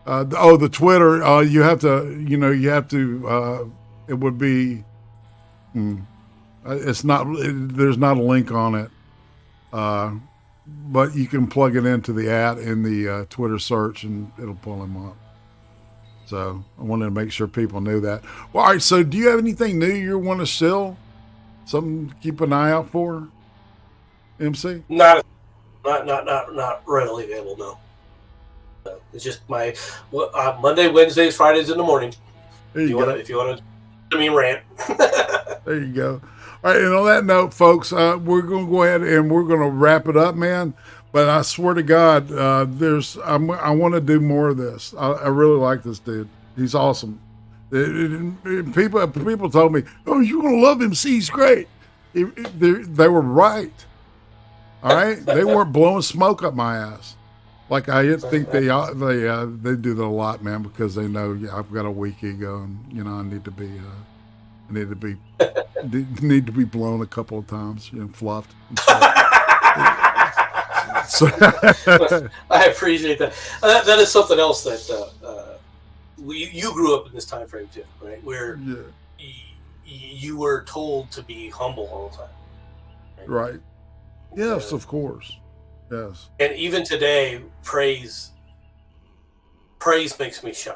The Twitter. You have to. It would be. It's not. There's not a link on it. But you can plug it into the ad in the Twitter search, and it'll pull him up. So I wanted to make sure people knew that. Well, all right. So do you have anything new you want to sell? Something to keep an eye out for? MC? Not readily available. No. It's just my Monday, Wednesdays, Fridays in the morning. If you want to me rant. There you go. All right. And on that note, folks, we're going to go ahead and we're going to wrap it up, man. But I swear to God, I want to do more of this. I really like this dude. He's awesome. People told me, "Oh, you're gonna love him. See, he's great." They were right. All right, they weren't blowing smoke up my ass. Like I think they do that a lot, man, because they know I've got a weak ego, and I need to be need to be blown a couple of times, fluffed. So I appreciate that. That is something else that you grew up in this time frame too, right? Where you were told to be humble all the time. Right. Yes, of course. Yes. And even today, praise makes me shy.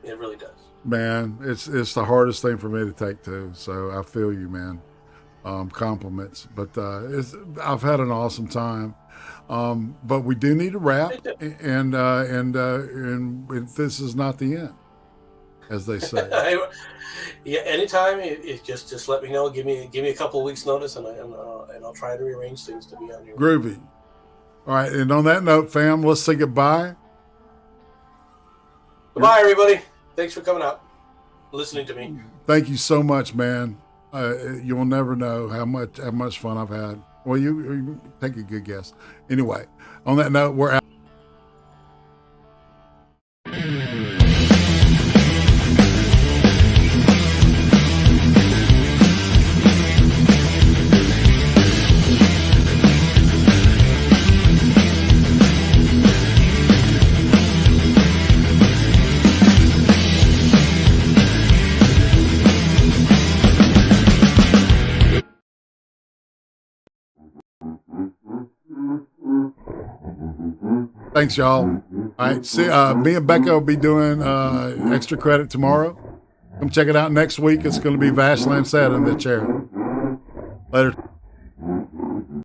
It really does. Man, it's the hardest thing for me to take too. So I feel you, man. Compliments, but I've had an awesome time. But we do need to wrap, and this is not the end, as they say. Yeah, anytime. Just let me know. Give me a couple of weeks notice, and I'll try to rearrange things to be on your. Groovy. All right, and on that note, fam, let's say goodbye. Goodbye, everybody. Thanks for coming out, listening to me. Thank you so much, man. You'll never know how much fun I've had. Well, you take a good guess. Anyway, on that note, we're out. Thanks, y'all. All right, see, me and Becca will be doing extra credit tomorrow. Come check it out next week. It's going to be Vash Lansett in the chair. Later.